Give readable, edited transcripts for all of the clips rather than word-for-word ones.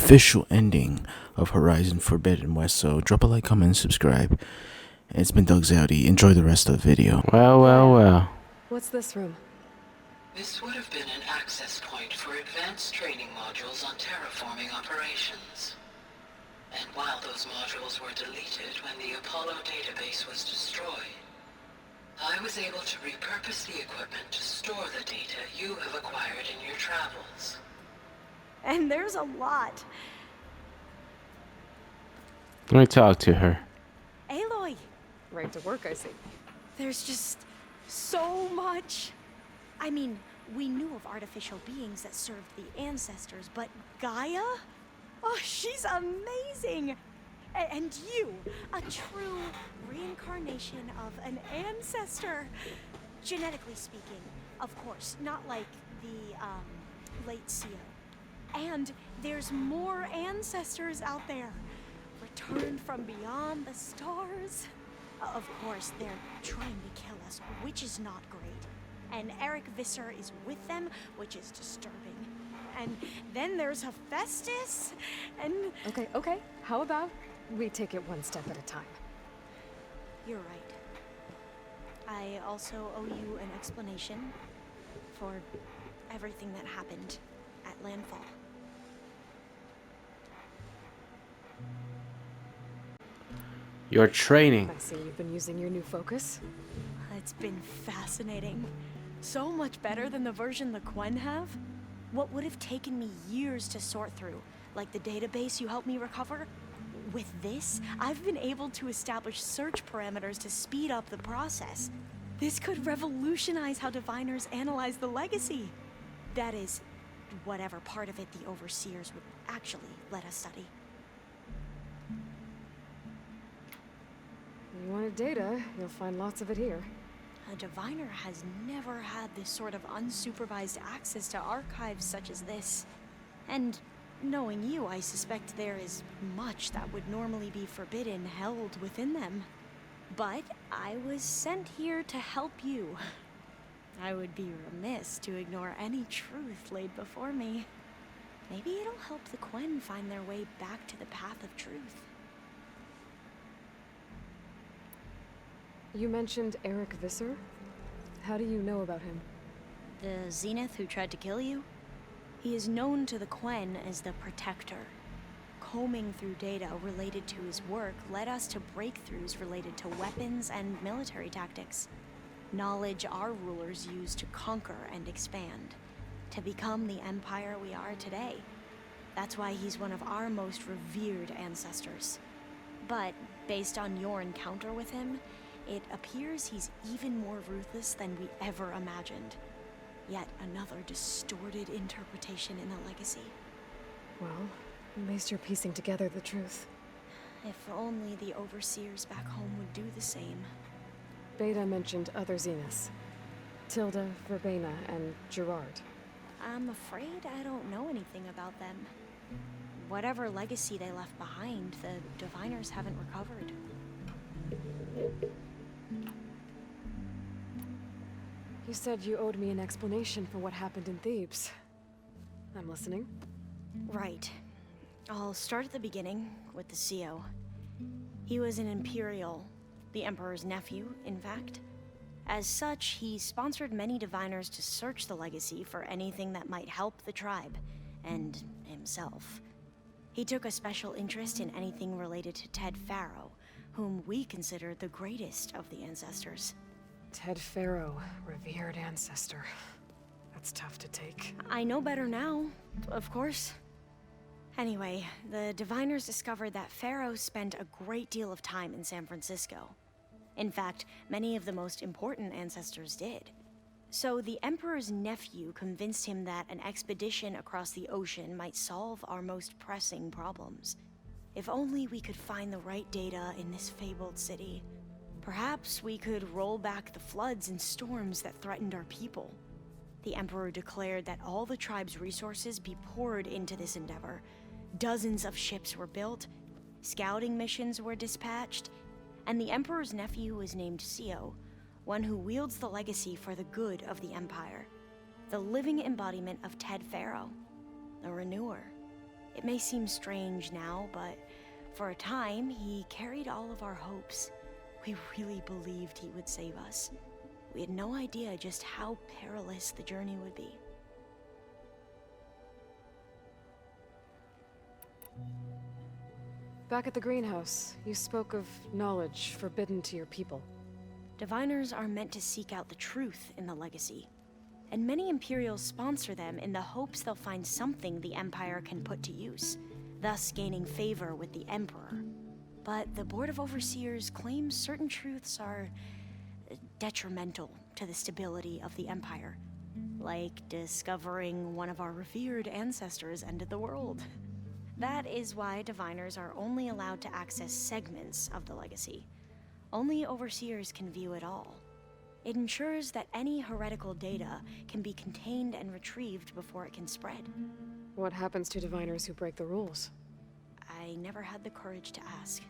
official ending of Horizon Forbidden West. So drop a like, comment, and subscribe. It's been DougsLD. Enjoy the rest of the video. Well. What's this room? This would have been an access point for advanced training modules on terraforming operations. And while those modules were deleted when the Apollo database was destroyed, I was able to repurpose the equipment to store the data you have acquired in your travels. And there's a lot. Let me talk to her. Aloy, Right to work, I see. there's just so much. I mean, we knew of artificial beings that served the ancestors, but Gaia? Oh, she's amazing! And you, a true reincarnation of an ancestor. Genetically speaking, of course, not like the, late CO. And there's more ancestors out there, returned from beyond the stars. Of course, they're trying to kill us, which is not great. And Eric Visser is with them, which is disturbing. And then there's Hephaestus, and... Okay. How about we take it one step at a time? You're right. I also owe you an explanation for everything that happened at Landfall. Your training. I see you've been using your new focus. It's been fascinating. So much better than the version the Quen have. What would have taken me years to sort through, like the database you helped me recover, with this, I've been able to establish search parameters to speed up the process. This could revolutionize how diviners analyze the legacy. That is, whatever part of it the overseers would actually let us study. You wanted data, you'll find lots of it here. A diviner has never had this sort of unsupervised access to archives such as this. And knowing you, I suspect there is much that would normally be forbidden held within them. But I was sent here to help you. I would be remiss to ignore any truth laid before me. Maybe it'll help the Quen find their way back to the path of truth. You mentioned Eric Visser? How do you know about him? The Zenith who tried to kill you? He is known to the Quen as the Protector. Combing through data related to his work led us to breakthroughs related to weapons and military tactics. Knowledge our rulers used to conquer and expand, to become the empire we are today. That's why he's one of our most revered ancestors. But based on your encounter with him, it appears he's even more ruthless than we ever imagined. Yet another distorted interpretation in the legacy. Well, at least you're piecing together the truth. If only the overseers back home would do the same. Beta mentioned other Zeniths. Tilda, Verbena, and Gerard. I'm afraid I don't know anything about them. Whatever legacy they left behind, the diviners haven't recovered. You said you owed me an explanation for what happened in Thebes. I'm listening. Right. I'll start at the beginning, with the CO. He was an Imperial, the Emperor's nephew, in fact. As such, he sponsored many diviners to search the legacy for anything that might help the tribe, and himself. He took a special interest in anything related to Ted Faro, whom we consider the greatest of the ancestors. Ted Faro, revered ancestor. That's tough to take. I know better now, of course. Anyway, the diviners discovered that Faro spent a great deal of time in San Francisco. In fact, many of the most important ancestors did. So the Emperor's nephew convinced him that an expedition across the ocean might solve our most pressing problems. If only we could find the right data in this fabled city. Perhaps we could roll back the floods and storms that threatened our people. The Emperor declared that all the tribe's resources be poured into this endeavor. Dozens of ships were built, scouting missions were dispatched, and the Emperor's nephew was named CO, one who wields the legacy for the good of the Empire. The living embodiment of Ted Faro, a renewer. It may seem strange now, but for a time, he carried all of our hopes. We really believed he would save us. We had no idea just how perilous the journey would be. Back at the greenhouse, you spoke of knowledge forbidden to your people. Diviners are meant to seek out the truth in the legacy, and many Imperials sponsor them in the hopes they'll find something the Empire can put to use, thus gaining favor with the Emperor. But the Board of Overseers claims certain truths are detrimental to the stability of the Empire, like discovering one of our revered ancestors ended the world. That is why Diviners are only allowed to access segments of the legacy. Only Overseers can view it all. It ensures that any heretical data can be contained and retrieved before it can spread. What happens to Diviners who break the rules? I never had the courage to ask.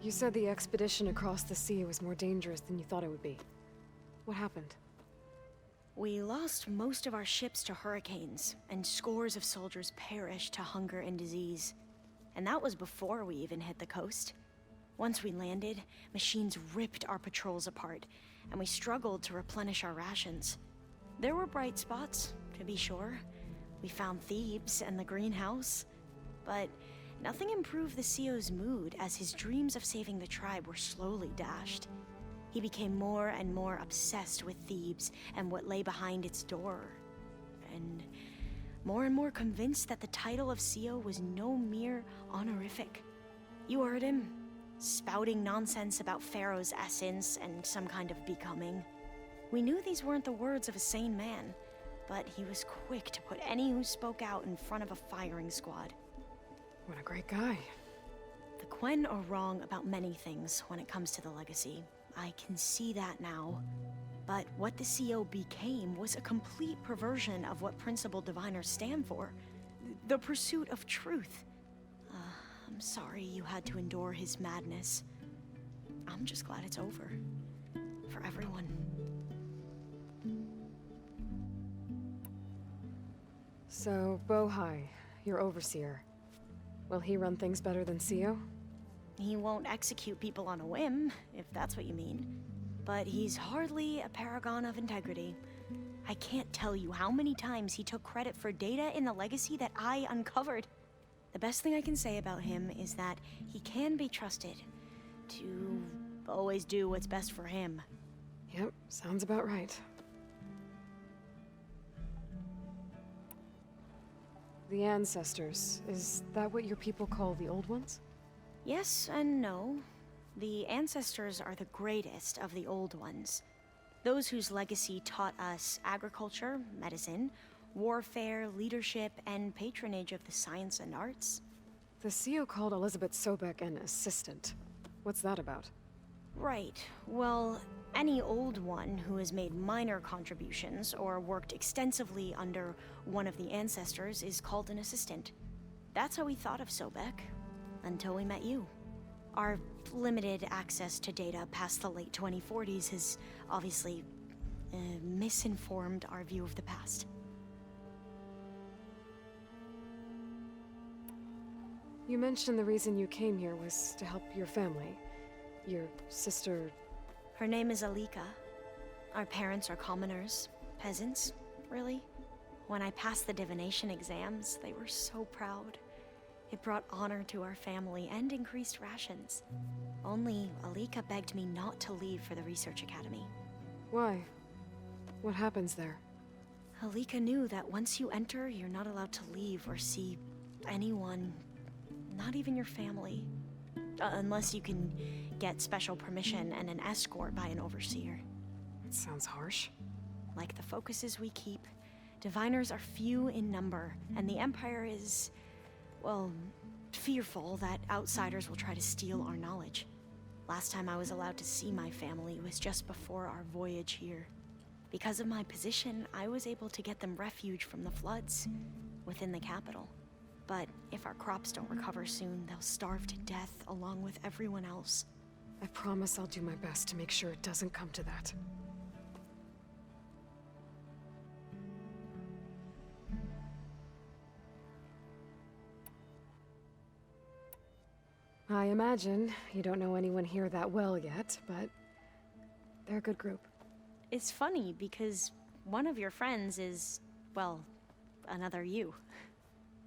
You said the expedition across the sea was more dangerous than you thought it would be. What happened? We lost most of our ships to hurricanes, and scores of soldiers perished to hunger and disease. And that was before we even hit the coast. Once we landed, machines ripped our patrols apart, and we struggled to replenish our rations. There were bright spots, to be sure. We found Thebes and the greenhouse, but nothing improved the CEO's mood as his dreams of saving the tribe were slowly dashed. He became more and more obsessed with Thebes and what lay behind its door, and more convinced that the title of CEO was no mere honorific. You heard him, spouting nonsense about Pharaoh's essence and some kind of becoming. We knew these weren't the words of a sane man, but he was quick to put any who spoke out in front of a firing squad. What a great guy. The Quen are wrong about many things when it comes to the legacy. I can see that now. But what the CO became was a complete perversion of what principled diviners stand for. The pursuit of truth. I'm sorry you had to endure his madness. I'm just glad it's over. For everyone. So, Bohai, your overseer. Will he run things better than CEO? He won't execute people on a whim, if that's what you mean. But he's hardly a paragon of integrity. I can't tell you how many times he took credit for data in the legacy that I uncovered. The best thing I can say about him is that he can be trusted to always do what's best for him. Yep, sounds about right. The ancestors, is that what your people call the old ones? Yes and no. The ancestors are the greatest of the old ones. Those whose legacy taught us agriculture, medicine, warfare, leadership, and patronage of the science and arts. The CEO called Elizabeth Sobek an assistant. What's that about? Right. Well, any old one who has made minor contributions or worked extensively under one of the ancestors is called an assistant. That's how we thought of Sobek. Until we met you. Our limited access to data past the late 2040s has obviously misinformed our view of the past. You mentioned the reason you came here was to help your family. Your sister... Her name is Alika. Our parents are commoners, peasants, really. When I passed the divination exams, they were so proud. It brought honor to our family and increased rations. Only Alika begged me not to leave for the research academy. Why? What happens there? Alika knew that once you enter, you're not allowed to leave or see anyone, not even your family. Unless you can get special permission and an escort by an overseer. It sounds harsh. Like the focuses we keep, diviners are few in number, and the Empire is, well, fearful that outsiders will try to steal our knowledge. Last time I was allowed to see my family was just before our voyage here. Because of my position, I was able to get them refuge from the floods within the capital. But if our crops don't recover soon, they'll starve to death along with everyone else. I promise I'll do my best to make sure it doesn't come to that. I imagine you don't know anyone here that well yet, but they're a good group. It's funny because one of your friends is, well, another you.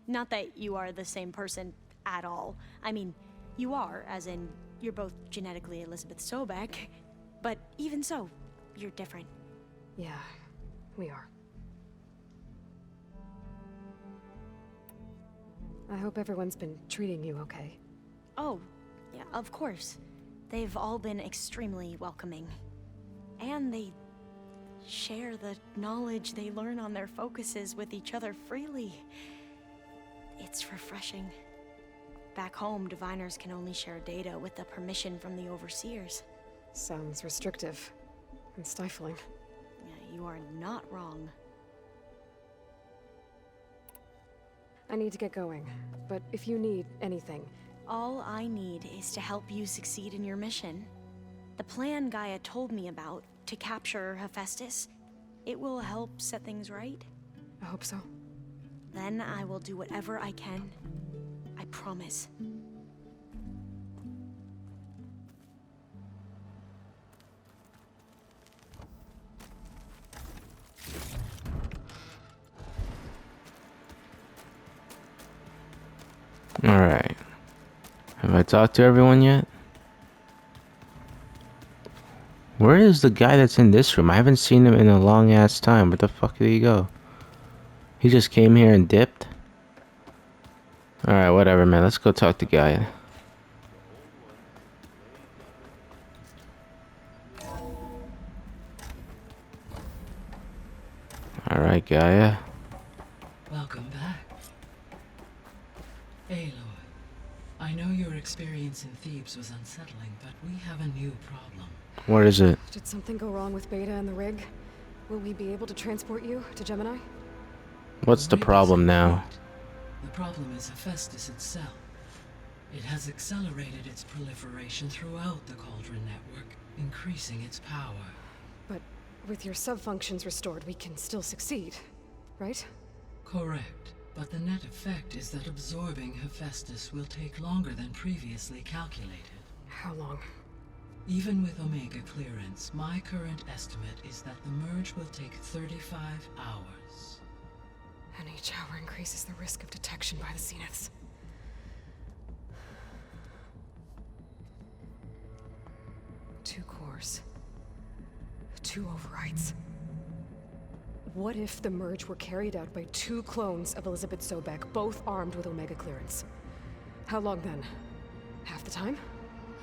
Not that you are the same person at all. I mean, you are, as in, you're both genetically Elizabeth Sobek, but even so, you're different. Yeah, we are. I hope everyone's been treating you okay. Oh, yeah, of course. They've all been extremely welcoming. And they share the knowledge they learn on their focuses with each other freely. It's refreshing. Back home, diviners can only share data with the permission from the overseers. Sounds restrictive and stifling. Yeah, you are not wrong. I need to get going, but if you need anything... All I need is to help you succeed in your mission. The plan Gaia told me about, to capture Hephaestus, it will help set things right. I hope so. Then I will do whatever I can. I promise. Alright. Have I talked to everyone yet? Where is the guy that's in this room? I haven't seen him in a long ass time. Where the fuck did he go? He just came here and dipped? Alright, whatever, man. Let's go talk to Gaia. Alright, Gaia. Welcome back. Aloy, I know your experience in Thebes was unsettling, but we have a new problem. What is it? Did something go wrong with Beta and the rig? Will we be able to transport you to Gemini? What's the rig is problem now? complete. The problem is Hephaestus itself. It has accelerated its proliferation throughout the Cauldron network, increasing its power. But with your sub-functions restored, we can still succeed, right? Correct. But the net effect is that absorbing Hephaestus will take longer than previously calculated. How long? Even with Omega clearance, my current estimate is that the merge will take 35 hours. And each hour increases the risk of detection by the Zeniths. Two cores. Two overrides. What if the merge were carried out by two clones of Elizabeth Sobek, both armed with Omega clearance? How long then? Half the time?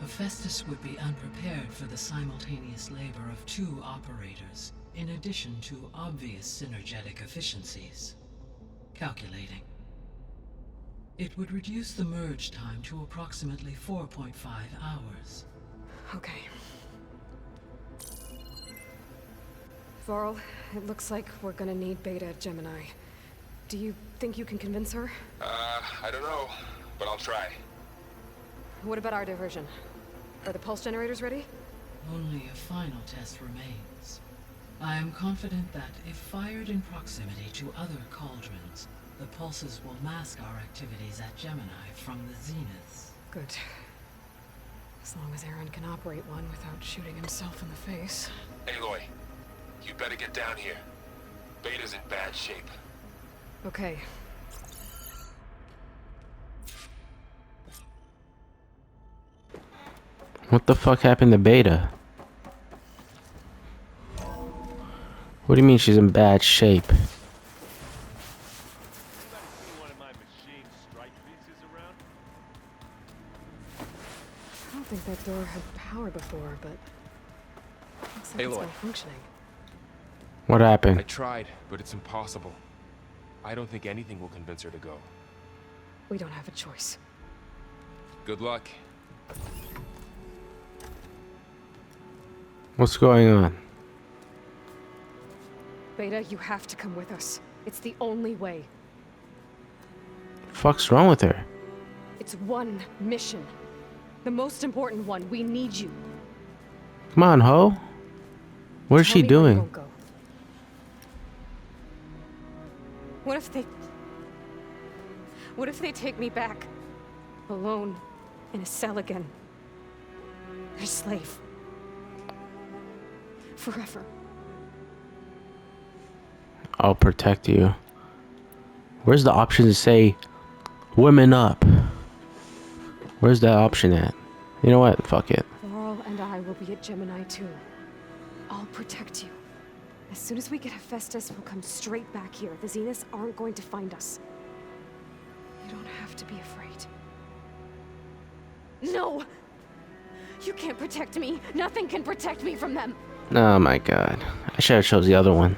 Hephaestus would be unprepared for the simultaneous labor of two operators, in addition to obvious synergetic efficiencies. Calculating. It would reduce the merge time to approximately 4.5 hours. Okay. Varl, it looks like we're gonna need Beta at Gemini. Do you think you can convince her? I don't know, but I'll try. What about our diversion? Are the pulse generators ready? Only a final test remains. I am confident that if fired in proximity to other cauldrons, the pulses will mask our activities at Gemini from the Zeniths. Good. As long as Aaron can operate one without shooting himself in the face. Aloy, you better get down here. Beta's in bad shape. Okay. What the fuck happened to Beta? What do you mean she's in bad shape? I don't think that door had power before, but looks like it's Aloy. malfunctioning. What I happened? tried, but it's impossible. I don't think anything will convince her to go. We don't have a choice. Good luck. What's going on? Beta, you have to come with us. It's the only way. Fuck's wrong with her? It's one mission. The most important one. We need you. Come on, ho. What's Tell she me why you doing? won't go. What if they take me back? Alone. in a cell again. Their slave. Forever. I'll protect you. Where's the option to say women up? Where's that option at? You know what? Fuck it. Laurel and I will be at Gemini too. I'll protect you. As soon as we get Hephaestus, we'll come straight back here. The Zeniths aren't going to find us. You don't have to be afraid. No! You can't protect me. Nothing can protect me from them. Oh my god. I should have chose the other one.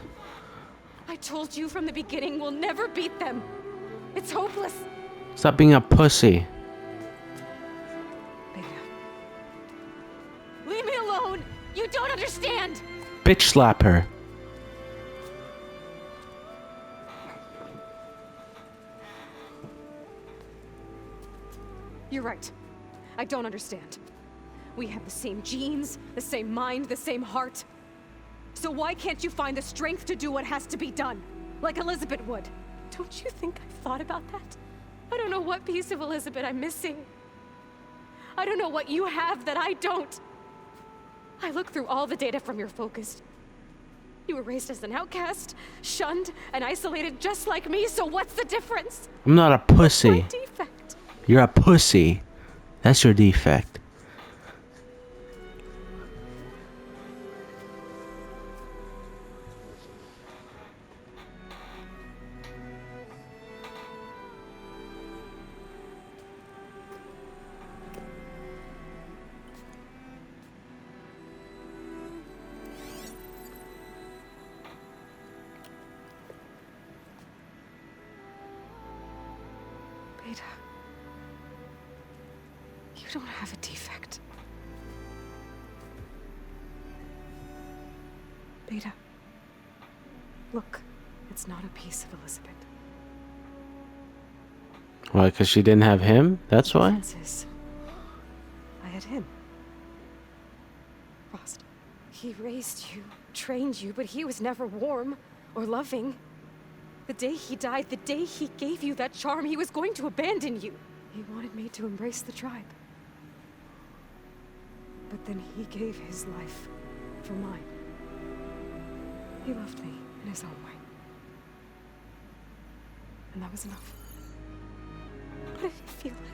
I told you from the beginning, we'll never beat them. It's hopeless. Stop being a pussy. Beta. Leave me alone! You don't understand! Bitch slap her. You're right. I don't understand. We have the same genes, the same mind, the same heart. So why can't you find the strength to do what has to be done? Like Elizabeth would. Don't you think I've thought about that? I don't know what piece of Elizabeth I'm missing. I don't know what you have that I don't. I looked through all the data from your focus. You were raised as an outcast, shunned, and isolated just like me, so what's the difference? I'm not a pussy. My defect. You're a pussy. That's your defect. Beta. You don't have a defect. Beta. Look, it's not a piece of Elizabeth. Why? Because she didn't have him? That's why? Francis. I had him. Frost. He raised you, trained you, but he was never warm or loving. The day he died, the day he gave you that charm, he was going to abandon you. He wanted me to embrace the tribe. But then he gave his life for mine. He loved me in his own way. And that was enough. What did it feel like?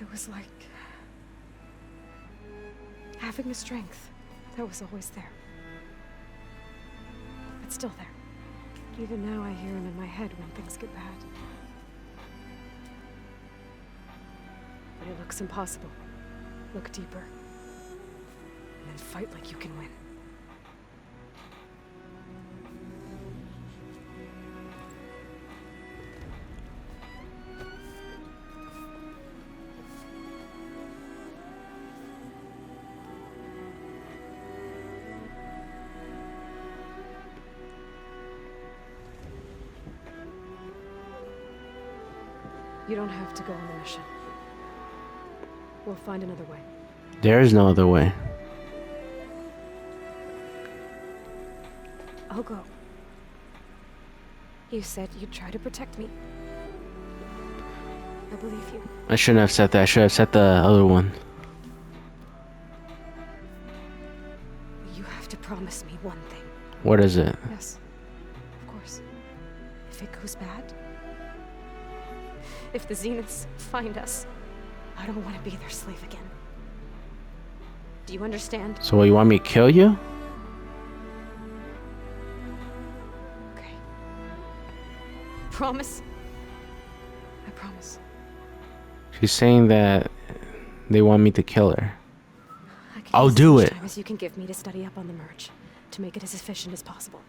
It was like having the strength that was always there. It's still there. Even now I hear him in my head when things get bad. But it looks impossible. Look deeper. And then fight like you can win. You don't have to go on the mission. We'll find another way. There is no other way. I'll go. You said you'd try to protect me. I believe you. I shouldn't have said that. I should have said the other one. You have to promise me one thing. What is it? Yes, of course. If it goes bad, if the Zeniths find us, I don't want to be their slave again. Do you understand? So what, you want me to kill you? Okay. Promise? I promise. She's saying that they want me to kill her. I can I'll use do as much it. time as you can give me to study up on the merge, to make it as efficient as possible.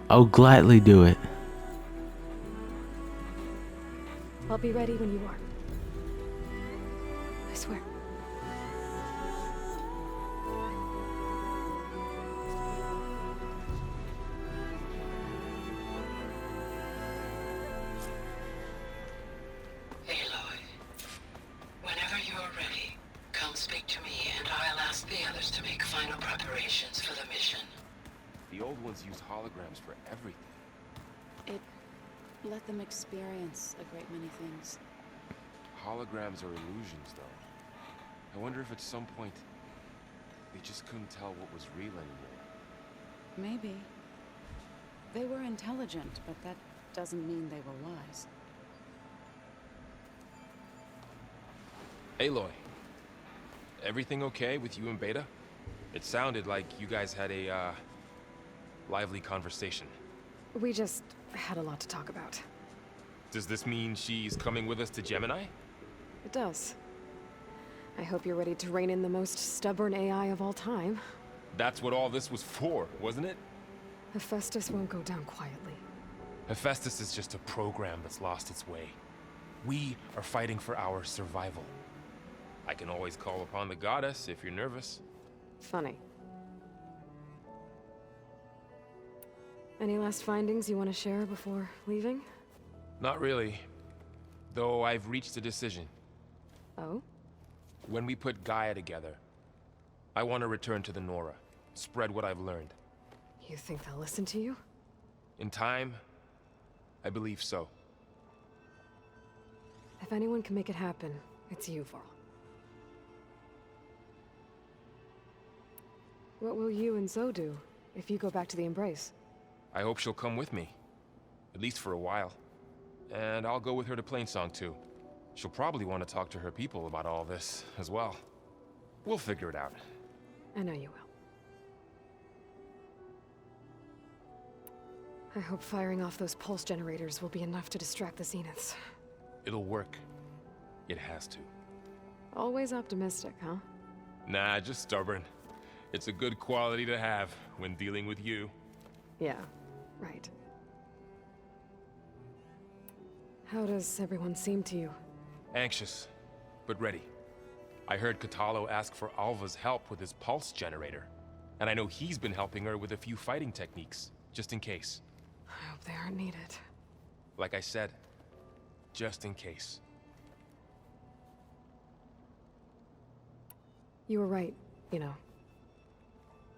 I'll gladly do it. I'll be ready when you are. I swear. Aloy, whenever you are ready, come speak to me and I'll ask the others to make final preparations for the mission. The old ones used holograms for everything. It let them experience a great many things. Holograms are illusions, though. I wonder if at some point they just couldn't tell what was real anymore. Maybe. They were intelligent, but that doesn't mean they were wise. Aloy, everything okay with you and Beta? It sounded like you guys had a, lively conversation. We just had a lot to talk about. Does this mean she's coming with us to Gemini? It does. I hope you're ready to rein in the most stubborn AI of all time. That's what all this was for, wasn't it? Hephaestus won't go down quietly. Hephaestus is just a program that's lost its way. We are fighting for our survival. I can always call upon the goddess if you're nervous. Funny. Any last findings you want to share before leaving? Not really. Though I've reached a decision. Oh? When we put Gaia together, I want to return to the Nora. Spread what I've learned. You think they'll listen to you? In time, I believe so. If anyone can make it happen, it's you, Varl. What will you and Zoe do if you go back to the Embrace? I hope she'll come with me. At least for a while. And I'll go with her to Plainsong too. She'll probably want to talk to her people about all this as well. We'll figure it out. I know you will. I hope firing off those pulse generators will be enough to distract the Zeniths. It'll work. It has to. Always optimistic, huh? Nah, just stubborn. It's a good quality to have when dealing with you. Yeah, right. How does everyone seem to you? Anxious, but ready. I heard Katalo ask for Alva's help with his pulse generator. And I know he's been helping her with a few fighting techniques, just in case. I hope they aren't needed. Like I said, just in case. You were right, you know.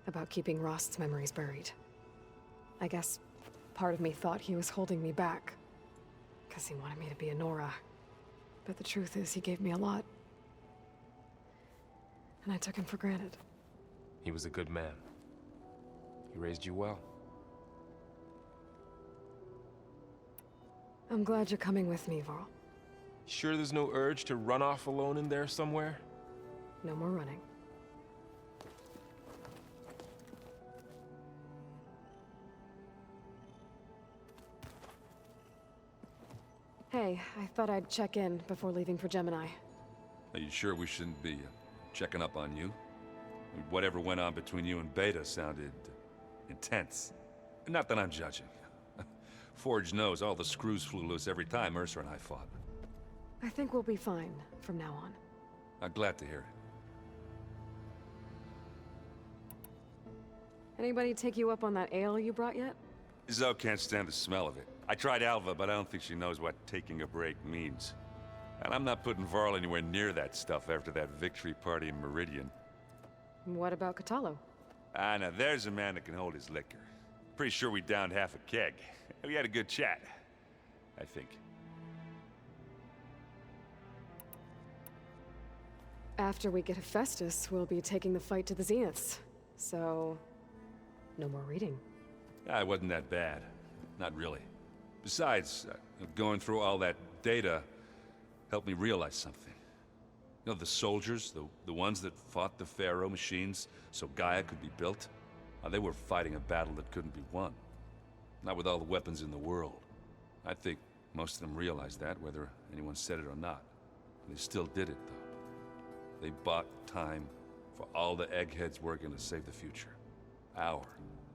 About keeping Rost's memories buried. I guess part of me thought he was holding me back. Because he wanted me to be a Nora. But the truth is, he gave me a lot. And I took him for granted. He was a good man. He raised you well. I'm glad you're coming with me, Varl. Sure there's no urge to run off alone in there somewhere? No more running. Hey, I thought I'd check in before leaving for Gemini. Are you sure we shouldn't be checking up on you? I mean, whatever went on between you and Beta sounded intense. Not that I'm judging. Forge knows all the screws flew loose every time Mercer and I fought. I think we'll be fine from now on. I'm glad to hear it. Anybody take you up on that ale you brought yet? Zoe can't stand the smell of it. I tried Alva, but I don't think she knows what taking a break means. And I'm not putting Varl anywhere near that stuff after that victory party in Meridian. What about Katalo? Ah, now there's a man that can hold his liquor. Pretty sure we downed half a keg. We had a good chat, I think. After we get Hephaestus, we'll be taking the fight to the Zeniths. So, no more reading. Ah, it wasn't that bad. Not really. Besides, going through all that data helped me realize something. You know, the soldiers, the ones that fought the Pharaoh machines so Gaia could be built, they were fighting a battle that couldn't be won. Not with all the weapons in the world. I think most of them realized that, whether anyone said it or not. They still did it, though. They bought time for all the eggheads working to save the future. Our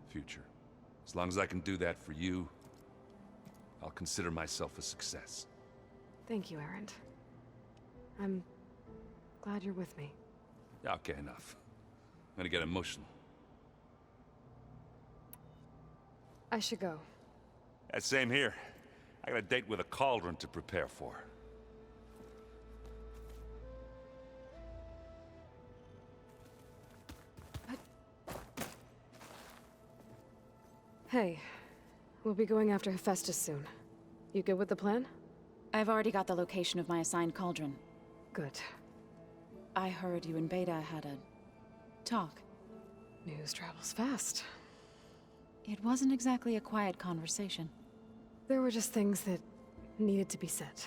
future. As long as I can do that for you, I'll consider myself a success. Thank you, Erend. I'm glad you're with me. Okay, enough. I'm gonna get emotional. I should go. Same here. I got a date with a cauldron to prepare for. Hey, we'll be going after Hephaestus soon. You good with the plan? I've already got the location of my assigned cauldron. Good. I heard you and Beta had a talk. News travels fast. It wasn't exactly a quiet conversation. There were just things that needed to be said.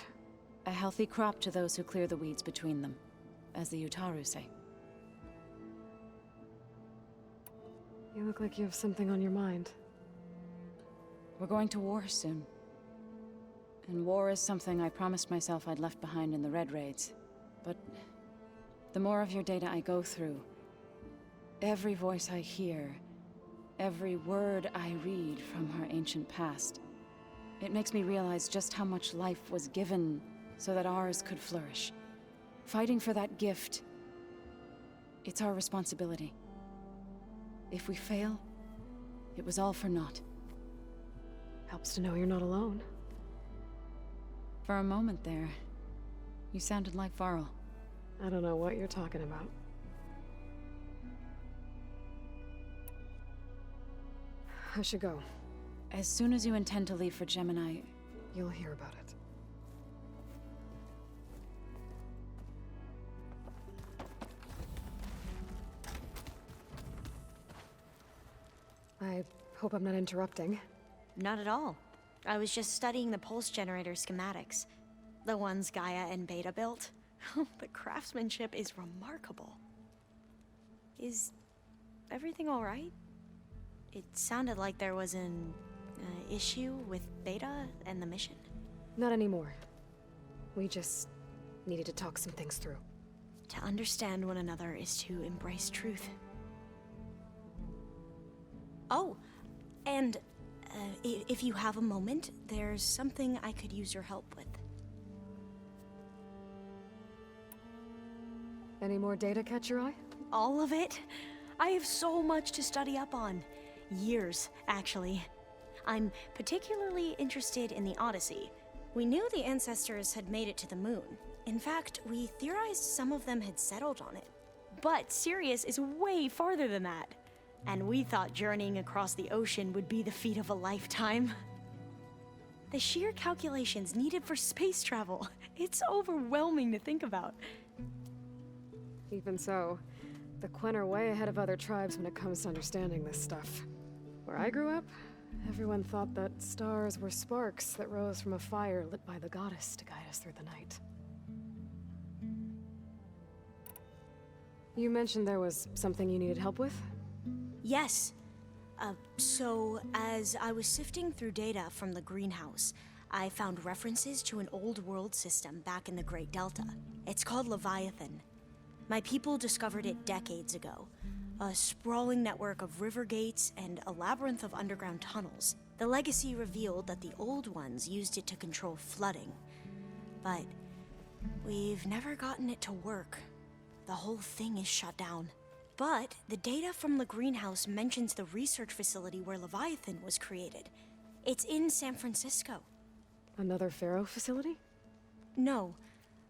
A healthy crop to those who clear the weeds between them, as the Utaru say. You look like you have something on your mind. We're going to war soon. And war is something I promised myself I'd left behind in the Red Raids. But the more of your data I go through, every voice I hear, every word I read from her ancient past, it makes me realize just how much life was given so that ours could flourish. Fighting for that gift, it's our responsibility. If we fail, it was all for naught. Helps to know you're not alone. For a moment there, you sounded like Varl. I don't know what you're talking about. I should go. As soon as you intend to leave for Gemini, You'll hear about it. I hope I'm not interrupting. Not at all. I was just studying the pulse generator schematics. The ones Gaia and Beta built. The craftsmanship is remarkable. Is everything all right? It sounded like there was an issue with Beta and the mission. Not anymore. We just needed to talk some things through. To understand one another is to embrace truth. Oh, and if you have a moment, there's something I could use your help with. Any more data catch your eye? All of it? I have so much to study up on. Years, actually. I'm particularly interested in the Odyssey. We knew the ancestors had made it to the moon. In fact, we theorized some of them had settled on it. But Sirius is way farther than that. And we thought journeying across the ocean would be the feat of a lifetime. The sheer calculations needed for space travel, it's overwhelming to think about. Even so, the Quen are way ahead of other tribes when it comes to understanding this stuff. Where I grew up, everyone thought that stars were sparks that rose from a fire lit by the goddess to guide us through the night. You mentioned there was something you needed help with? Yes. So as I was sifting through data from the greenhouse, I found references to an old world system back in the Great Delta. It's called Leviathan. My people discovered it decades ago. A sprawling network of river gates and a labyrinth of underground tunnels. The legacy revealed that the old ones used it to control flooding. But we've never gotten it to work. The whole thing is shut down. But the data from the greenhouse mentions the research facility where Leviathan was created. It's in San Francisco. Another Pharaoh facility? No.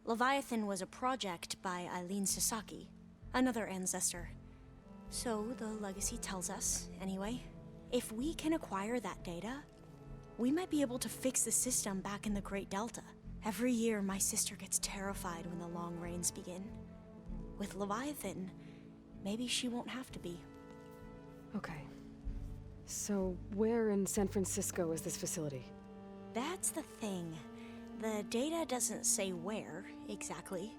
Leviathan was a project by Eileen Sasaki, another ancestor. So the legacy tells us, anyway, if we can acquire that data, we might be able to fix the system back in the Great Delta. Every year, my sister gets terrified when the long rains begin. With Leviathan, maybe she won't have to be. Okay. So, where in San Francisco is this facility? That's the thing. The data doesn't say where, exactly.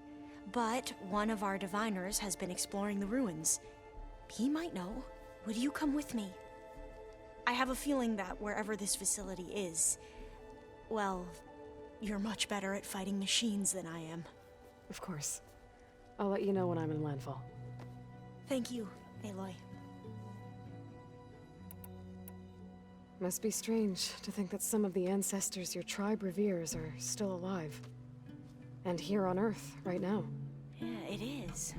But one of our diviners has been exploring the ruins. He might know. Would you come with me? I have a feeling that wherever this facility is, well, you're much better at fighting machines than I am. Of course. I'll let you know when I'm in landfall. Thank you, Aloy. Must be strange to think that some of the ancestors your tribe reveres are still alive. And here on Earth, right now. Yeah, it is.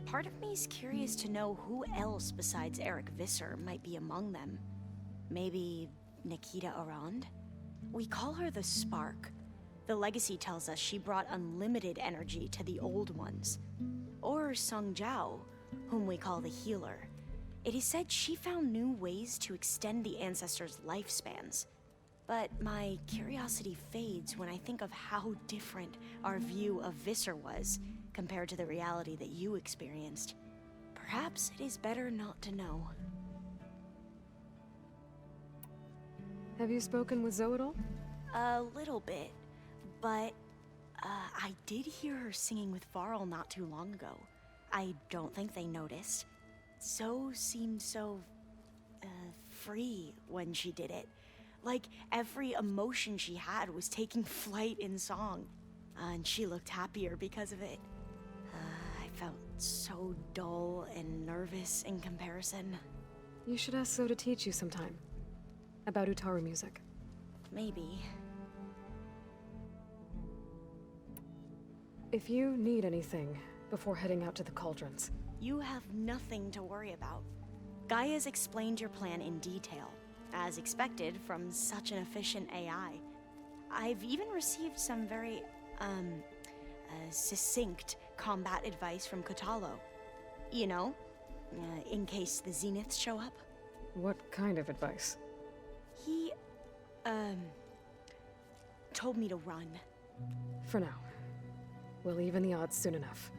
Part of me's curious to know who else besides Eric Visser might be among them. Maybe Nikita Arand? We call her the Spark. The legacy tells us she brought unlimited energy to the old ones. Or Sung Jiao, whom we call the Healer. It is said she found new ways to extend the ancestors' lifespans. But my curiosity fades when I think of how different our view of Visser was compared to the reality that you experienced. Perhaps it is better not to know. Have you spoken with Zoe at all? A little bit, but I did hear her singing with Varl not too long ago. I don't think they noticed. Zoe seemed so free when she did it. Like every emotion she had was taking flight in song. And she looked happier because of it. I felt so dull and nervous in comparison. You should ask Zoe to teach you sometime. About Utaru music. Maybe. If you need anything before heading out to the cauldrons. You have nothing to worry about. Gaia's explained your plan in detail, as expected from such an efficient AI. I've even received some very, succinct combat advice from Kotalo. You know, in case the Zeniths show up. What kind of advice? He, told me to run. For now. We'll even the odds soon enough.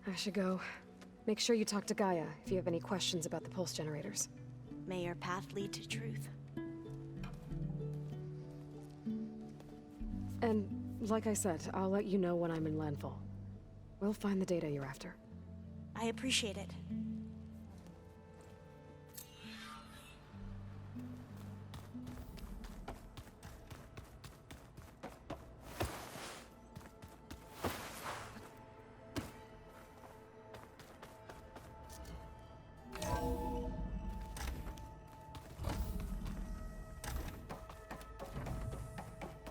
I should go. Make sure you talk to Gaia if you have any questions about the pulse generators. May your path lead to truth. And, like I said, I'll let you know when I'm in landfall. We'll find the data you're after. I appreciate it.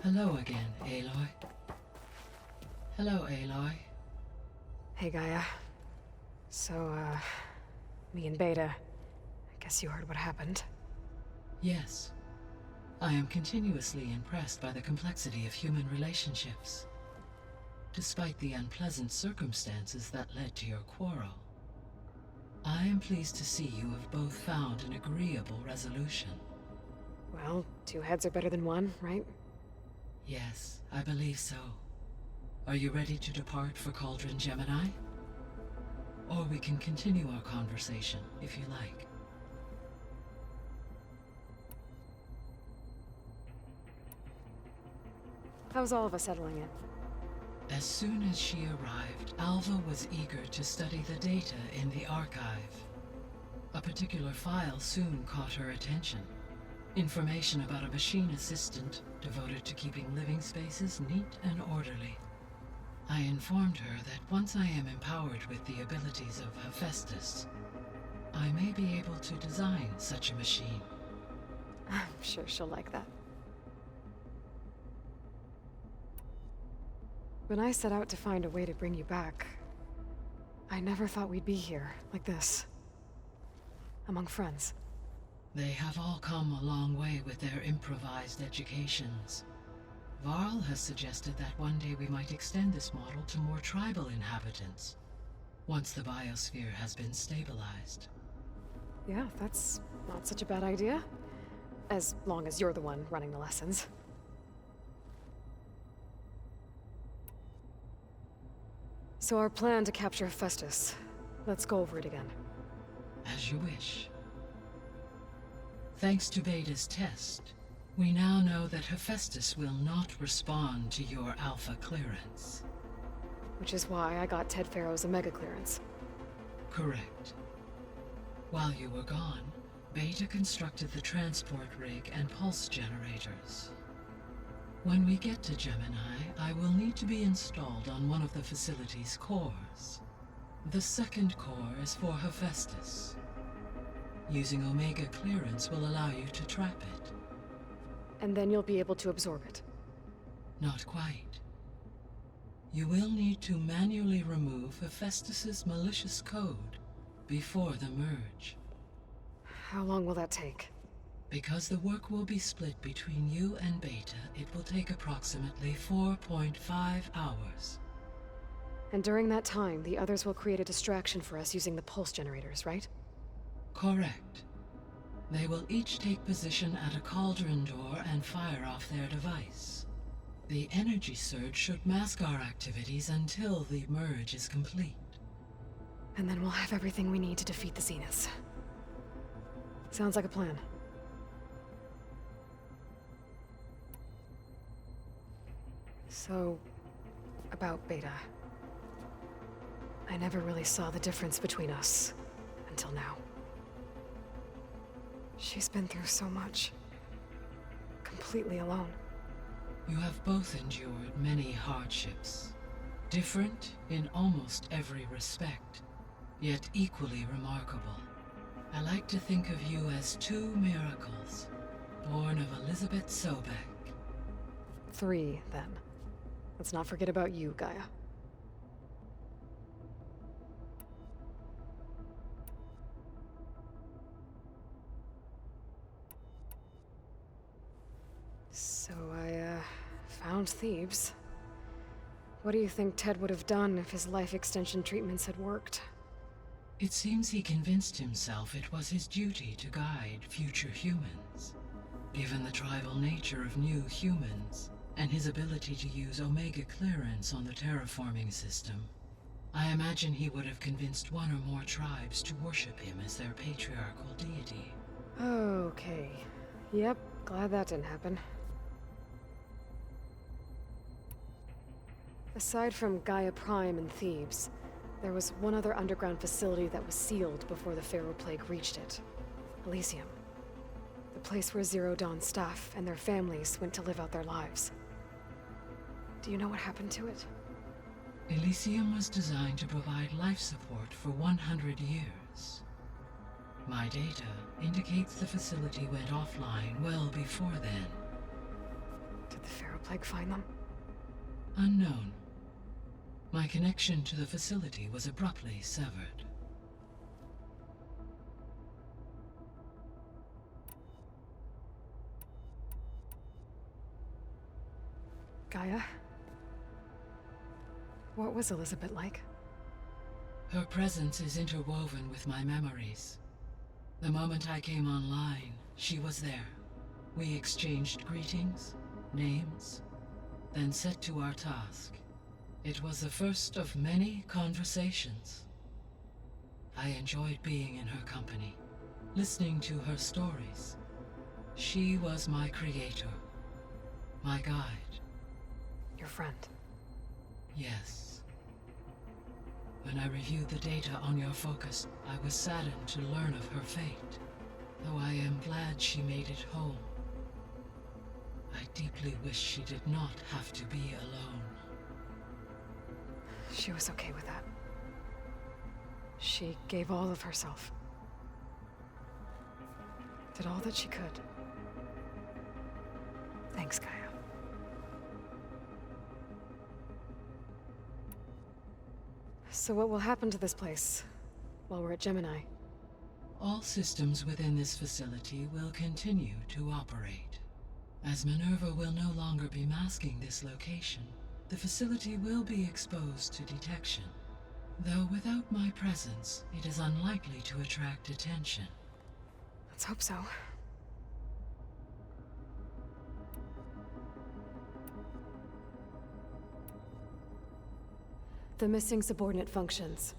Hello again, Aloy. Hello, Aloy. Hey, Gaia. So, me and Beta. I guess you heard what happened. Yes. I am continuously impressed by the complexity of human relationships. Despite the unpleasant circumstances that led to your quarrel, I am pleased to see you have both found an agreeable resolution. Well, two heads are better than one, right? Yes, I believe so. Are you ready to depart for Cauldron Gemini? Or we can continue our conversation, if you like. How's all of us settling in? As soon as she arrived, Alva was eager to study the data in the archive. A particular file soon caught her attention. Information about a machine assistant devoted to keeping living spaces neat and orderly. I informed her that once I am empowered with the abilities of Hephaestus, I may be able to design such a machine. I'm sure she'll like that. When I set out to find a way to bring you back, I never thought we'd be here, like this. Among friends. They have all come a long way with their improvised educations. Varl has suggested that one day we might extend this model to more tribal inhabitants, once the biosphere has been stabilized. Yeah, that's not such a bad idea. As long as you're the one running the lessons. So our plan to capture Hephaestus. Let's go over it again. As you wish. Thanks to Beta's test, we now know that Hephaestus will not respond to your alpha clearance. Which is why I got Ted Farrow's Omega clearance. Correct. While you were gone, Beta constructed the transport rig and pulse generators. When we get to Gemini, I will need to be installed on one of the facility's cores. The second core is for Hephaestus. Using Omega clearance will allow you to trap it. And then you'll be able to absorb it. Not quite. You will need to manually remove Hephaestus's malicious code before the merge. How long will that take? Because the work will be split between you and Beta, it will take approximately 4.5 hours. And during that time, the others will create a distraction for us using the pulse generators, right? Correct. They will each take position at a cauldron door and fire off their device. The energy surge should mask our activities until the merge is complete. And then we'll have everything we need to defeat the Zeniths. Sounds like a plan. So, about Beta. I never really saw the difference between us until now. She's been through so much. Completely alone. You have both endured many hardships. Different in almost every respect, yet equally remarkable. I like to think of you as two miracles, born of Elizabeth Sobek. 3, then. Let's not forget about you, Gaia. So I, found Thebes. What do you think Ted would have done if his life extension treatments had worked? It seems he convinced himself it was his duty to guide future humans. Given the tribal nature of new humans, and his ability to use Omega clearance on the terraforming system, I imagine he would have convinced one or more tribes to worship him as their patriarchal deity. Okay. Yep, glad that didn't happen. Aside from Gaia Prime and Thebes, there was one other underground facility that was sealed before the Pharaoh Plague reached it. Elysium. The place where Zero Dawn staff and their families went to live out their lives. Do you know what happened to it? Elysium was designed to provide life support for 100 years. My data indicates the facility went offline well before then. Did the Pharaoh Plague find them? Unknown. My connection to the facility was abruptly severed. Gaia? What was Elizabeth like? Her presence is interwoven with my memories. The moment I came online, she was there. We exchanged greetings, names, then set to our task. It was the first of many conversations. I enjoyed being in her company, listening to her stories. She was my creator, my guide. Your friend. Yes. When I reviewed the data on your focus, I was saddened to learn of her fate, though I am glad she made it home. I deeply wish she did not have to be alone. She was okay with that. She gave all of herself. Did all that she could. Thanks, Gaia. So what will happen to this place while we're at Gemini? All systems within this facility will continue to operate. As Minerva will no longer be masking this location, the facility will be exposed to detection. Though without my presence, it is unlikely to attract attention. Let's hope so. The missing subordinate functions.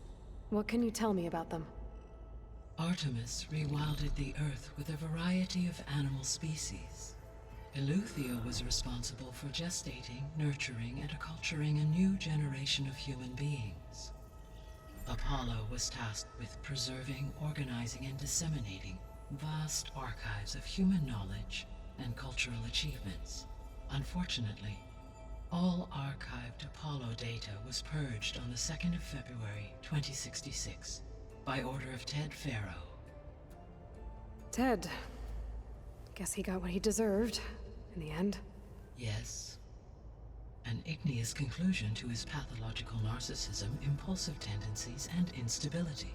What can you tell me about them? Artemis rewilded the Earth with a variety of animal species. Eleuthia was responsible for gestating, nurturing, and acculturating a new generation of human beings. Apollo was tasked with preserving, organizing, and disseminating vast archives of human knowledge and cultural achievements. Unfortunately, all archived Apollo data was purged on the 2nd of February, 2066, by order of Ted Faro. Ted. Guess he got what he deserved, in the end. Yes. An igneous conclusion to his pathological narcissism, impulsive tendencies, and instability.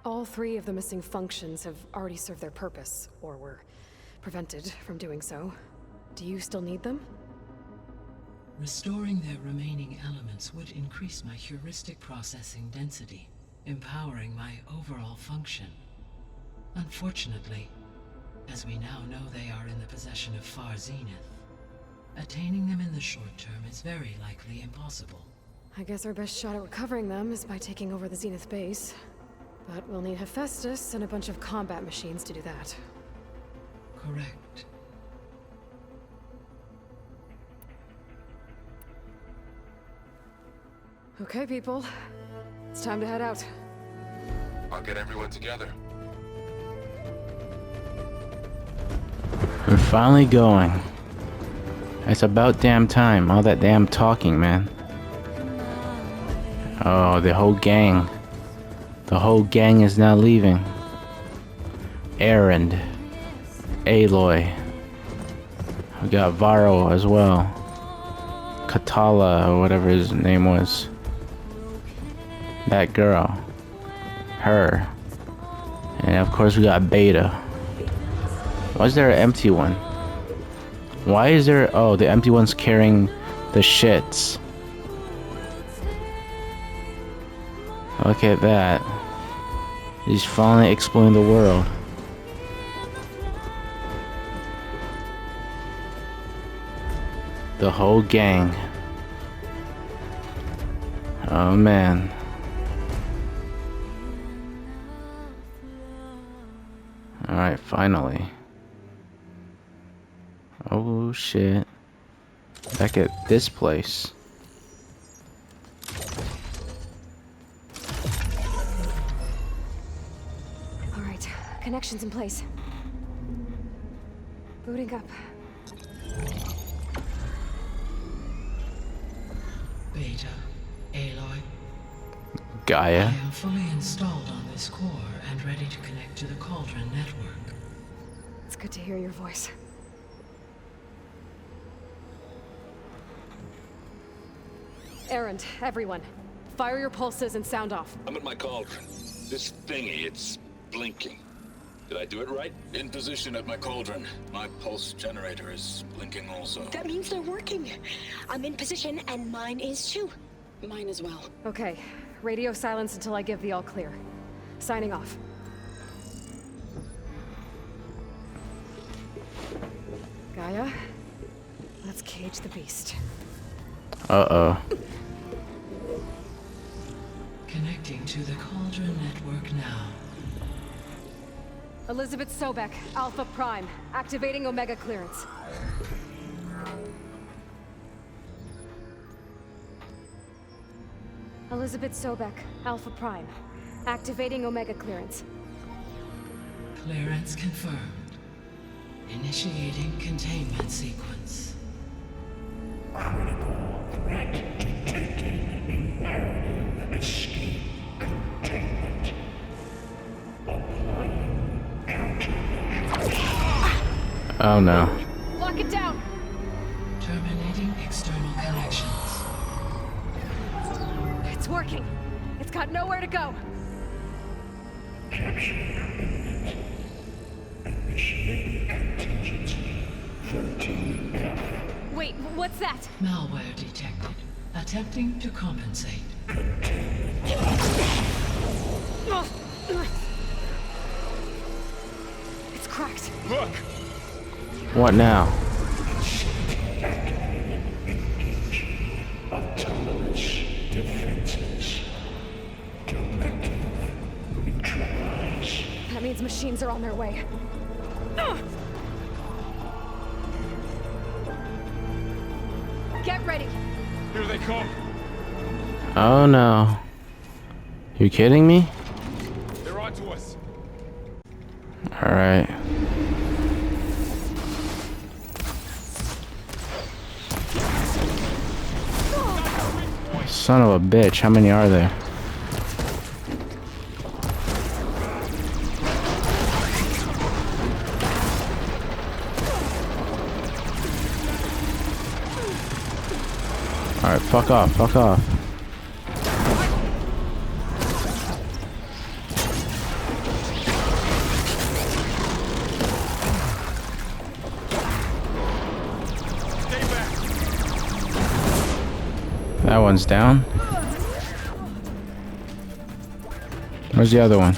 All 3 of the missing functions have already served their purpose, or were prevented from doing so. Do you still need them? Restoring their remaining elements would increase my heuristic processing density, empowering my overall function. Unfortunately, as we now know they are in the possession of Far Zenith, attaining them in the short term is very likely impossible. I guess our best shot at recovering them is by taking over the Zenith base. But we'll need Hephaestus and a bunch of combat machines to do that. Correct. Okay, people. It's time to head out. I'll get everyone together. We're finally going. It's about damn time. All that damn talking, man. Oh, the whole gang. The whole gang is now leaving. Erend. Aloy. We got Varro as well. Katala, or whatever his name was. That girl. Her. And of course we got Beta. Why is there an empty one? Why is there... Oh, the empty one's carrying the shits. Look at that. He's finally exploring the world. The whole gang. Oh man. Alright, finally. Oh shit. Back at this place. Alright, connections in place. Booting up. Beta, Aloy, Gaia. I am fully installed on this core and ready to connect to the Cauldron network. It's good to hear your voice. Erend, everyone. Fire your pulses and sound off. I'm at my cauldron. This thingy, it's blinking. Did I do it right? In position at my cauldron. My pulse generator is blinking also. That means they're working. I'm in position and mine is too. Mine as well. Okay. Radio silence until I give the all clear. Signing off. Gaia, let's cage the beast. Uh-oh. Connecting to the Cauldron network now. Elizabeth Sobek, Alpha Prime, activating Omega clearance. Elizabeth Sobek, Alpha Prime, activating Omega clearance. Clearance confirmed. Initiating containment sequence. Critical threat detected. Imperative escape containment. Applying countermeasures. Oh no. Lock it down! Terminating external connections. It's working. It's got nowhere to go. Capture imminent. Initiating contingency 13F. Wait, what's that? Malware detected. Attempting to compensate. It's cracked. Look! What now? Engaging autonomous defenses. Directive neutralize. That means machines are on their way. Get ready. Here they come! Oh no. You kidding me? They're onto us! Alright. Son of a bitch, how many are there? Alright, fuck off, fuck off. Stay back! That one's down. Where's the other one?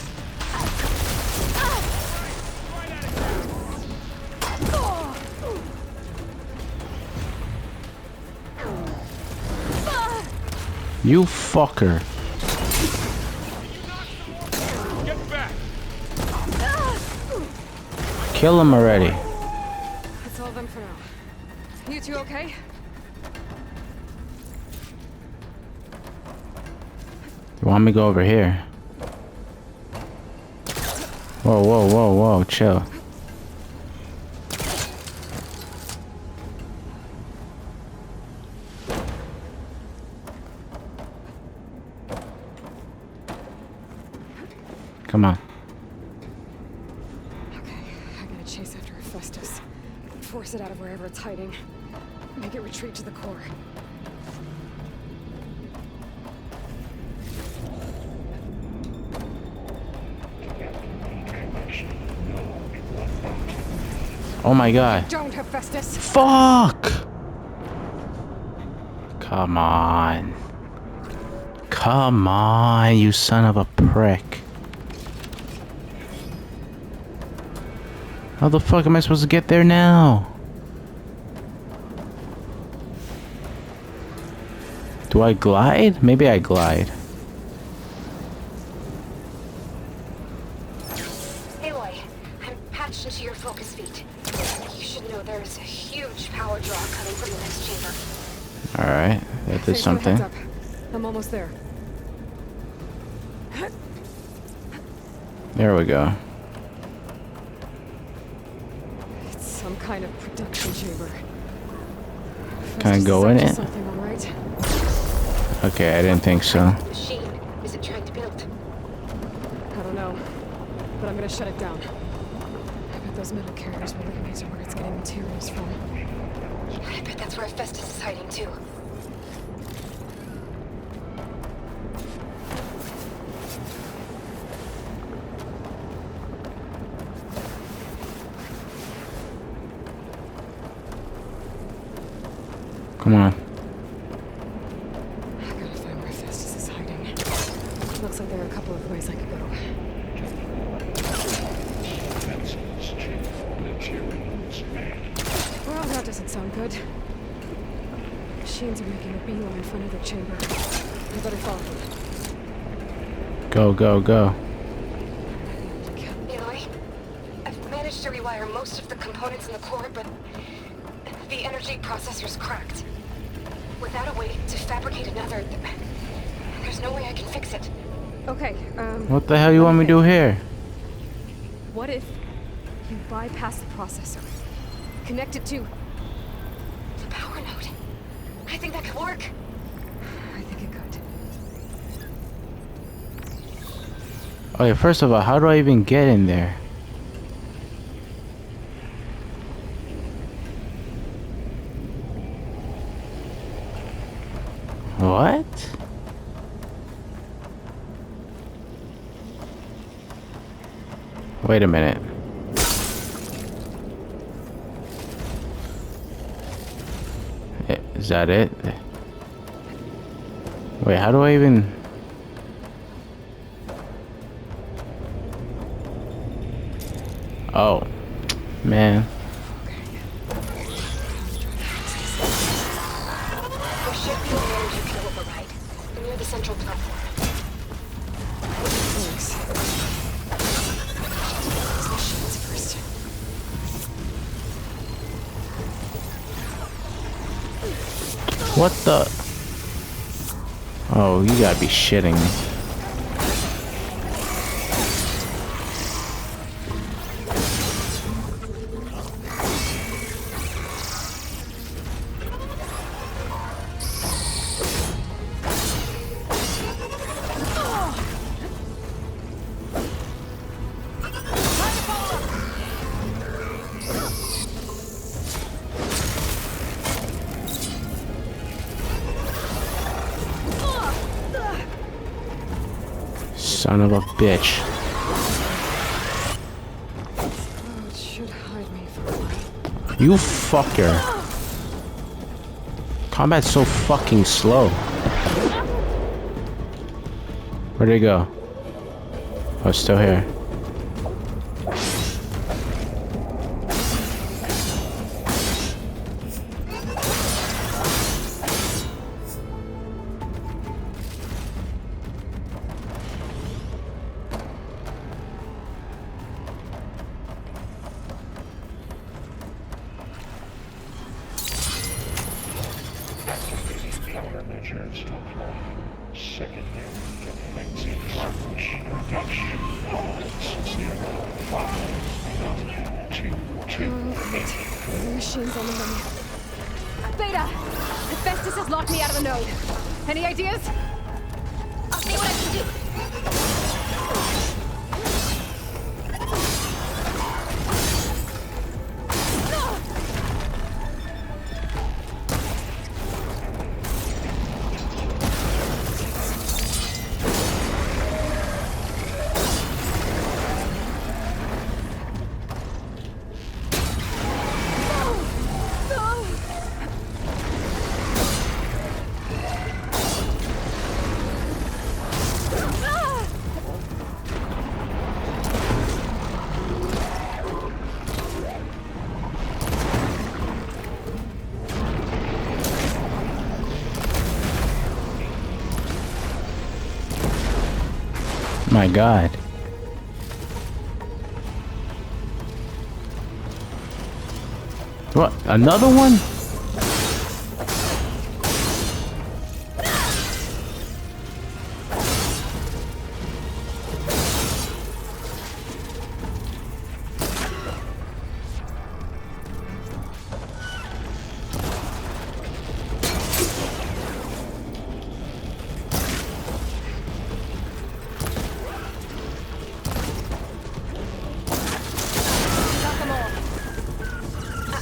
You fucker. Get back! Kill him already. That's all of them for now. You two okay? You want me to go over here? Whoa, whoa, whoa, whoa, chill. Come on. Okay, I gotta chase after Hephaestus. Force it out of wherever it's hiding. Make it retreat to the core. Oh my god. Don't, Hephaestus! Fuck! Come on. Come on, you son of a prick. How the fuck am I supposed to get there now? Do I glide? Maybe I glide. Aloy, I'm patched into your focus feed. You should know there's a huge power draw coming from the next chamber. Alright, that did Thanks for the something. heads up. I'm almost there. There we go. It's some kind of production chamber. Can I go in it? Something, all right? Okay, I didn't think so. Machine, is it trying to build? I don't know, but I'm gonna shut it down. I bet those metal carriers will lead me to where it's getting materials from. I bet that's where Hephaestus is hiding too. Come on. I gotta find where Hephaestus is hiding. Looks like there are a couple of ways I could go. Well, that doesn't sound good. Machines are making a beeline for another chamber. We better follow them. Go, go, go. Aloy, I've managed to rewire most of the components in the core, but the energy processor's cracked. Without a way to fabricate another, there's no way I can fix it. Okay, What the hell you want me to do here? what if you bypass the processor? Connect it to... The power node. I think that could work. I think it could. Okay, first of all, how do I even get in there? What? Wait a minute. Is that it? Wait, how do I even... Oh, man. There should be an energy field override near the central platform. Thanks. These machines first. What the? Oh, you gotta be shitting me. Son of a bitch. Oh, it should hide me for a while. You fucker. Combat's so fucking slow. Where'd he go? Oh, it's still here. Countermeasures deployed. Secondary defensive approach. Production pods 0592. Machines on the menu. Beta! Hephaestus has locked me out of the node. Any ideas? I'll see what I can do. My God. What? Another one?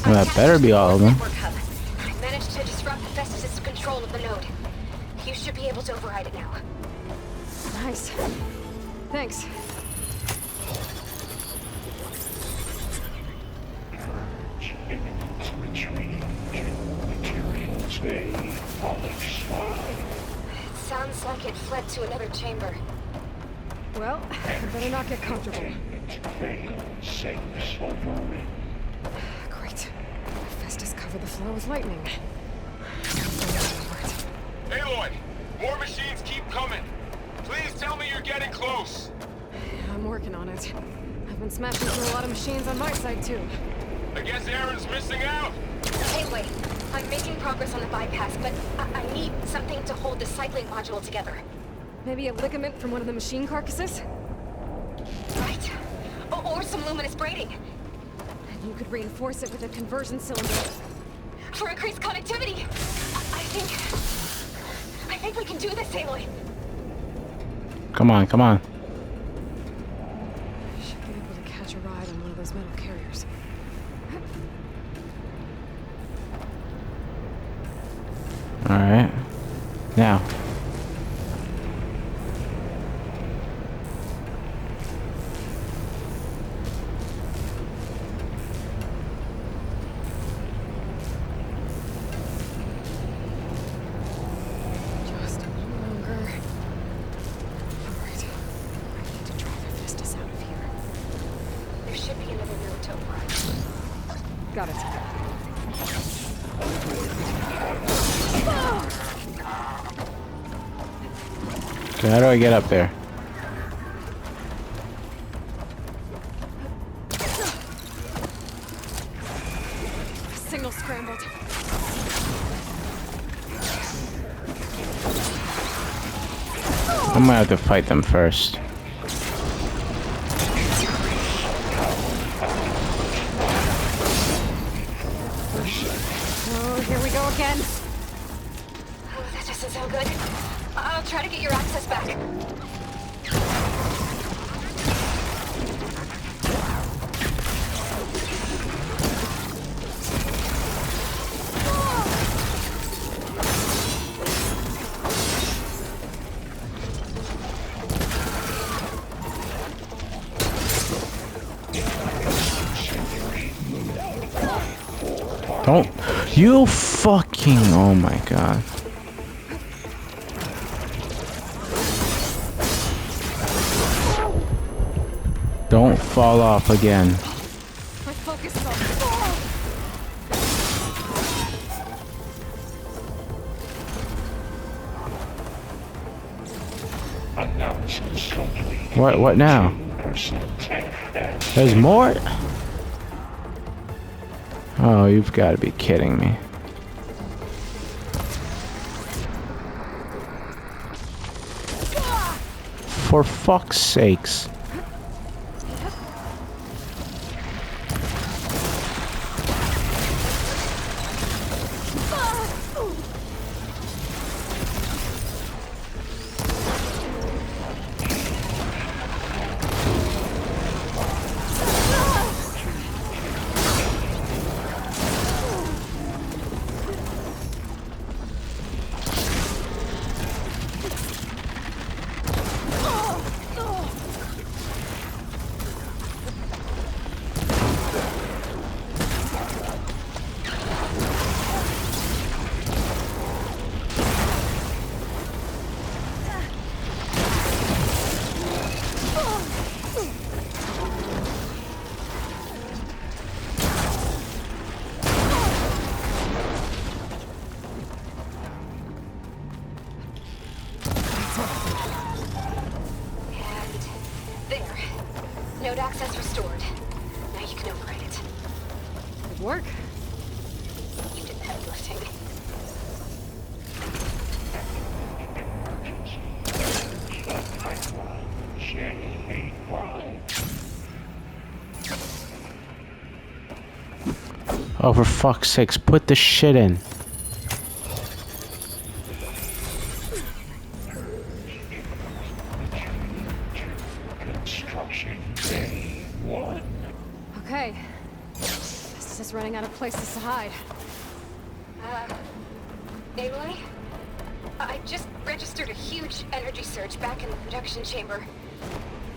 Well, that better be all of them. I managed to disrupt Hephaestus' control of the node. You should be able to override it now. Nice. Thanks. Retreating to materials bay. It sounds like it fled to another chamber. Well, I better not get comfortable. Safe over. Great. Hephaestus covered the floor with lightning. Aloy! More machines keep coming! Please tell me you're getting close! I'm working on it. I've been smashing through a lot of machines on my side, too. I guess Aaron's missing out! Anyway, I'm making progress on the bypass, but I need something to hold the cycling module together. Maybe a ligament from one of the machine carcasses? Right. Or some luminous braiding. And you could reinforce it with a conversion cylinder. For increased connectivity! I think we can do this, Aloy. Come on, come on. Should be able to catch a ride on one of those metal carriers. Alright. Now. Just a little longer. Alright. I need to drive Hephaestus out of here. There should be another node to override. Got it. So how do I get up there? Signal scrambled. I'm gonna have to fight them first. Oh, here we go again. Oh, that doesn't sound good. I'll try to get your access back. Don't. You fucking. Oh my God. Don't fall off again. My focus is on. What now? There's more? Oh, you've got to be kidding me. For fuck's sakes. Node access restored. Now you can override it. Good work. You did the heavy lifting. Oh, for fuck's sakes, put the shit in. Okay. This is running out of places to hide. Aloy? I just registered a huge energy surge back in the production chamber.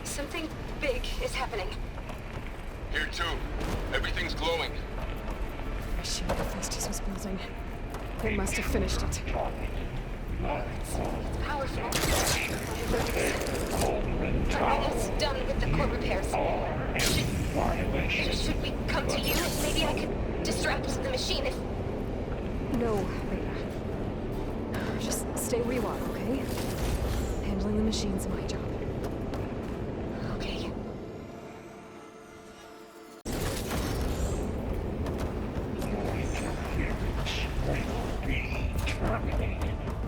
Something big is happening. Here too. Everything's glowing. Machine Hephaestus was building. They must have finished it. Powerful. We're almost done with the core repairs. Should we come to you? Maybe I could distract the machine if... No, Beta. Just stay where you are, okay? Handling the machine's my job. Okay.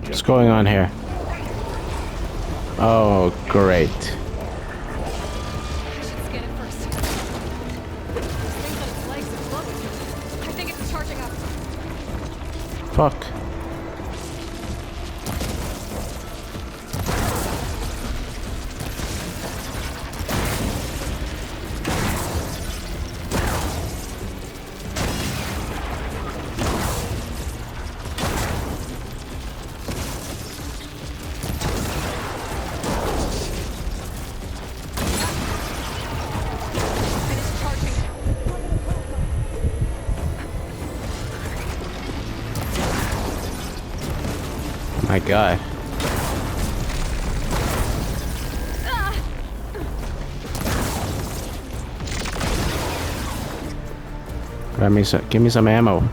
What's going on here? Oh, great. I should scan it first. This thing's on its legs and floating. I think it's charging up. Fuck. My God. Give me some ammo. Got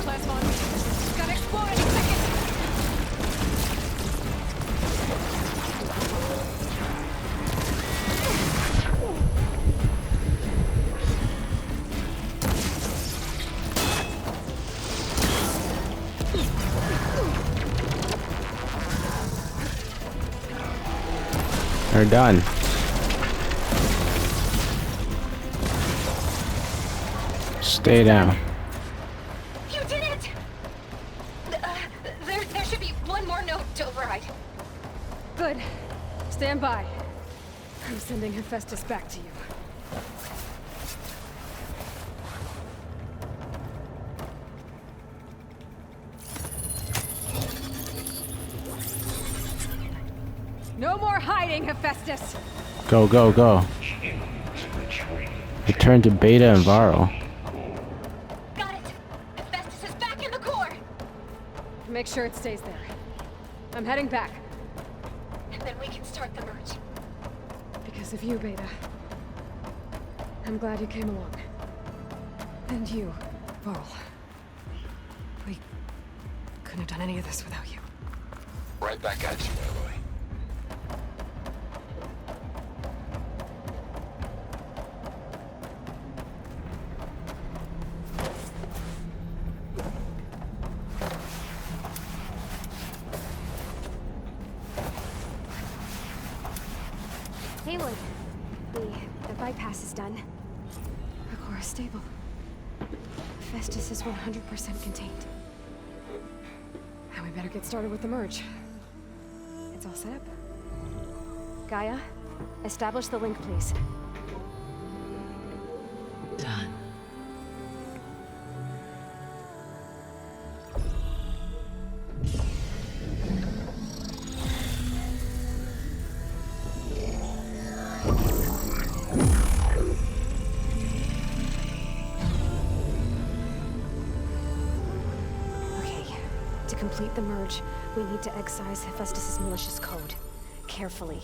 plasma on me. It's gonna explode any second. They're done. Stay down. You did it! There should be one more node to override. Good. Stand by. I'm sending Hephaestus back to you. No more hiding, Hephaestus! Go, go, go. Return to Beta and Varro. Got it! Hephaestus is back Make sure it stays there. I'm heading back. And then we can start the merge. Because of you, Beta. I'm glad you came along. And you, Varl. We couldn't have done any of this without you. Right back at you, Aloy. Aloy, the bypass is done. The core is stable. Festus is 100% contained. Now we better get started with the merge. It's all set up. Gaia, establish the link, please. Done. To complete the merge, we need to excise Hephaestus' malicious code. Carefully.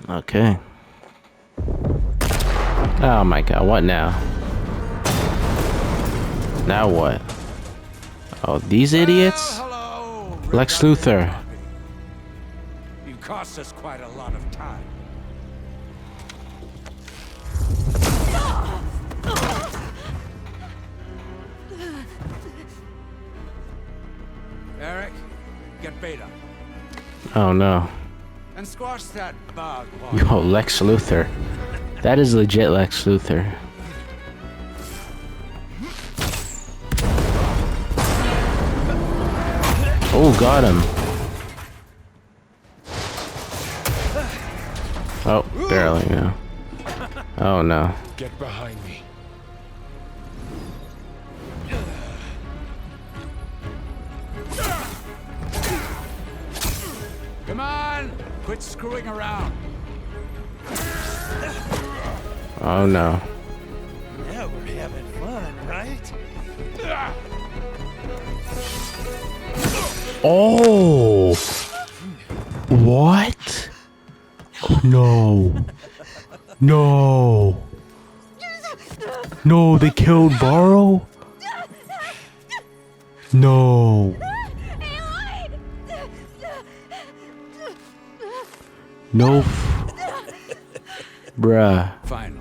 Okay. Oh my god, what now? Now what? Oh, these idiots? Hello, Lex Luthor. You've cost us quite a lot of time. Eric, get Beta. Oh no. And squash that bug. Yo, Lex Luthor. That is legit Lex Luthor. Oh, got him. Oh, barely, no. Oh no. Get behind me. Come on! Quit screwing around. Oh no. Now we're having fun, right? Oh! What? No. No. No, they killed Varro? No. No. Bruh. Finally.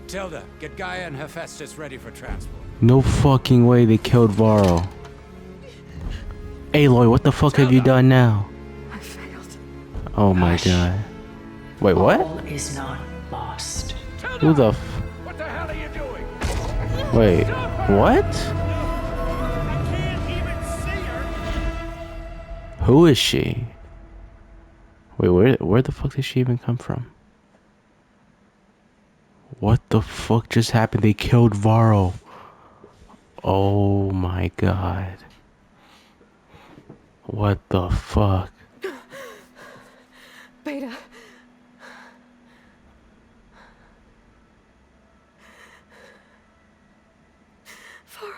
Tilda, get Gaia and Hephaestus ready for transport. No fucking way they killed Varro. Aloy, what the fuck have you done now? I failed. Oh my god. Wait, what? All is not lost. Who the What the hell are you doing? Wait, what? I can't even see her. Who is she? Wait, where the fuck did she even come from? What the fuck just happened? They killed Varro. Oh my god. What the fuck? Beta. Varl.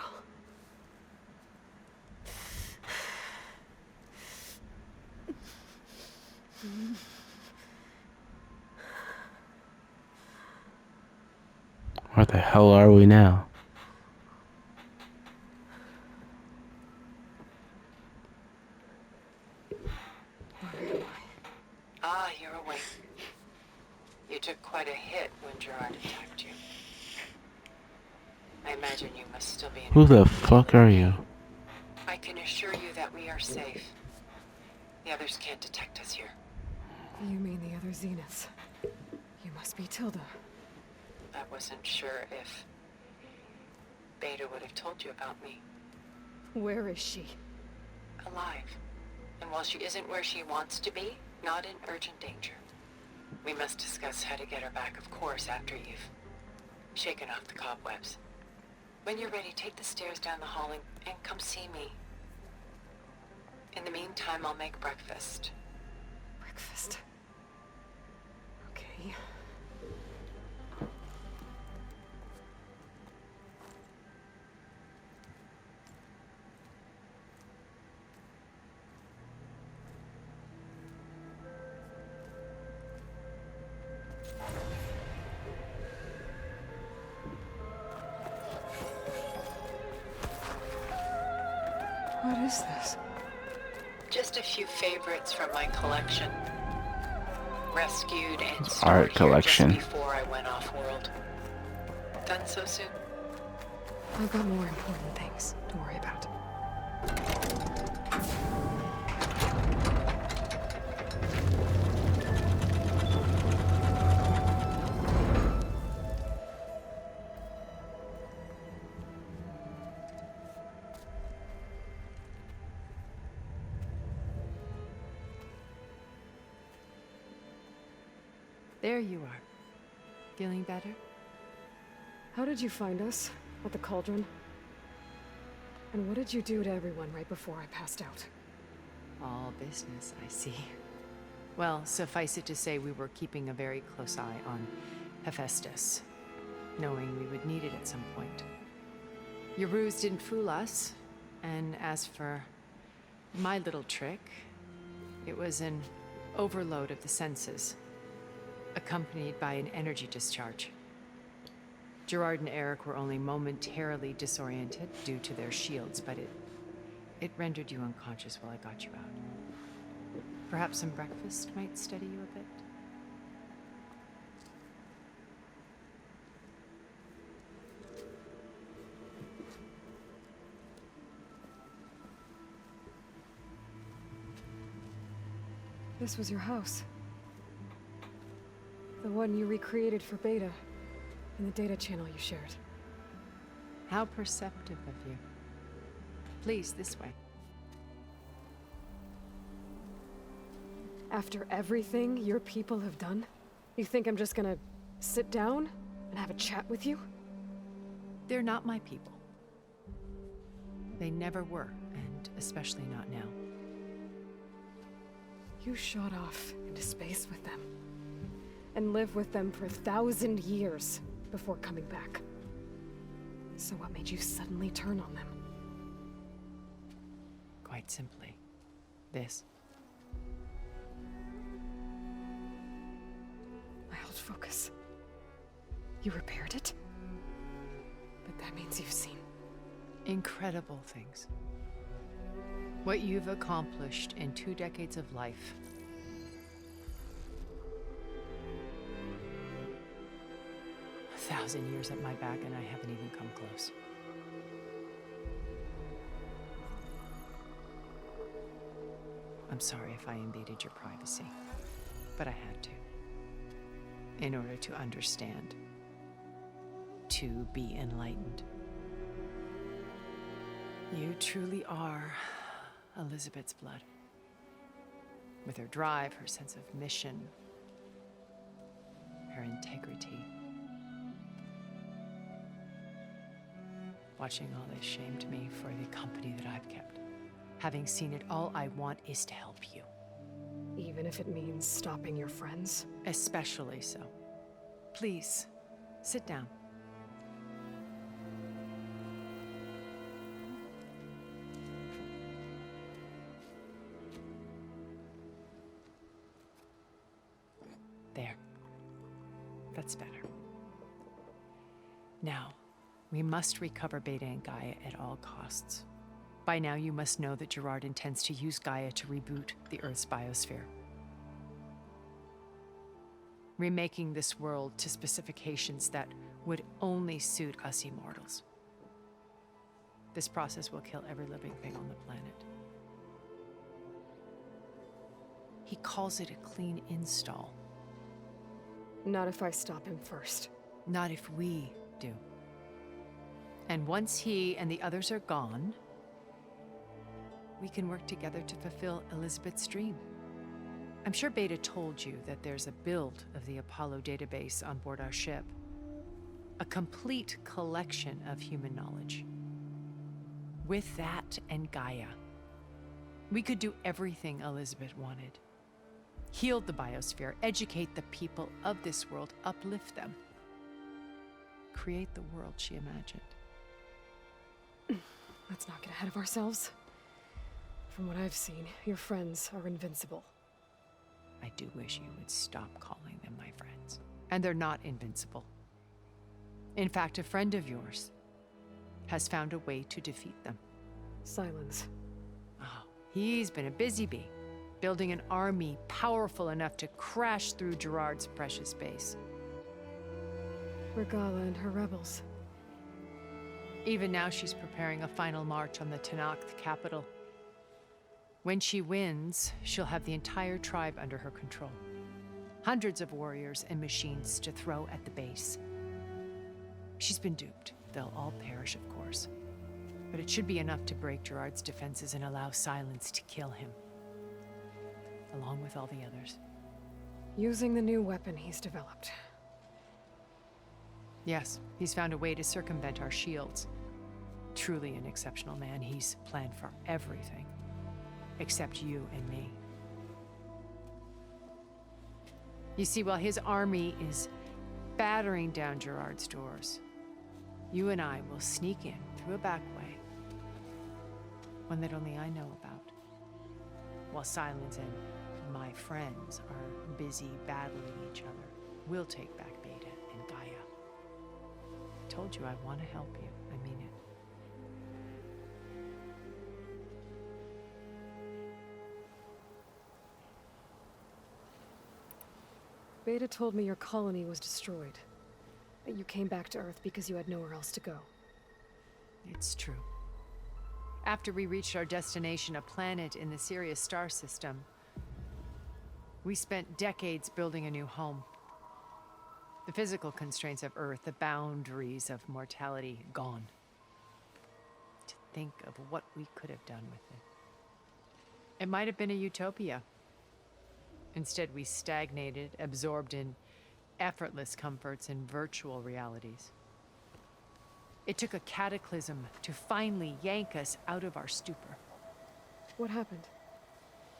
Where the hell are we now? Ah, you're awake. You took quite a hit when Gerard attacked you. I imagine you must still be in Who the a fuck are you? I can assure you that we are safe. The others can't detect us here. You mean the other Zeniths? You must be Tilda. I wasn't sure if Beta would have told you about me. Where is she? Alive. And while she isn't where she wants to be, not in urgent danger. We must discuss how to get her back, of course, after you've shaken off the cobwebs. When you're ready, take the stairs down the hall and come see me. In the meantime, I'll make breakfast. Breakfast. Okay. What is this? Just a few favorites from my collection. Rescued and Art stored here collection. just before I went off-world. Done so soon? I've got more important things to worry about. There you are. Feeling better? How did you find us? At the cauldron? And what did you do to everyone right before I passed out? All business, I see. Well, suffice it to say we were keeping a very close eye on Hephaestus, knowing we would need it at some point. Your ruse didn't fool us, and as for my little trick, it was an overload of the senses, accompanied by an energy discharge. Gerard and Eric were only momentarily disoriented due to their shields, but it rendered you unconscious while I got you out. Perhaps some breakfast might steady you a bit? This was your house. The one you recreated for Beta, in the data channel you shared. How perceptive of you. Please, this way. After everything your people have done, you think I'm just gonna sit down and have a chat with you? They're not my people. They never were, and especially not now. You shot off into space with them, and lived with them for 1,000 years before coming back. So what made you suddenly turn on them? Quite simply, this. My old focus. You repaired it? But that means you've seen Incredible things. What you've accomplished in 2 decades of life. A 1,000 years at my back and I haven't even come close. I'm sorry if I invaded your privacy, but I had to. In order to understand. To be enlightened. You truly are Elizabeth's blood. With her drive, her sense of mission, her integrity. Watching all this shamed me for the company that I've kept. Having seen it, all I want is to help you. even if it means stopping your friends? Especially so. Please, sit down. There. That's better. Now, we must recover Beta and Gaia at all costs. By now, you must know that Gerard intends to use Gaia to reboot the Earth's biosphere, remaking this world to specifications that would only suit us immortals. This process will kill every living thing on the planet. He calls it a clean install. Not if I stop him first. Not if we do. And once he and the others are gone, we can work together to fulfill Elizabeth's dream. I'm sure Beta told you that there's a build of the Apollo database on board our ship. A complete collection of human knowledge. With that and Gaia, we could do everything Elizabeth wanted. Heal the biosphere, educate the people of this world, uplift them. Create the world she imagined. Let's not get ahead of ourselves. From what I've seen, your friends are invincible. I do wish you would stop calling them my friends. And they're not invincible. In fact, a friend of yours has found a way to defeat them. Silence. Oh, he's been a busy bee, building an army powerful enough to crash through Gerard's precious base. Regala and her rebels. Even now, she's preparing a final march on the Tenakth capital. When she wins, she'll have the entire tribe under her control. Hundreds of warriors and machines to throw at the base. She's been duped. They'll all perish, of course. But it should be enough to break Gerard's defenses and allow Silence to kill him. Along with all the others. Using the new weapon he's developed. Yes, he's found a way to circumvent our shields. Truly an exceptional man. He's planned for everything. Except you and me. You see, while his army is battering down Gerard's doors, you and I will sneak in through a back way. One that only I know about. While Silence and my friends are busy battling each other, we'll take back Beta and Gaia. I told you I want to help you. I mean it. Beta told me your colony was destroyed. That you came back to Earth because you had nowhere else to go. It's true. After we reached our destination, a planet in the Sirius star system, we spent decades building a new home. The physical constraints of Earth, the boundaries of mortality, gone. To think of what we could have done with it. It might have been a utopia. Instead, we stagnated, absorbed in effortless comforts and virtual realities. It took a cataclysm to finally yank us out of our stupor. What happened?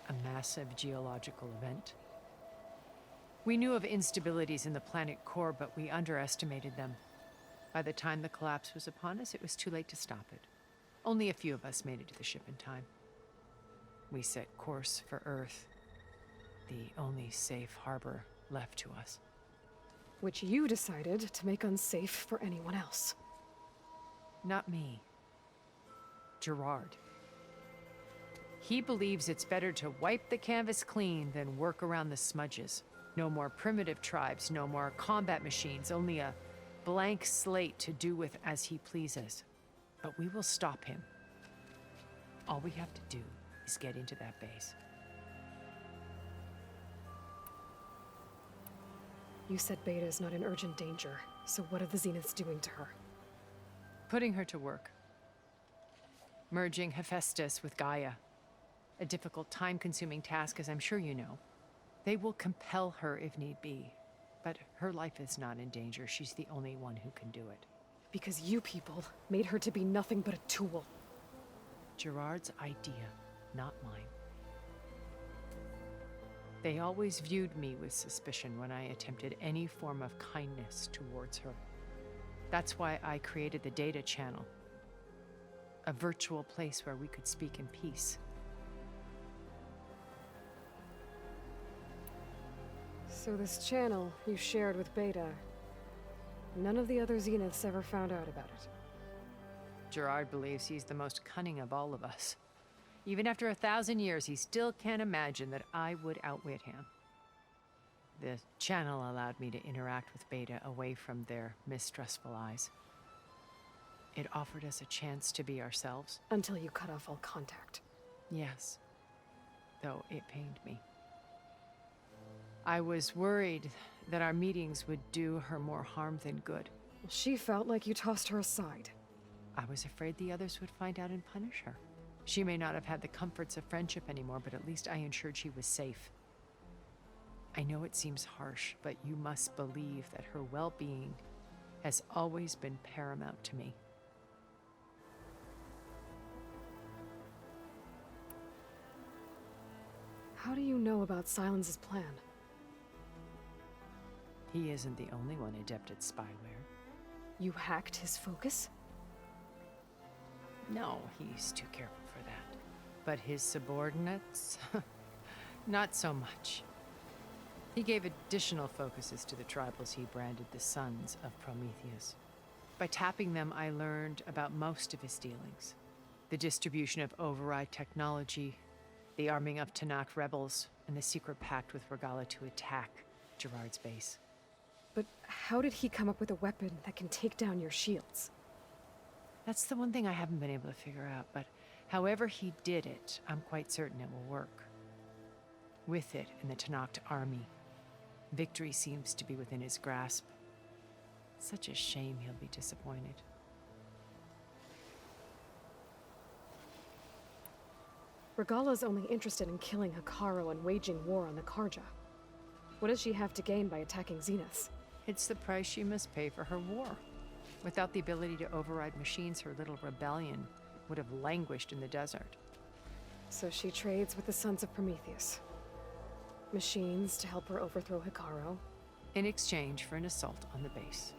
A massive geological event. We knew of instabilities in the planet core, but we underestimated them. By the time the collapse was upon us, it was too late to stop it. Only a few of us made it to the ship in time. We set course for Earth, the only safe harbor left to us. Which you decided to make unsafe for anyone else. Not me. Gerard. He believes it's better to wipe the canvas clean than work around the smudges. No more primitive tribes, no more combat machines, only a blank slate to do with as he pleases. But we will stop him. All we have to do is get into that base. You said Beta is not in urgent danger, so what are the Zeniths doing to her? Putting her to work. Merging Hephaestus with Gaia. A difficult, time-consuming task, as I'm sure you know. They will compel her if need be. But her life is not in danger. She's the only one who can do it. Because you people made her to be nothing but a tool. Gerard's idea, not mine. They always viewed me with suspicion when I attempted any form of kindness towards her. That's why I created the data channel. A virtual place where we could speak in peace. So this channel you shared with Beta, None of the other Zeniths ever found out about it. Gerard believes he's the most cunning of all of us. Even after 1,000 years, he still can't imagine that I would outwit him. The channel allowed me to interact with Beta away from their mistrustful eyes. It offered us a chance to be ourselves. Until you cut off all contact. Yes, though it pained me. I was worried that our meetings would do her more harm than good. Well, she felt like you tossed her aside. I was afraid the others would find out and punish her. She may not have had the comforts of friendship anymore, but at least I ensured she was safe. I know it seems harsh, but you must believe that her well-being has always been paramount to me. How do you know about Silence's plan? He isn't the only one adept at spyware. You hacked his focus? No, he's too careful for that. But his subordinates? Not so much. He gave additional focuses to the tribals he branded the Sons of Prometheus. By tapping them, I learned about most of his dealings. The distribution of override technology, the arming of Tanakh rebels, and the secret pact with Regala to attack Gerard's base. But how did he come up with a weapon that can take down your shields? That's the one thing I haven't been able to figure out, but however he did it, I'm quite certain it will work. With it and the Tanakh army, victory seems to be within his grasp. Such a shame he'll be disappointed. Regala's only interested in killing Hekarro and waging war on the Karja. What does she have to gain by attacking Zeniths? It's the price she must pay for her war. Without the ability to override machines, her little rebellion would have languished in the desert. So she trades with the Sons of Prometheus. Machines to help her overthrow Hekarro. In exchange for an assault on the base.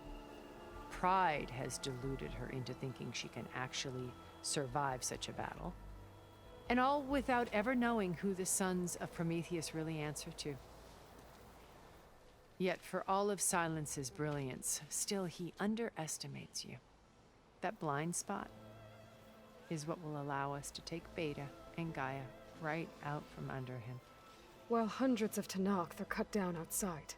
Pride has deluded her into thinking she can actually survive such a battle. And all without ever knowing who the Sons of Prometheus really answer to. Yet for all of Silence's brilliance, still he underestimates you. That blind spot is what will allow us to take Beta and Gaia right out from under him. While hundreds of Tanakh are cut down outside.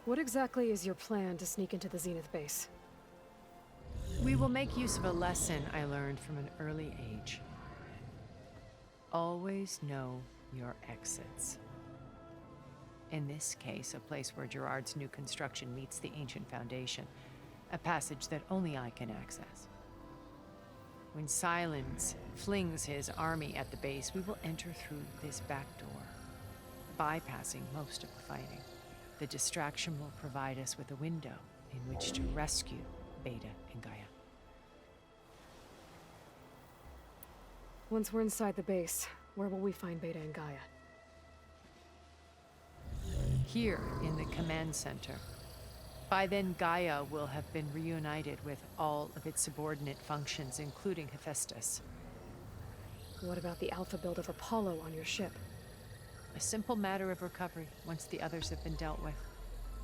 What exactly is your plan to sneak into the Zenith base? We will make use of a lesson I learned from an early age. Always know your exits. In this case, a place where Gerard's new construction meets the ancient foundation, a passage that only I can access. When Silence flings his army at the base, we will enter through this back door, bypassing most of the fighting. The distraction will provide us with a window in which to rescue Beta and Gaia. Once we're inside the base, where will we find Beta and Gaia? Here in the command center. By then, Gaia will have been reunited with all of its subordinate functions, including Hephaestus. What about the alpha build of Apollo on your ship? A simple matter of recovery once the others have been dealt with.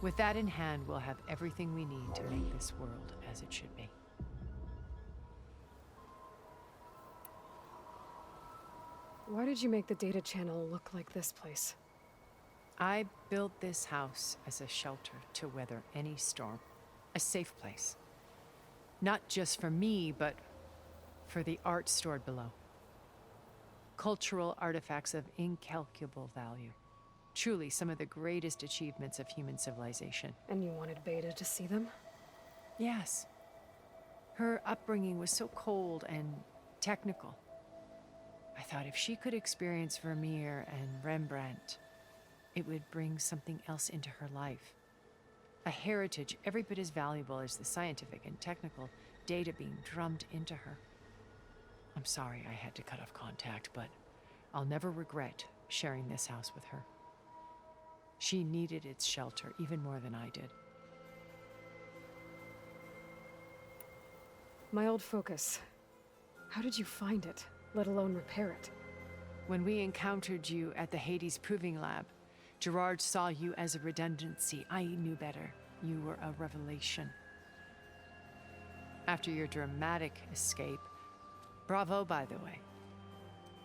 With that in hand, we'll have everything we need to make this world as it should be. Why did you make the data channel look like this place? I built this house as a shelter to weather any storm. A safe place. Not just for me, but for the art stored below. Cultural artifacts of incalculable value. Truly some of the greatest achievements of human civilization. And you wanted Beta to see them? Yes. Her upbringing was so cold and technical. I thought if she could experience Vermeer and Rembrandt, it would bring something else into her life. A heritage every bit as valuable as the scientific and technical data being drummed into her. I'm sorry I had to cut off contact, but I'll never regret sharing this house with her. She needed its shelter even more than I did. My old focus. How did you find it, let alone repair it? When we encountered you at the Hades Proving Lab, Gerard saw you as a redundancy. I knew better. You were a revelation. After your dramatic escape, bravo, by the way.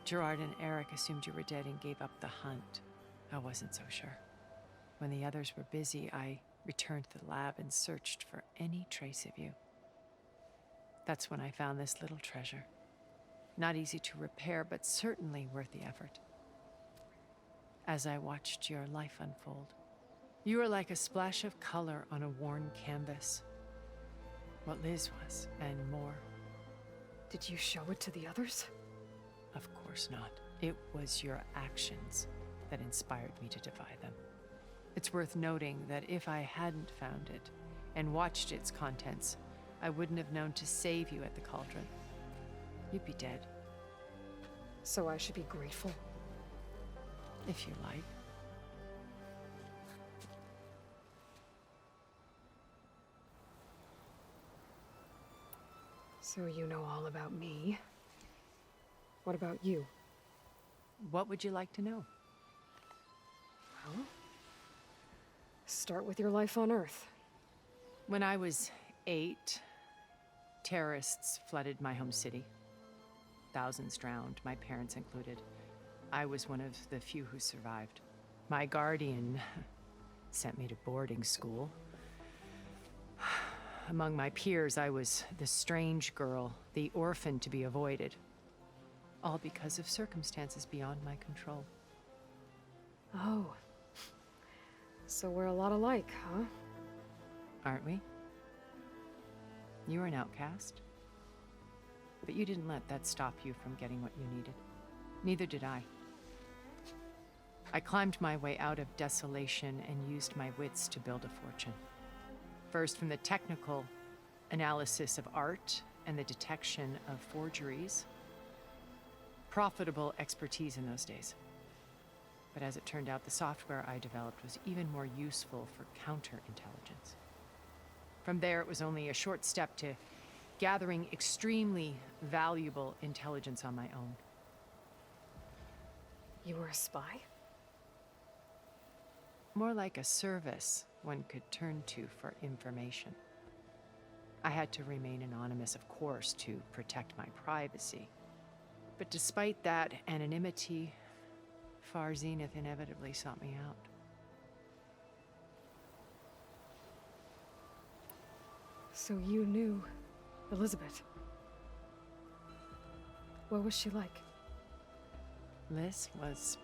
Gerard and Eric assumed you were dead and gave up the hunt. I wasn't so sure. When the others were busy, I returned to the lab and searched for any trace of you. That's when I found this little treasure. Not easy to repair, but certainly worth the effort. As I watched your life unfold, you were like a splash of color on a worn canvas. What Liz was, and more. Did you show it to the others? Of course not. It was your actions that inspired me to defy them. It's worth noting that if I hadn't found it and watched its contents, I wouldn't have known to save you at the cauldron. You'd be dead. So I should be grateful? If you like. So you know all about me. What about you? What would you like to know? Well, start with your life on Earth. When I was 8, terrorists flooded my home city. Thousands drowned, my parents included. I was one of the few who survived. My guardian sent me to boarding school. Among my peers, I was the strange girl, the orphan to be avoided. All because of circumstances beyond my control. Oh. So we're a lot alike, huh? Aren't we? You were an outcast. But you didn't let that stop you from getting what you needed. Neither did I. I climbed my way out of desolation and used my wits to build a fortune. First, from the technical analysis of art and the detection of forgeries. Profitable expertise in those days. But as it turned out, the software I developed was even more useful for counterintelligence. From there, it was only a short step to gathering extremely valuable intelligence on my own. You were a spy? More like a service one could turn to for information. I had to remain anonymous, of course, to protect my privacy. But despite that anonymity, Far Zenith inevitably sought me out. So you knew Elizabeth. What was she like? Liz was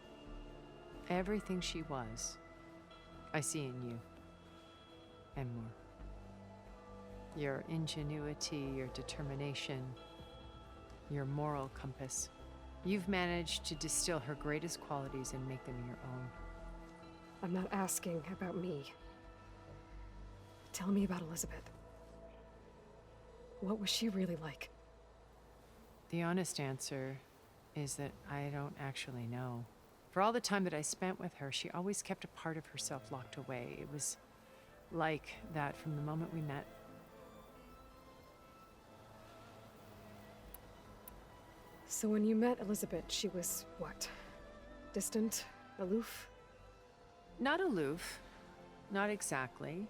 everything she was. I see in you. And more. Your ingenuity, your determination, your moral compass. You've managed to distill her greatest qualities and make them your own. I'm not asking about me. Tell me about Elizabeth. What was she really like? The honest answer is that I don't actually know. For all the time that I spent with her, she always kept a part of herself locked away. It was like that from the moment we met. So when you met Elizabeth, she was what? Distant? Aloof? Not aloof. Not exactly.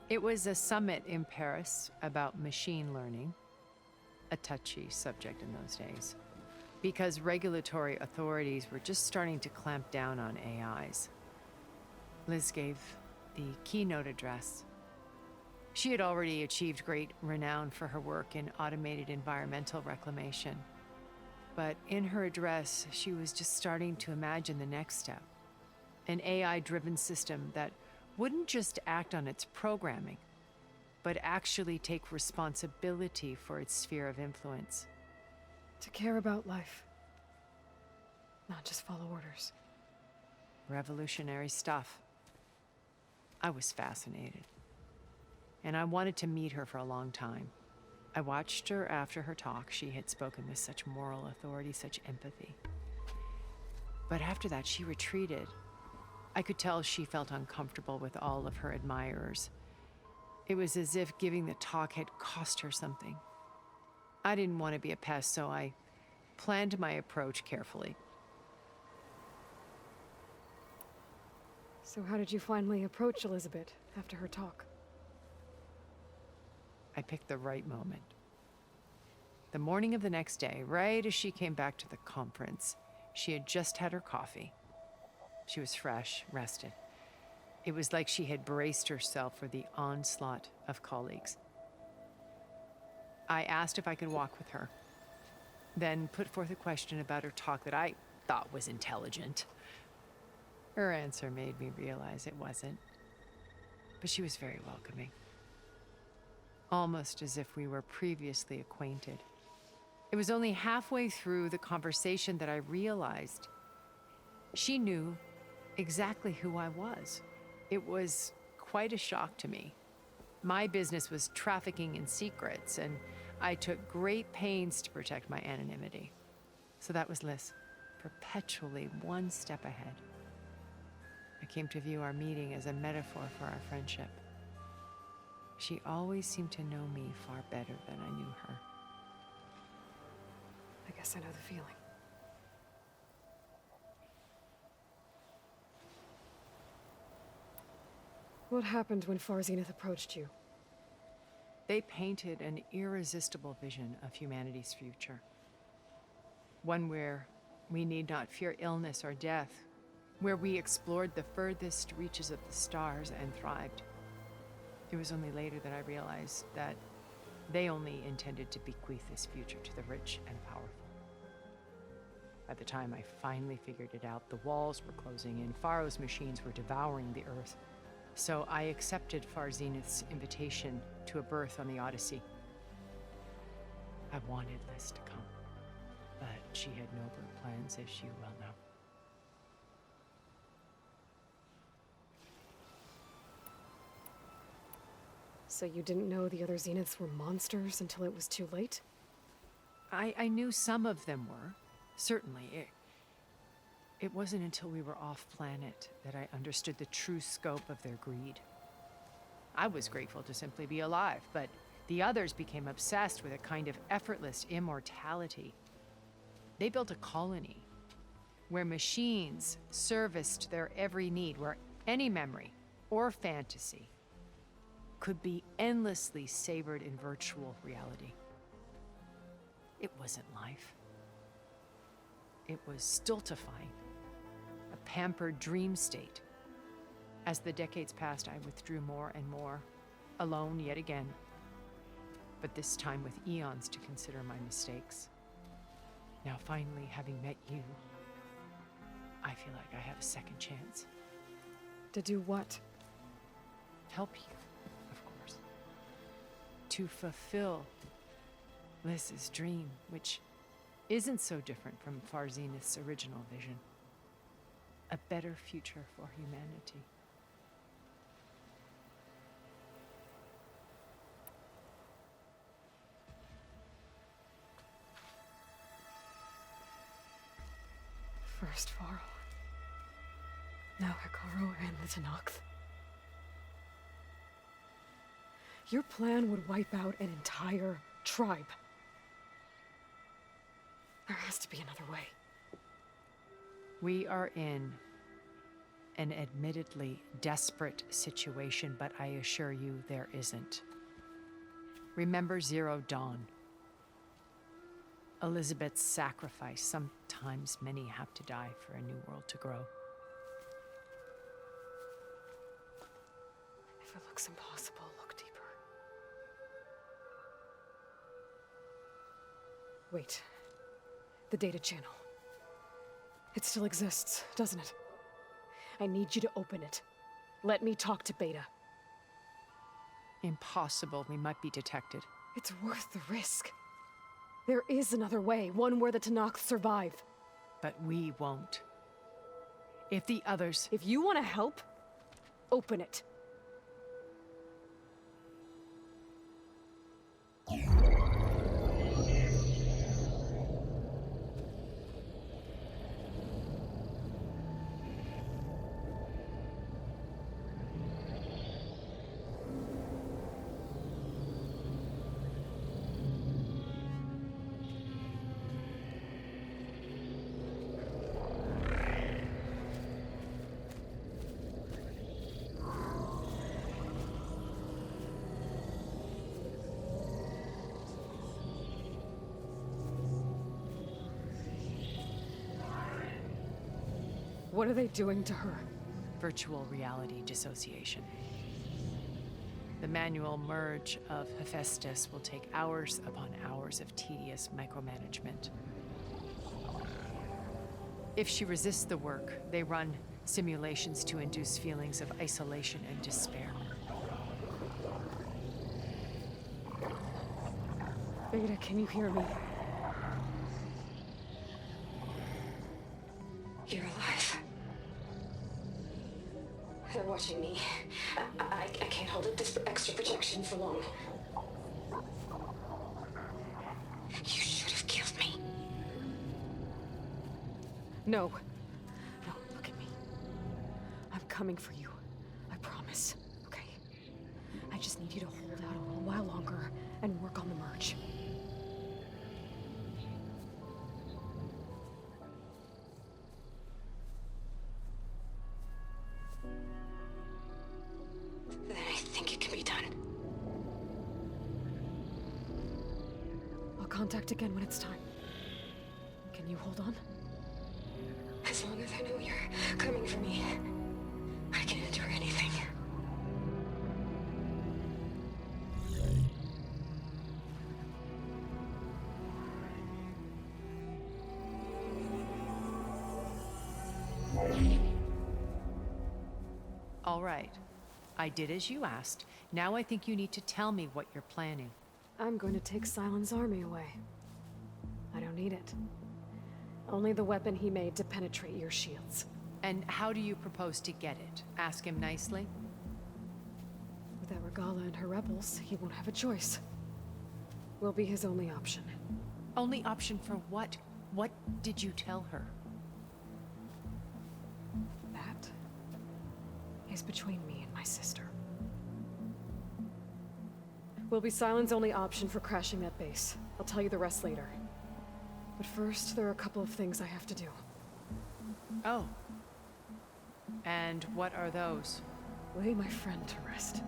It was a summit in Paris about machine learning. A touchy subject in those days. Because regulatory authorities were just starting to clamp down on AIs. Liz gave the keynote address. She had already achieved great renown for her work in automated environmental reclamation. But in her address, she was just starting to imagine the next step. An AI-driven system that wouldn't just act on its programming, but actually take responsibility for its sphere of influence. To care about life. Not just follow orders. Revolutionary stuff. I was fascinated. And I wanted to meet her for a long time. I watched her after her talk. She had spoken with such moral authority, such empathy. But after that, she retreated. I could tell she felt uncomfortable with all of her admirers. It was as if giving the talk had cost her something. I didn't want to be a pest, so I planned my approach carefully. So how did you finally approach Elizabeth after her talk? I picked the right moment. The morning of the next day, right as she came back to the conference, she had just had her coffee. She was fresh, rested. It was like she had braced herself for the onslaught of colleagues. I asked if I could walk with her, then put forth a question about her talk that I thought was intelligent. Her answer made me realize it wasn't, but she was very welcoming. Almost as if we were previously acquainted. It was only halfway through the conversation that I realized she knew exactly who I was. It was quite a shock to me. My business was trafficking in secrets, and I took great pains to protect my anonymity. So that was Liz, perpetually one step ahead. I came to view our meeting as a metaphor for our friendship. She always seemed to know me far better than I knew her. I guess I know the feeling. What happened when Far Zenith approached you? They painted an irresistible vision of humanity's future. One where we need not fear illness or death, where we explored the furthest reaches of the stars and thrived. It was only later that I realized that they only intended to bequeath this future to the rich and powerful. By the time I finally figured it out, the walls were closing in, Pharaoh's machines were devouring the earth. So I accepted Far Zenith's invitation to a berth on the Odyssey. I wanted Liz to come, but she had nobler plans, as you well know. So you didn't know the other Zeniths were monsters until it was too late? I knew some of them were, certainly. It wasn't until we were off-planet that I understood the true scope of their greed. I was grateful to simply be alive, but the others became obsessed with a kind of effortless immortality. They built a colony where machines serviced their every need, where any memory or fantasy could be endlessly savored in virtual reality. It wasn't life. It was stultifying, a pampered dream state. As the decades passed, I withdrew more and more, alone yet again, but this time with eons to consider my mistakes. Now finally, having met you, I feel like I have a second chance. To do what? Help you, of course. To fulfill Liz's dream, which isn't so different from Far Zenith's original vision. A better future for humanity. First Faro, now Hikaru and the Tenakth. Your plan would wipe out an entire tribe. There has to be another way. We are in an admittedly desperate situation, but I assure you there isn't. Remember Zero Dawn. Elizabeth's sacrifice. Sometimes many have to die for a new world to grow. If it looks impossible, look deeper. Wait. The data channel. It still exists, doesn't it? I need you to open it. Let me talk to Beta. Impossible. We might be detected. It's worth the risk. There is another way, one where the Tenakth survive. But we won't. If the others... If you want to help, open it. What are they doing to her? Virtual reality dissociation. The manual merge of Hephaestus will take hours upon hours of tedious micromanagement. If she resists the work, they run simulations to induce feelings of isolation and despair. Beta, can you hear me? You're alive. They're watching me. I can't hold up this extra projection for long. You should have killed me. No. No, look at me. I'm coming for you. I promise. Okay? I just need you to hold out a little while longer and work on the merge. Then I think it can be done. I'll contact again when it's time. Can you hold on? As long as I know you're coming for me, I can endure anything. All right. I did as you asked. Now I think you need to tell me what you're planning. I'm going to take Silent's army away. I don't need it. Only the weapon he made to penetrate your shields. And how do you propose to get it? Ask him nicely? Without Regala and her rebels, he won't have a choice. We'll be his only option. Only option for what? What did you tell her? That is between me and my sister. Will be Silent's only option for crashing that base. I'll tell you the rest later. But first, there are a couple of things I have to do. Oh. And what are those? Lay my friend to rest.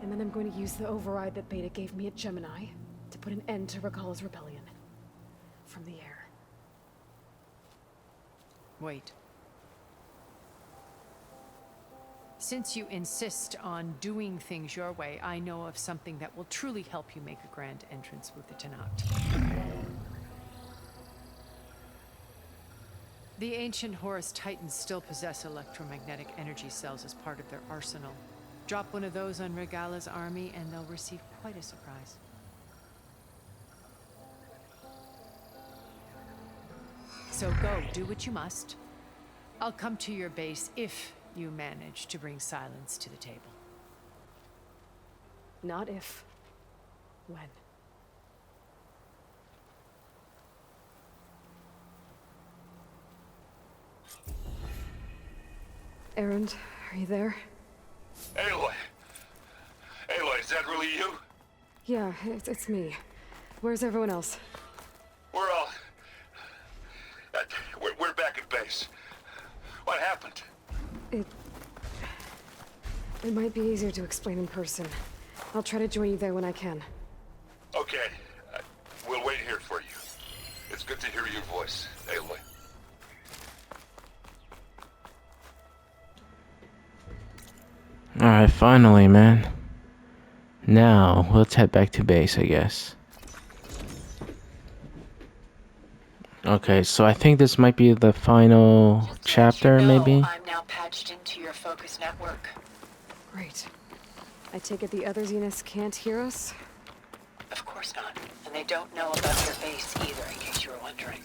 And then I'm going to use the override that Beta gave me at Gemini to put an end to Regala's rebellion. From the air. Wait. Since you insist on doing things your way, I know of something that will truly help you make a grand entrance with the Tenat. The ancient Horus Titans still possess electromagnetic energy cells as part of their arsenal. Drop one of those on Regala's army and they'll receive quite a surprise. So go, do what you must. I'll come to your base if you manage to bring Silence to the table. Not if. When. Erend, are you there? Aloy! Aloy, is that really you? Yeah, it's me. Where's everyone else? We're all... we're back at base. What happened? It might be easier to explain in person. I'll try to join you there when I can. Okay. We'll wait here for you. It's good to hear your voice, Aloy. Alright, finally, man. Now, let's head back to base, I guess. Okay, so I think this might be the final chapter, maybe? I'm now patched into your focus network. Great. I take it the other Zeniths can't hear us? Of course not. And they don't know about your base either, in case you were wondering.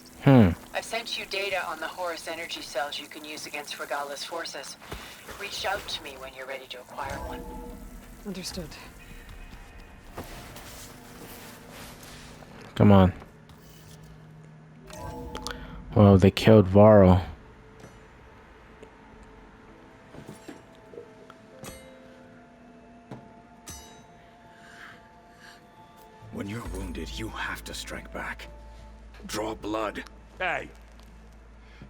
I've sent you data on the Horus energy cells you can use against Regala's forces. Reach out to me when you're ready to acquire one. Understood. Come on. Well, they killed Varro. When you're wounded, you have to strike back. Draw blood. Hey!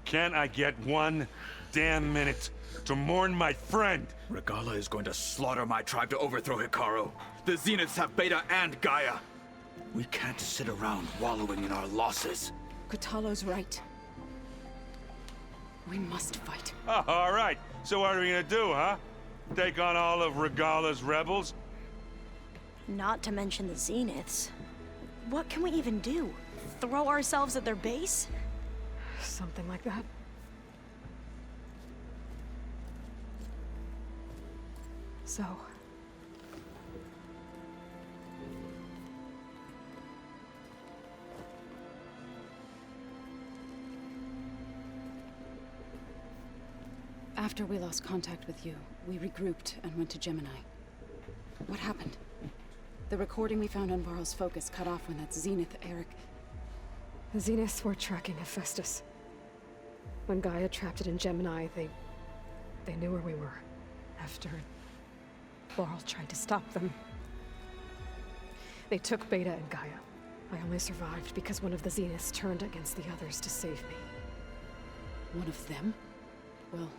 Can't I get one damn minute to mourn my friend? Regala is going to slaughter my tribe to overthrow Hikaru. The Zeniths have Beta and Gaia. We can't sit around wallowing in our losses. Kotallo's right. We must fight. Oh, all right. So what are we gonna do, huh? Take on all of Regala's rebels? Not to mention the Zeniths. What can we even do? Throw ourselves at their base? Something like that. So... After we lost contact with you, we regrouped and went to Gemini. What happened? The recording we found on Varl's focus cut off when that Zenith Eric... The Zeniths were tracking Hephaestus. When Gaia trapped it in Gemini, they knew where we were. After Varl tried to stop them. They took Beta and Gaia. I only survived because one of the Zeniths turned against the others to save me. One of them? Well...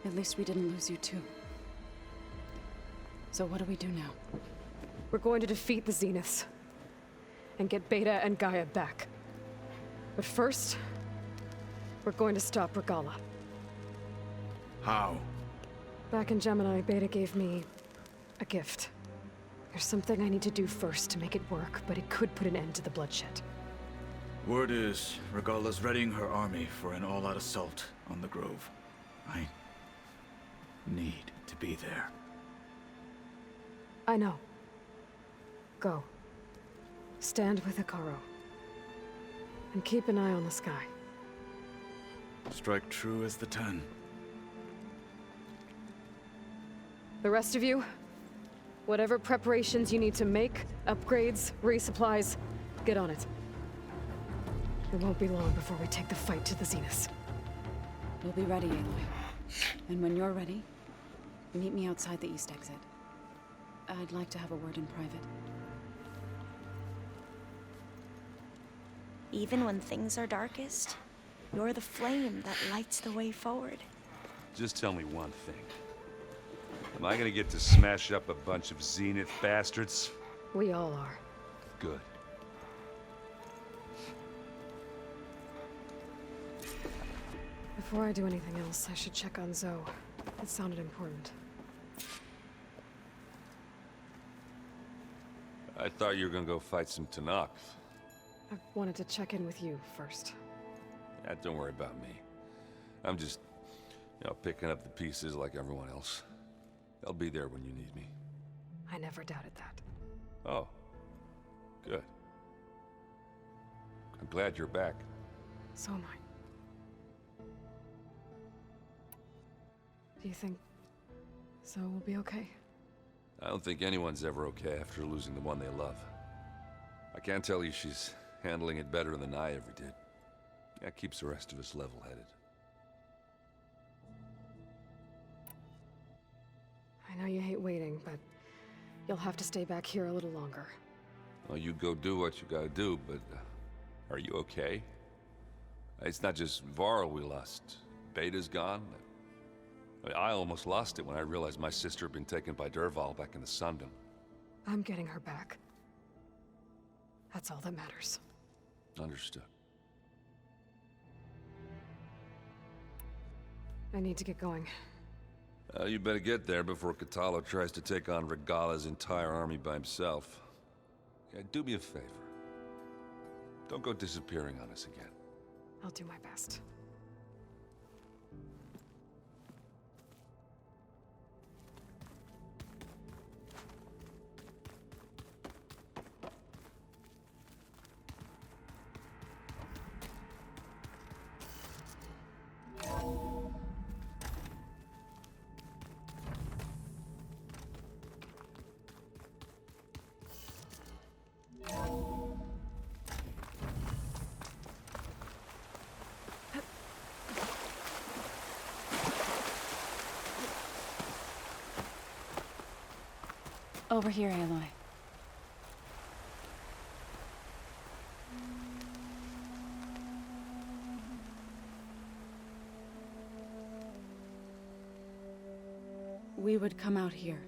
at least we didn't lose you too. So what do we do now? We're going to defeat the Zeniths. And get Beta and Gaia back. But first, we're going to stop Regala. How? Back in Gemini, Beta gave me a gift. There's something I need to do first to make it work, but it could put an end to the bloodshed. Word is, Regala's readying her army for an all-out assault on the Grove. I need to be there. I know. Go. Stand with Hekarro. And keep an eye on the sky. Strike true as the 10. The rest of you, whatever preparations you need to make, upgrades, resupplies, get on it. It won't be long before we take the fight to the Zeniths. We'll be ready, Aloy. And when you're ready, meet me outside the east exit. I'd like to have a word in private. Even when things are darkest, you're the flame that lights the way forward. Just tell me one thing. Am I gonna get to smash up a bunch of Zenith bastards? We all are. Good. Before I do anything else, I should check on Zoe. It sounded important. I thought you were gonna go fight some Tanakh. I wanted to check in with you first. Yeah, don't worry about me. I'm just, picking up the pieces like everyone else. I'll be there when you need me. I never doubted that. Oh. Good. I'm glad you're back. So am I. Do you think Zoe will be okay? I don't think anyone's ever okay after losing the one they love. I can't tell you she's handling it better than I ever did. That keeps the rest of us level-headed. I know you hate waiting, but you'll have to stay back here a little longer. Well, you go do what you gotta do, but are you okay? It's not just Varl we lost. Beta's gone. I almost lost it when I realized my sister had been taken by Dervahl back in the Sundom. I'm getting her back. That's all that matters. Understood. I need to get going. You better get there before Katalo tries to take on Regala's entire army by himself. Yeah, do me a favor. Don't go disappearing on us again. I'll do my best. Over here, Aloy. We would come out here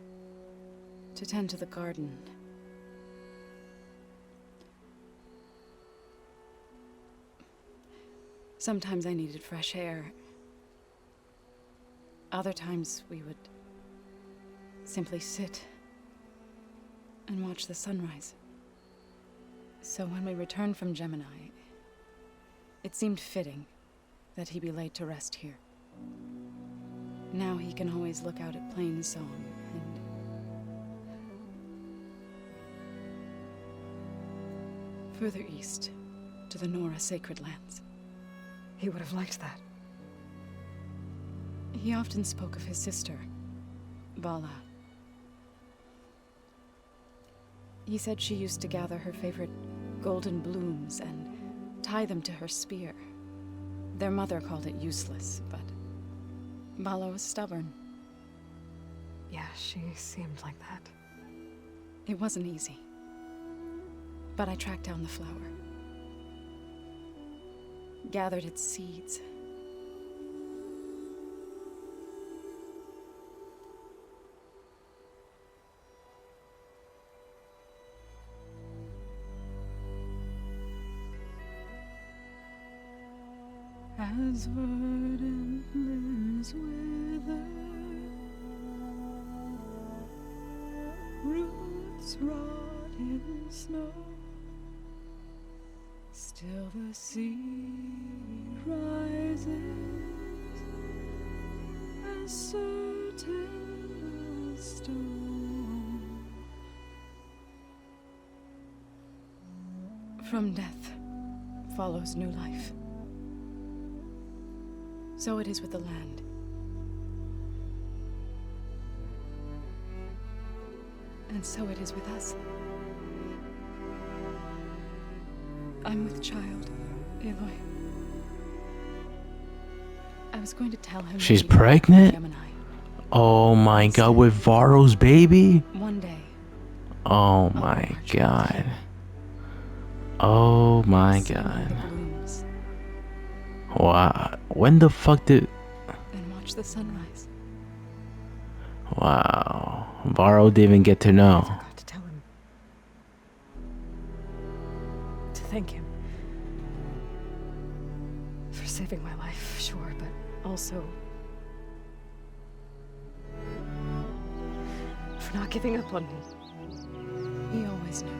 to tend to the garden. Sometimes I needed fresh air. Other times we would simply sit and watch the sunrise. So when we returned from Gemini, it seemed fitting that he be laid to rest here. Now he can always look out at Plain Song and... further east, to the Nora Sacred Lands. He would have liked that. He often spoke of his sister, Vala. He said she used to gather her favorite golden blooms and tie them to her spear. Their mother called it useless, but Vala was stubborn. Yeah, she seemed like that. It wasn't easy. But I tracked down the flower. Gathered its seeds. As verdant limbs wither, roots rot in snow, still the seed rises, as certain as stone. From death follows new life. So it is with the land. And so it is with us. I'm with child, Aloy. I was going to tell him... She's pregnant? Oh my god, with Varro's baby? One day. Oh my god. Oh my god. Wow. When the fuck did... And watch the sunrise. Wow. Varro didn't even get to know. I forgot to tell him. To thank him. For saving my life, sure, but also... for not giving up on me. He always knew.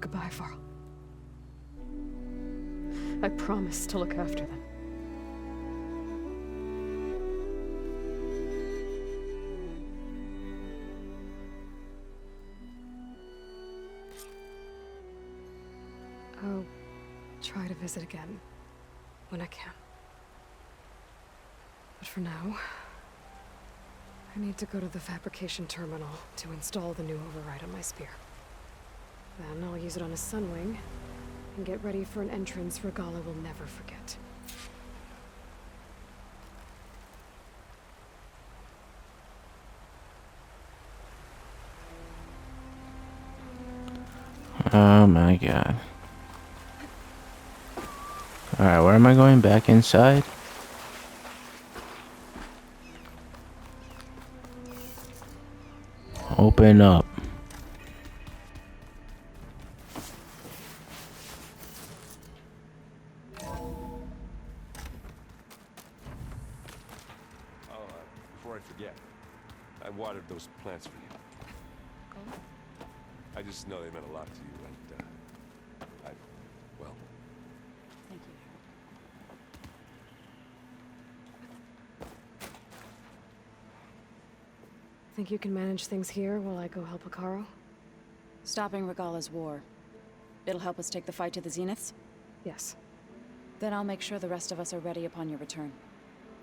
Goodbye, Varl. I promise to look after them. I'll try to visit again when I can. But for now, I need to go to the fabrication terminal to install the new override on my spear. Then I'll use it on a sunwing and get ready for an entrance Regala will never forget. Oh my god. Alright, where am I going? Back inside? Open up. Before I forget, I watered those plants for you. I just know they meant a lot to you, and, well... Thank you. Think you can manage things here while I go help Akaro? Stopping Regala's war. It'll help us take the fight to the Zeniths? Yes. Then I'll make sure the rest of us are ready upon your return.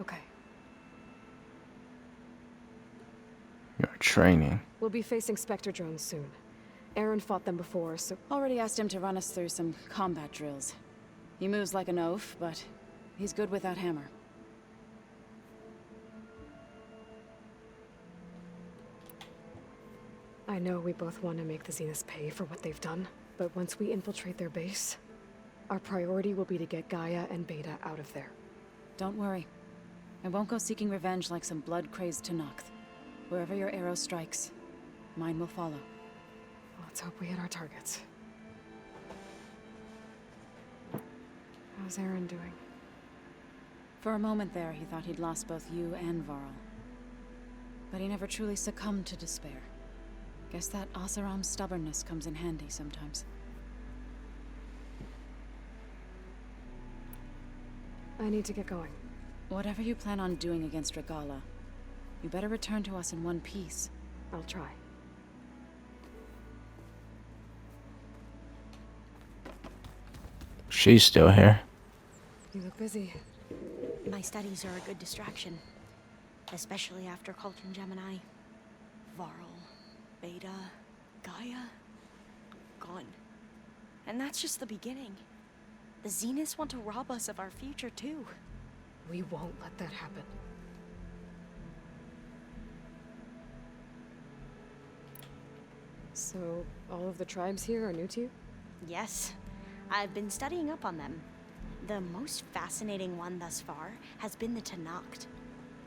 Okay. You're training. We'll be facing Spectre drones soon. Aaron fought them before, so... Already asked him to run us through some combat drills. He moves like an oaf, but he's good with that hammer. I know we both want to make the Zeniths pay for what they've done, but once we infiltrate their base, our priority will be to get Gaia and Beta out of there. Don't worry. I won't go seeking revenge like some blood-crazed Tenakth. Wherever your arrow strikes, mine will follow. Let's hope we hit our targets. How's Aaron doing? For a moment there, he thought he'd lost both you and Varl. But he never truly succumbed to despair. Guess that Oseram's stubbornness comes in handy sometimes. I need to get going. Whatever you plan on doing against Regala, you better return to us in one piece. I'll try. She's still here. You look busy. My studies are a good distraction. Especially after Cauldron Gemini. Varl, Beta, Gaia, gone. And that's just the beginning. The Zeniths want to rob us of our future, too. We won't let that happen. So, all of the tribes here are new to you? Yes. I've been studying up on them. The most fascinating one thus far has been the Tenakth.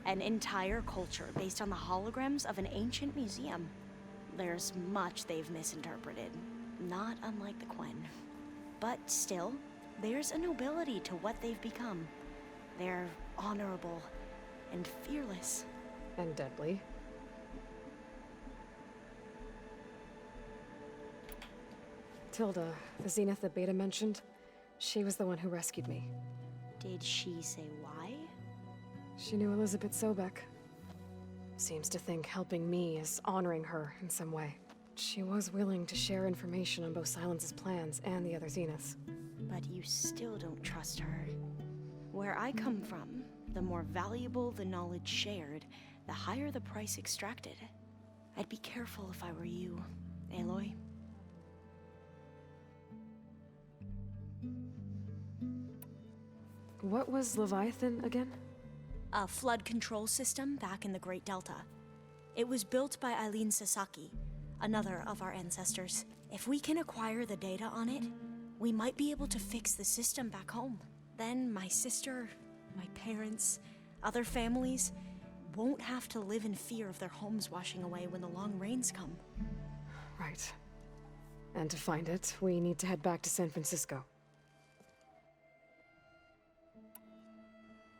An entire culture based on the holograms of an ancient museum. There's much they've misinterpreted, not unlike the Quen. But still, there's a nobility to what they've become. They're honorable and fearless. And deadly. Tilda, the Zenith that Beta mentioned, she was the one who rescued me. Did she say why? She knew Elizabeth Sobek. Seems to think helping me is honoring her in some way. She was willing to share information on both Silence's plans and the other Zeniths. But you still don't trust her. Where I come from, the more valuable the knowledge shared, the higher the price extracted. I'd be careful if I were you, Aloy. What was Leviathan again? A flood control system back in the Great Delta. It was built by Eileen Sasaki, another of our ancestors. If we can acquire the data on it, we might be able to fix the system back home. Then my sister, my parents, other families won't have to live in fear of their homes washing away when the long rains come. Right. And to find it, we need to head back to San Francisco.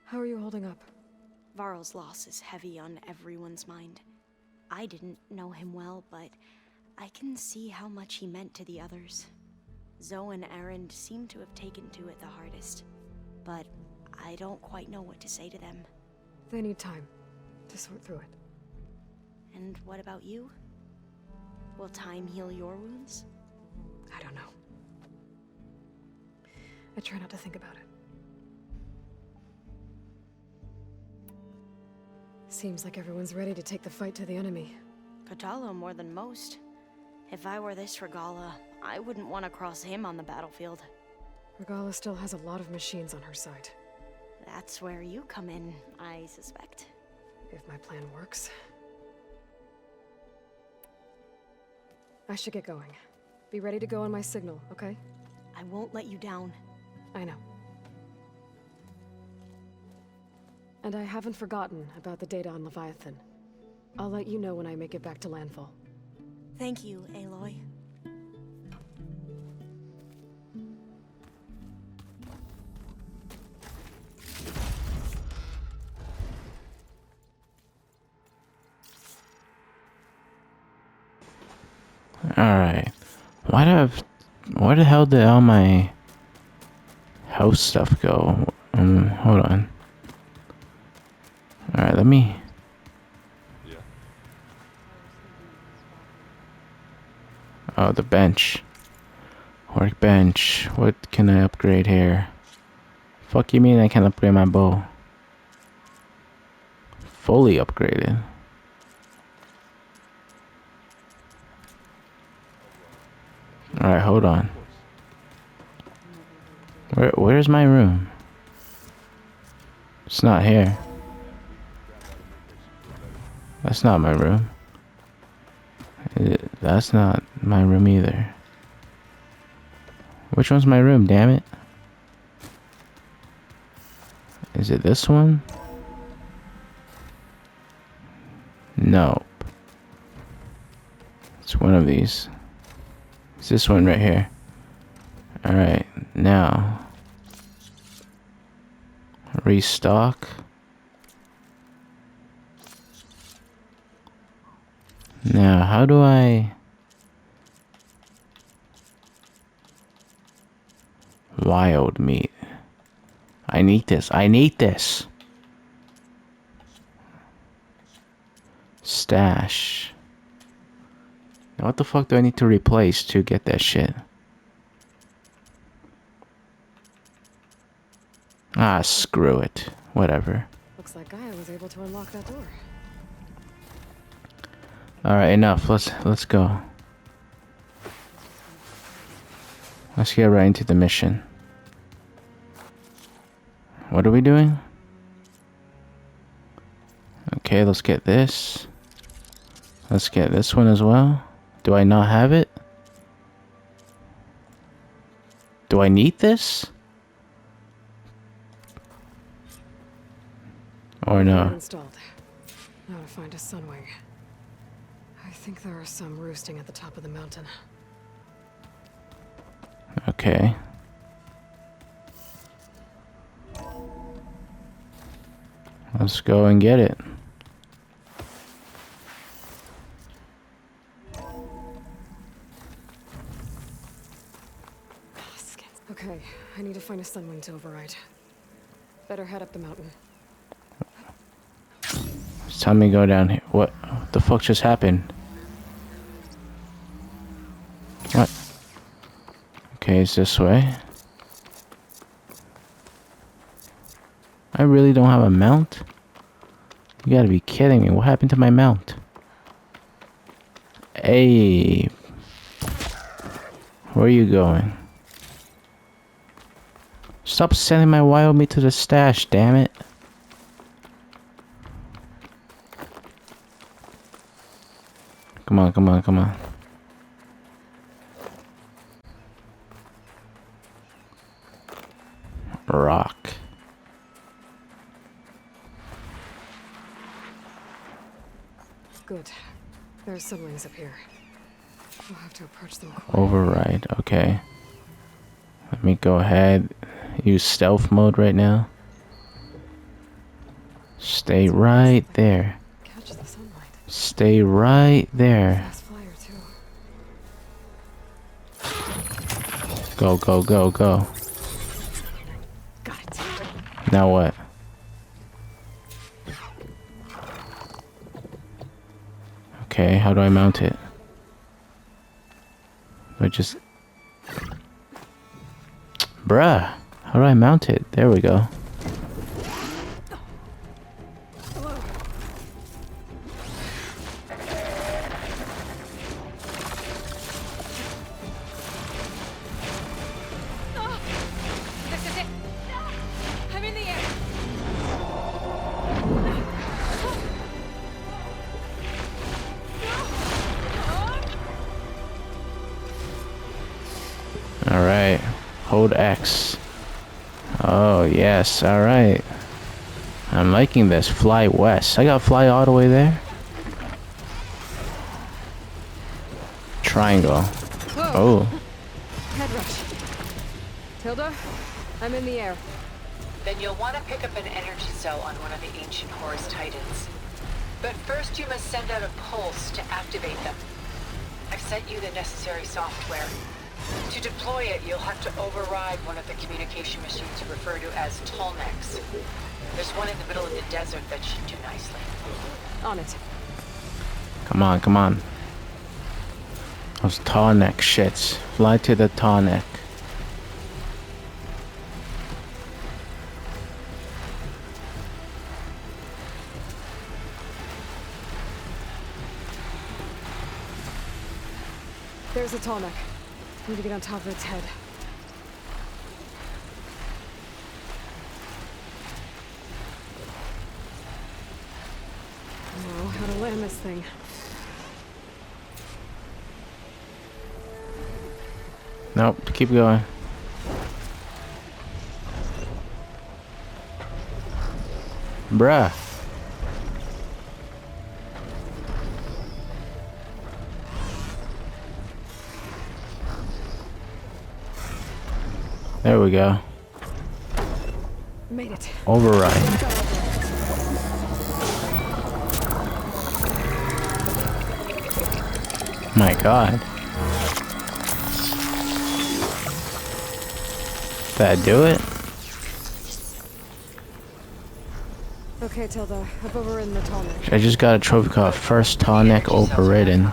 How are you holding up? Varl's loss is heavy on everyone's mind. I didn't know him well, but I can see how much he meant to the others. Zoe and Aaron seem to have taken to it the hardest, but I don't quite know what to say to them. They need time to sort through it. And what about you? Will time heal your wounds? I don't know. I try not to think about it. Seems like everyone's ready to take the fight to the enemy. Kotallo more than most. If I were this Regala, I wouldn't want to cross him on the battlefield. Regala still has a lot of machines on her side. That's where you come in, I suspect. If my plan works. I should get going. Be ready to go on my signal, okay? I won't let you down. I know. And I haven't forgotten about the data on Leviathan. I'll let you know when I make it back to landfall. Thank you, Aloy. Alright. Where the hell did all my house stuff go? Hold on. Alright, let me... Oh, the bench. Workbench. What can I upgrade here? Fuck you mean I can upgrade my bow? Fully upgraded. Alright, hold on. Where's my room? It's not here. That's not my room. That's not my room either. Which one's my room, damn it? Is it this one? Nope. It's one of these. It's this one right here. Alright, now. Restock. Now, how do I... Wild meat. I need this. I need this. Stash. Now what the fuck do I need to replace to get that shit? Ah, screw it. Whatever. Looks like Gaia was able to unlock that door. Alright, enough. Let's go. Let's get right into the mission. What are we doing? Okay, let's get this. Let's get this one as well. Do I not have it? Do I need this? Or no? Installed. Now to find a sunwing. I think there are some roosting at the top of the mountain. Okay. Let's go and get it. Okay, I need to find a sunwing to override. Better head up the mountain. It's time to go down here. What the fuck just happened? What? Okay, it's this way. I really don't have a mount? You gotta be kidding me. What happened to my mount? Hey. Where are you going? Stop sending my wild meat to the stash, damn it. Come on, come on, come on. Rock. Good. There's sunwings up here. We'll have to approach them quickly. Override, okay. Let me go ahead. Use stealth mode right now. Stay right there. Catch the sunlight. Stay right there. Fast flyer too. Go, go, go, go. Got it. Now what? Okay, how do I mount it? I just... Bruh, how do I mount it? There we go. This is it. I'm in the air. Alright, hold X. Oh, yes, alright. I'm liking this. Fly west. I got fly all the way there. Triangle. Whoa. Oh. Head rush. Tilda, I'm in the air. Then you'll want to pick up an energy cell on one of the ancient Horus Titans. But first you must send out a pulse to activate them. I've sent you the necessary software. To deploy it, you'll have to override one of the communication machines you refer to as Tallnecks. There's one in the middle of the desert that should do nicely. On it. Come on, come on. Those tall neck shits. Fly to the tall neck. There's a tall neck. Need to get on top of its head. Know how to land this thing. Nope, keep going. Bruh. There we go. Made it. Override. My god. That do it? Okay, Tilda. I've overridden the tonic. I just got a trophy called First Tonic Overridden.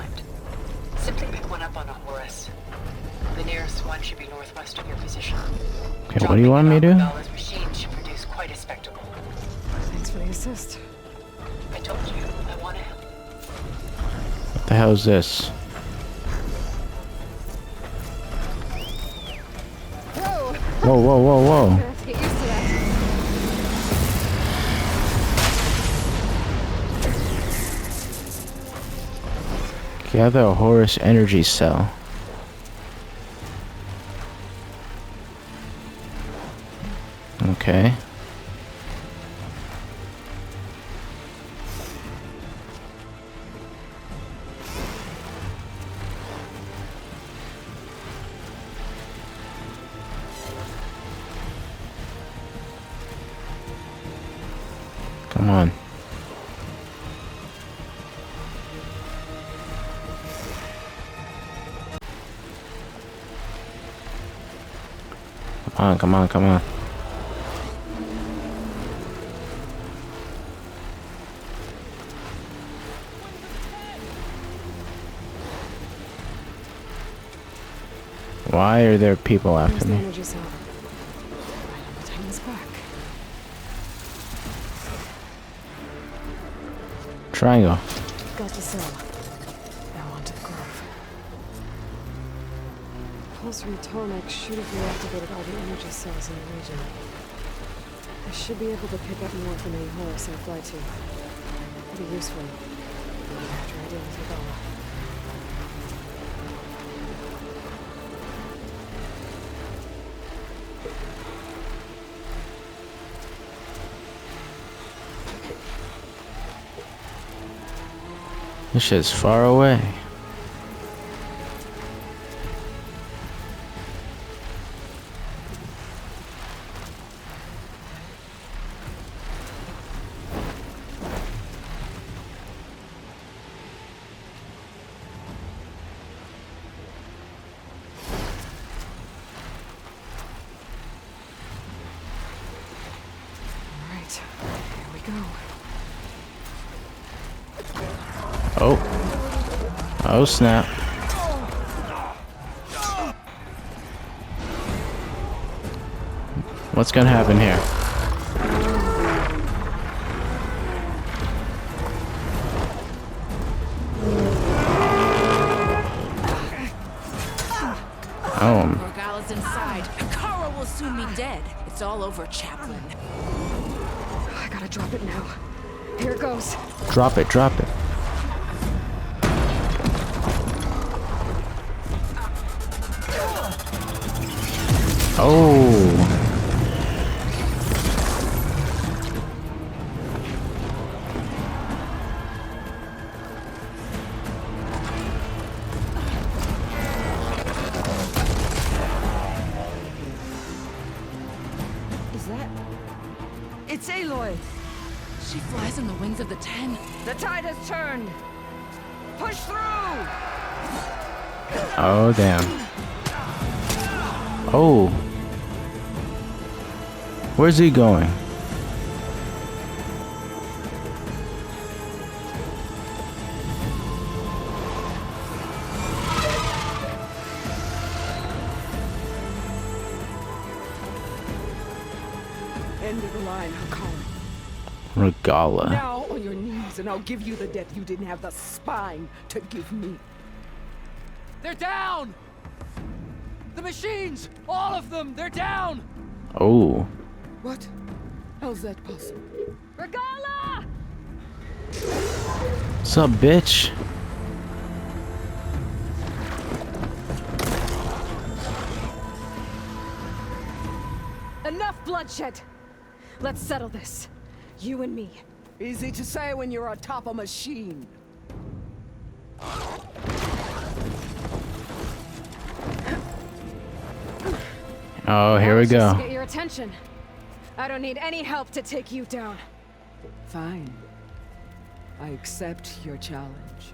Simply pick one up on a Horus. The nearest one should be northwest of your position. Okay, what do you want me to do? Dropping it off Bella's machine should produce quite a spectacle. Thanks for the assist. I told you, I want to help. What the hell is this? Whoa, whoa, whoa, whoa. I have to get used to that. Gather a Horus energy cell. Okay. Come on. Come on, come on, come on. Why are there people after There's the me? energy cell. Time is back. Triangle. Got the cell. Now onto the grove. Pulse from tonic should have reactivated all the energy cells in the region. I should be able to pick up more from any Horus I fly to. It'll be useful. Maybe after I deal with Ebola. This shit's far away. All right, here we go. Oh. Oh snap. What's gonna happen here? Oh. Morgala's inside. Kara will soon be dead. It's all over, Chaplain. I gotta drop it now. Here it goes. Drop it, drop it. Oh. Is that? It's Aloy. She flies on the wings of the 10. The tide has turned. Push through. Oh damn. Oh. Where's he going? End of the line, Hakari. Regala. Now on your knees, and I'll give you the death you didn't have the spine to give me. They're down! The machines! All of them! They're down! Oh. What? How's that possible? Regala! What's up, bitch? Enough bloodshed. Let's settle this. You and me. Easy to say when you're atop a machine. Oh, here we Just go. to get your attention. I don't need any help to take you down. Fine. I accept your challenge.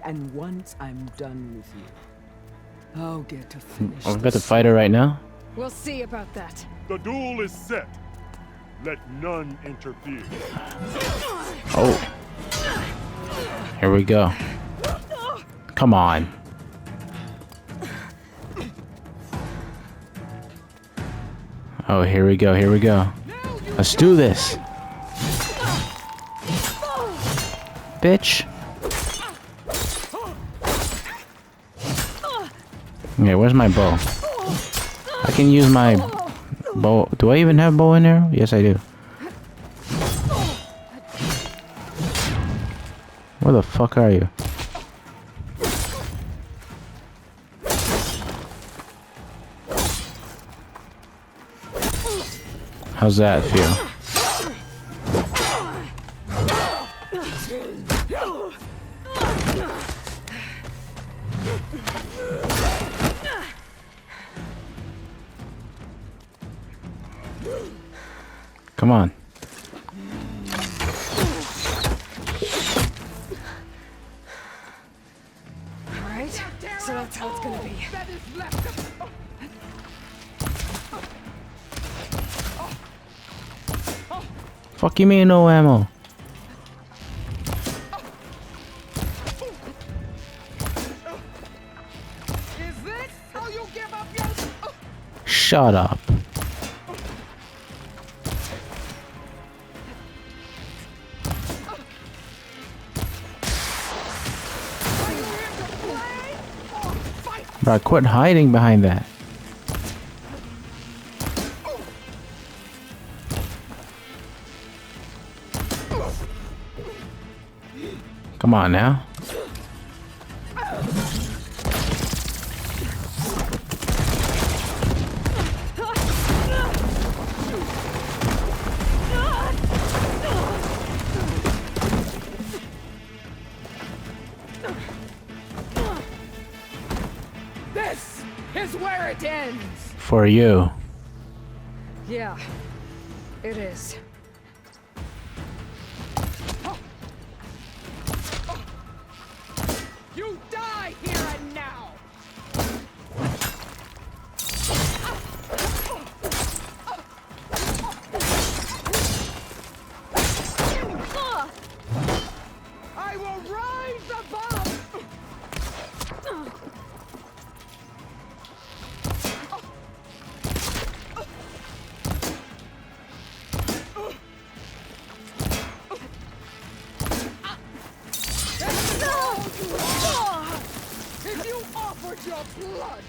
And once I'm done with you, I'll get to finish I'm about to fight her right now. We'll see about that. The duel is set. Let none interfere. Oh. Here we go. Come on. Oh, here we go, here we go. Let's do this. Bitch. Okay, where's my bow? I can use my bow. Do I even have bow in there? Yes, I do. Where the fuck are you? How's that feel? Come on. Alright, so that's how it's gonna be. Fuck you mean no ammo? Shut up. Bro, quit hiding behind that. Come on now. This is where it ends. For you. Yeah, it is. You die here and now. I will rise above. If you offered your blood.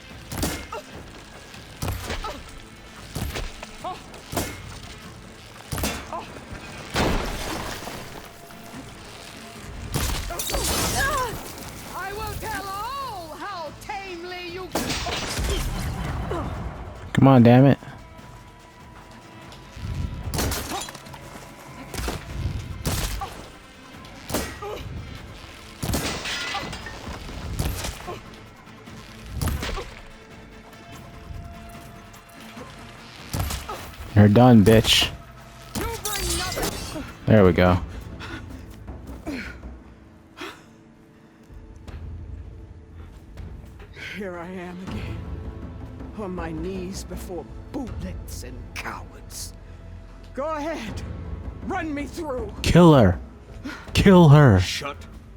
I will tell all how tamely you. Come on, damn it. You're done, bitch. There we go. Here I am again, on my knees before bootlets and cowards. Go ahead, run me through. Kill her. Kill her. Shut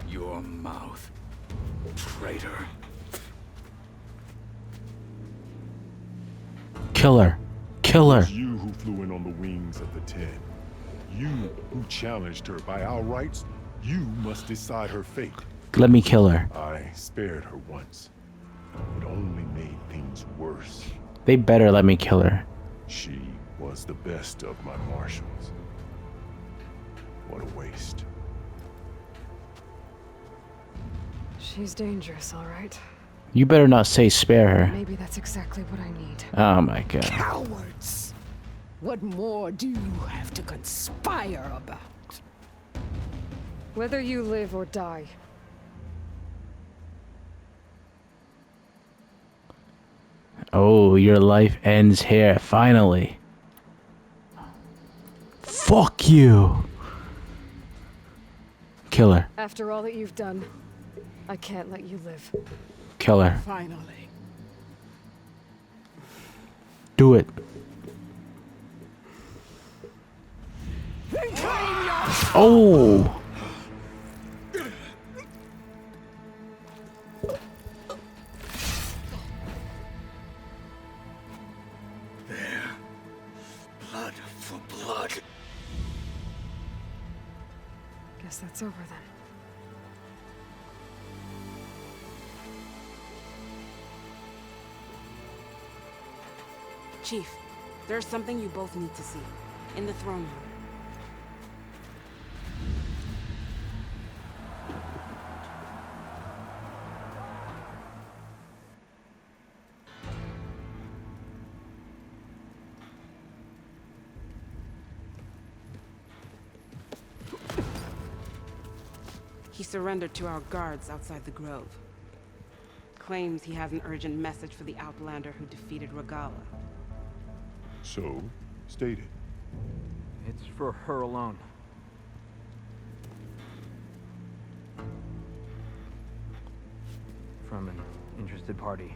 your mouth, traitor. Kill her. Kill her. It was you who flew in on the wings of the 10. You who challenged her by our rights. You must decide her fate. Let me kill her. I spared her once. It only made things worse. They better let me kill her. She was the best of my marshals. What a waste. She's dangerous, all right? You better not say spare her. Maybe that's exactly what I need. Oh my god. Cowards! What more do you have to conspire about? Whether you live or die. Oh, your life ends here, finally. Fuck you. Kill her. After all that you've done, I can't let you live. Kill her. Finally. Do it. Oh! There. Blood for blood. Guess that's over then. Chief, there's something you both need to see. In the throne room. He surrendered to our guards outside the grove. Claims he has an urgent message for the Outlander who defeated Regala. So, state it. It's for her alone. From an interested party.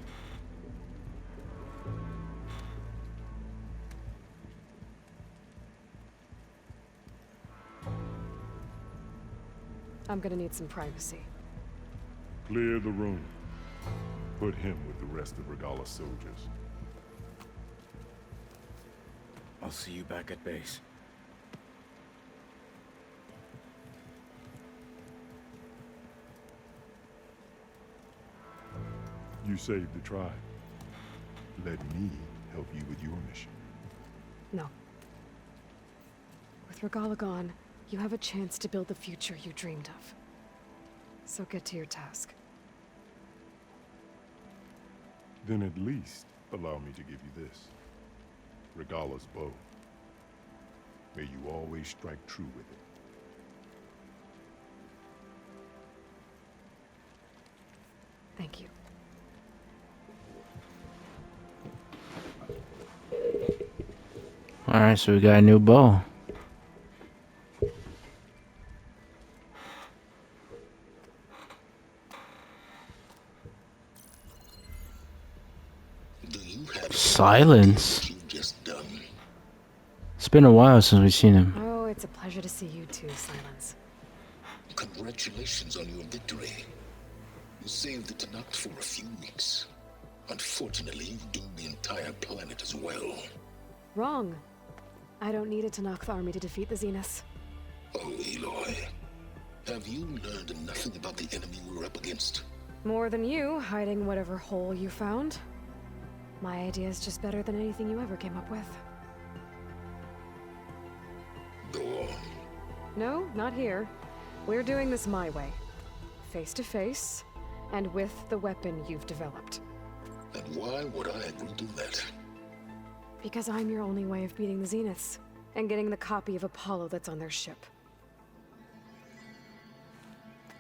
I'm gonna need some privacy. Clear the room. Put him with the rest of Regala's soldiers. I'll see you back at base. You saved the tribe. Let me help you with your mission. No. With Regala gone, you have a chance to build the future you dreamed of. So get to your task. Then at least allow me to give you this. Regala's bow. May you always strike true with it. Thank you. Alright, so we got a new bow. Silence? It's been a while since we've seen him. Oh, it's a pleasure to see you too, Silence. Congratulations on your victory. You saved the Tanakh for a few weeks. Unfortunately, you've doomed the entire planet as well. Wrong. I don't need a Tanakh army to defeat the Zeniths. Oh, Eloy. Have you learned nothing about the enemy we're up against? More than you, hiding whatever hole you found. My idea is just better than anything you ever came up with. Go on. No, not here. We're doing this my way. Face to face, and with the weapon you've developed. And why would I agree to that? Because I'm your only way of beating the Zeniths, and getting the copy of Apollo that's on their ship.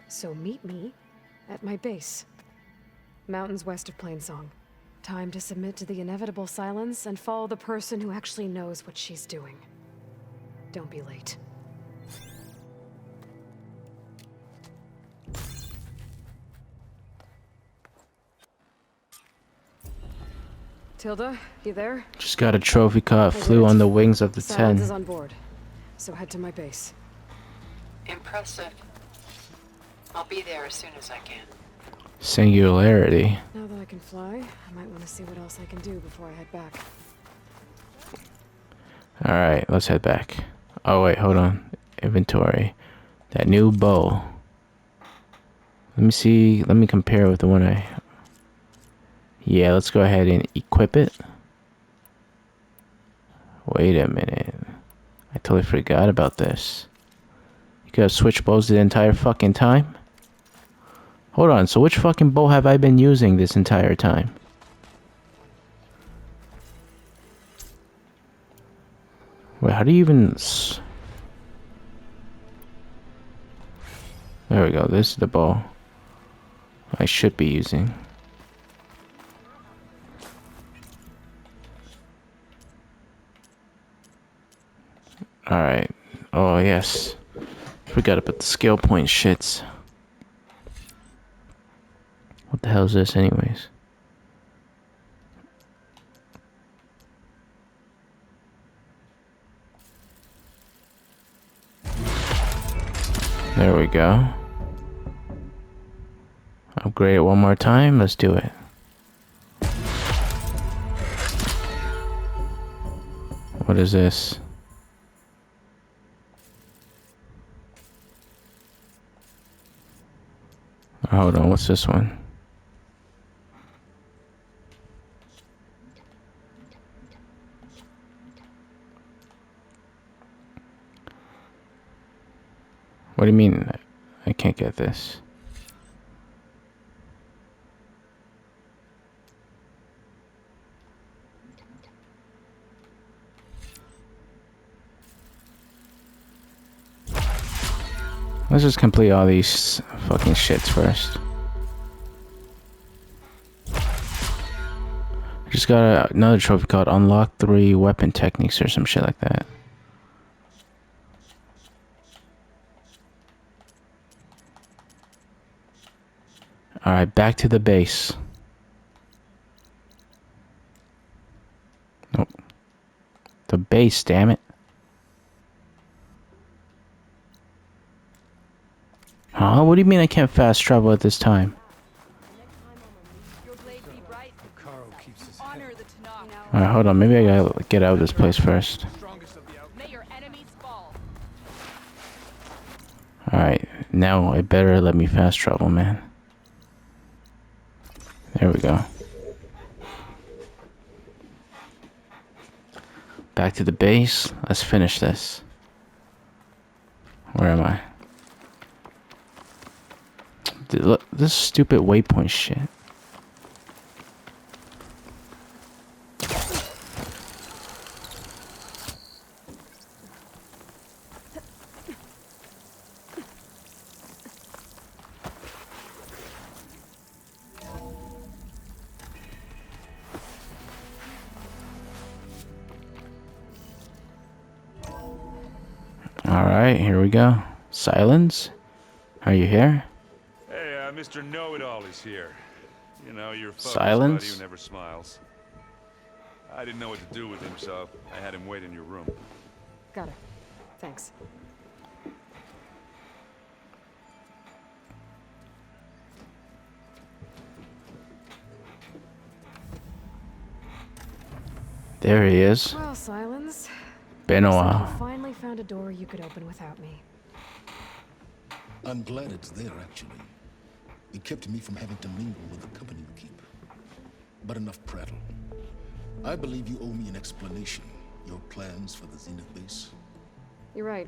So meet me at my base. Mountains west of Plainsong. Time to submit to the inevitable silence and follow the person who actually knows what she's doing. Don't be late. Tilda, you there? Just got a trophy car, flew on the wings of the Silence is 10. on board, so head to my base. Impressive. I'll be there as soon as I can. Singularity. Now that I can fly, I might want to see what else I can do before I head back. Alright, let's head back. Oh wait, hold on. Inventory. That new bow. Let me see, let me compare with the one I... Yeah, let's go ahead and equip it. Wait a minute. I totally forgot about this. You could have switched bows the entire fucking time? Hold on, so which fucking bow have I been using this entire time? Wait, how do you even... There we go. This is the ball I should be using. Alright. Oh, yes. Forgot about the skill point shits. What the hell is this anyways? There we go. Upgrade it one more time. Let's do it. What is this? Hold on, what's this one? What do you mean? I can't get this. Let's just complete all these fucking shits first. I just got another trophy called Unlock 3 Weapon Techniques or some shit like that. Alright, back to the base. Nope. The base, damn it. Huh? What do you mean I can't fast travel at this time? Alright, hold on. Maybe I gotta get out of this place first. Alright, now it better let me fast travel, man. There we go. Back to the base. Let's finish this. Where am I? Dude, look, this stupid waypoint shit. Alright, here we go. Silence? Are you here? Hey, Mr. Know-It-All is here. You know, your Silence? buddy who never smiles. I didn't know what to do with him, so I had him wait in your room. Got it. Thanks. There he is. Well, Silence. Been a Looks like while. you finally found a door you could open without me. I'm glad it's there, actually. It kept me from having to mingle with the company you keep. But enough prattle. I believe you owe me an explanation. Your plans for the Zenith base. You're right.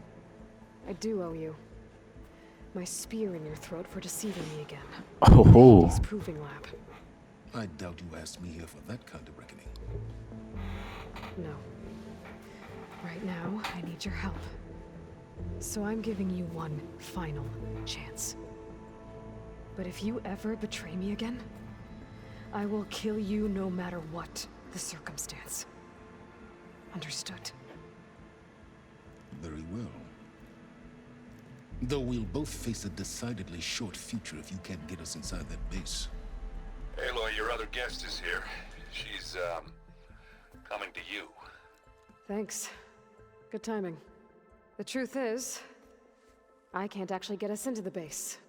I do owe you. My spear in your throat for deceiving me again. Oh. Hades proving lab. I doubt you asked me here for that kind of reckoning. No. Right now, I need your help. So I'm giving you one final chance. But if you ever betray me again, I will kill you no matter what the circumstance. Understood? Very well. Though we'll both face a decidedly short future if you can't get us inside that base. Aloy, your other guest is here. She's, coming to you. Thanks. Good timing. The truth is, I can't actually get us into the base.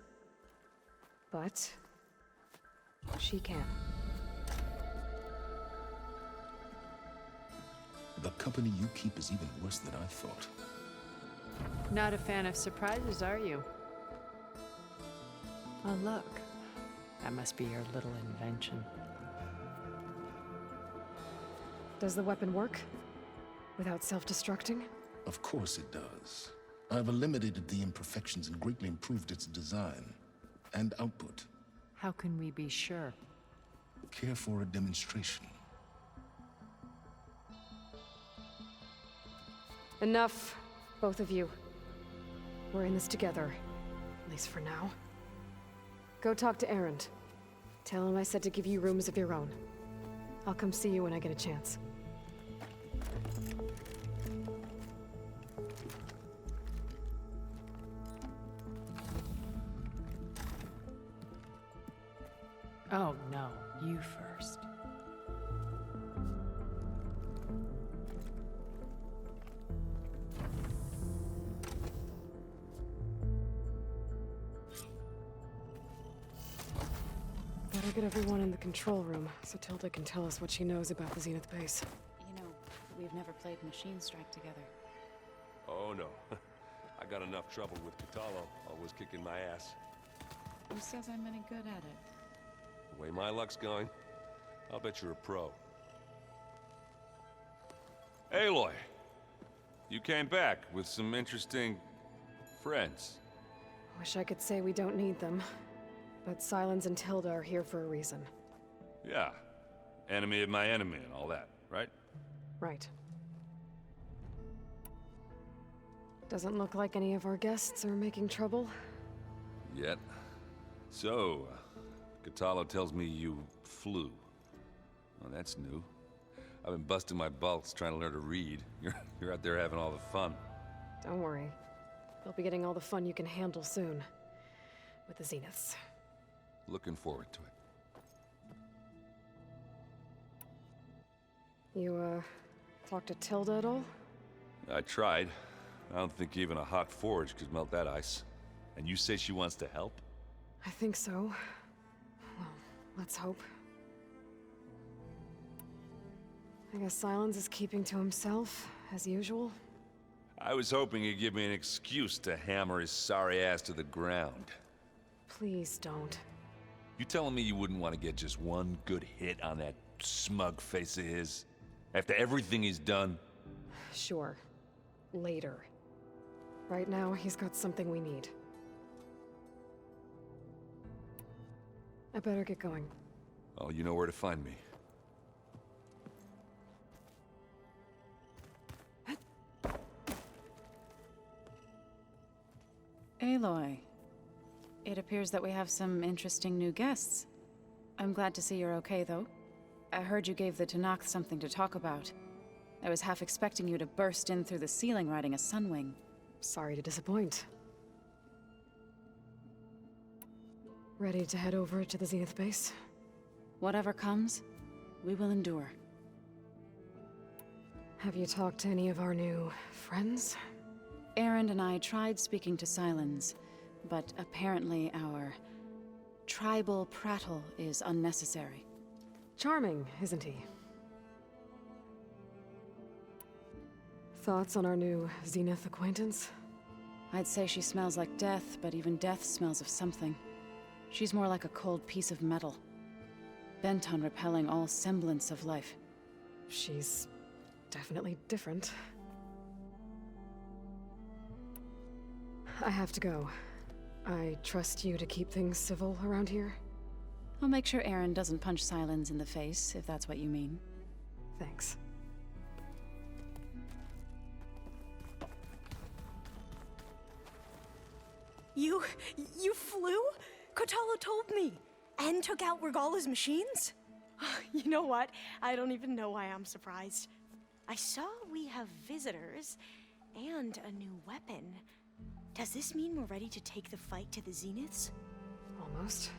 But she can. The company you keep is even worse than I thought. Not a fan of surprises, are you? Oh, look. That must be your little invention. Does the weapon work? Without self-destructing? Of course it does. I've eliminated the imperfections and greatly improved its design and output. How can we be sure? Care for a demonstration? Enough, both of you. We're in this together, at least for now. Go talk to Erend. Tell him I said to give you rooms of your own. I'll come see you when I get a chance. Oh no, you first. Better get everyone in the control room so Tilda can tell us what she knows about the Zenith base. You know, we've never played Machine Strike together. Oh no. I got enough trouble with Catallo, always kicking my ass. Who says I'm any good at it? The way my luck's going, I'll bet you're a pro. Aloy! You came back with some interesting friends. Wish I could say we don't need them. But Silence and Tilda are here for a reason. Yeah. Enemy of my enemy and all that, right? Right. Doesn't look like any of our guests are making trouble. Yet. So, Catallo tells me you flew. Well, that's new. I've been busting my balls trying to learn to read. You're out there having all the fun. Don't worry. You'll be getting all the fun you can handle soon. With the Zeniths. Looking forward to it. You, talked to Tilda at all? I tried. I don't think even a hot forge could melt that ice. And you say she wants to help? I think so. Well, let's hope. I guess Silence is keeping to himself, as usual. I was hoping he'd give me an excuse to hammer his sorry ass to the ground. Please don't. You telling me you wouldn't want to get just one good hit on that smug face of his? After everything he's done? Sure. Later. Right now, he's got something we need. I better get going. Oh, you know where to find me. Aloy. It appears that we have some interesting new guests. I'm glad to see you're okay, though. I heard you gave the Tenakth something to talk about. I was half expecting you to burst in through the ceiling riding a sunwing. Sorry to disappoint. Ready to head over to the Zenith base? Whatever comes, we will endure. Have you talked to any of our new friends? Erend and I tried speaking to Silence, but apparently our tribal prattle is unnecessary. Charming, isn't he? Thoughts on our new Zenith acquaintance? I'd say she smells like death, but even death smells of something. She's more like a cold piece of metal, bent on repelling all semblance of life. She's definitely different. I have to go. I trust you to keep things civil around here? I'll make sure Erend doesn't punch Silence in the face, if that's what you mean. Thanks. You flew? Catallo told me. And took out Regalla's machines? You know what? I don't even know why I'm surprised. I saw we have visitors and a new weapon. Does this mean we're ready to take the fight to the Zeniths? Almost.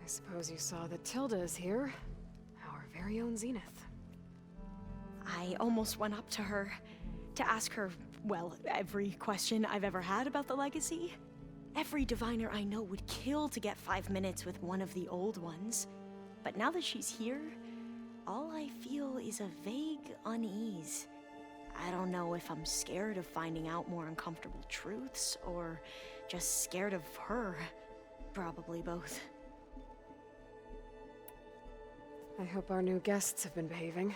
I suppose you saw that Tilda is here. Our very own Zenith. I almost went up to her to ask her, well, every question I've ever had about the legacy. Every diviner I know would kill to get 5 minutes with one of the old ones. But now that she's here, all I feel is a vague unease. I don't know if I'm scared of finding out more uncomfortable truths, or just scared of her. Probably both. I hope our new guests have been behaving.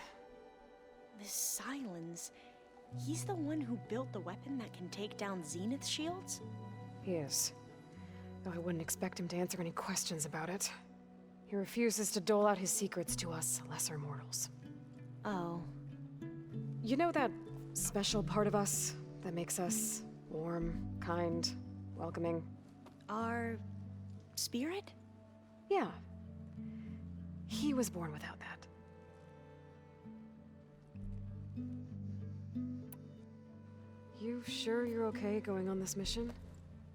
This Silence, he's the one who built the weapon that can take down Zenith shields? He is. Though I wouldn't expect him to answer any questions about it. He refuses to dole out his secrets to us lesser mortals. Oh. You know that special part of us that makes us warm, kind, welcoming? Our spirit? Yeah. He was born without that. You sure you're okay going on this mission?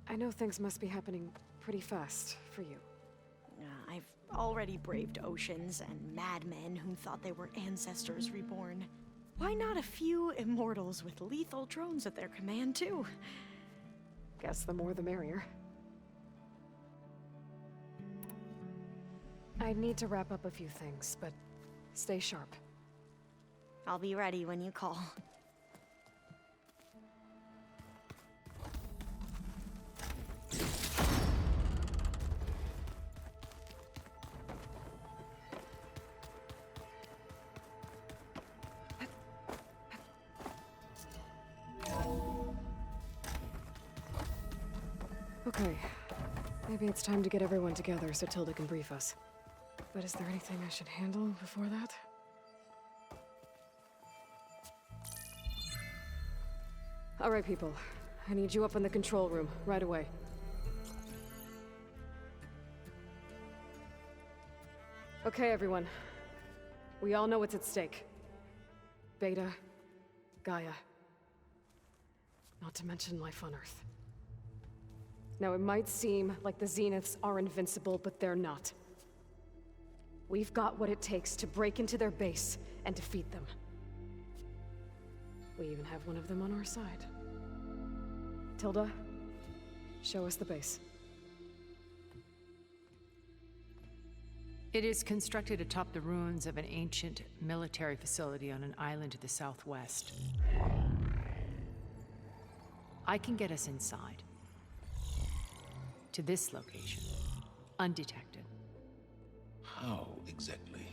I know things must be happening pretty fast for you. I've already braved oceans and madmen who thought they were ancestors reborn. Why not a few immortals with lethal drones at their command, too? Guess the more the merrier. I need to wrap up a few things, but stay sharp. I'll be ready when you call. Okay. Maybe it's time to get everyone together so Tilda can brief us. But is there anything I should handle before that? All right, people. I need you up in the control room right away. Okay, everyone. We all know what's at stake. Beta, Gaia. Not to mention life on Earth. Now, it might seem like the Zeniths are invincible, but they're not. We've got what it takes to break into their base and defeat them. We even have one of them on our side. Tilda, show us the base. It is constructed atop the ruins of an ancient military facility on an island to the southwest. I can get us inside. To this location, undetected. How exactly?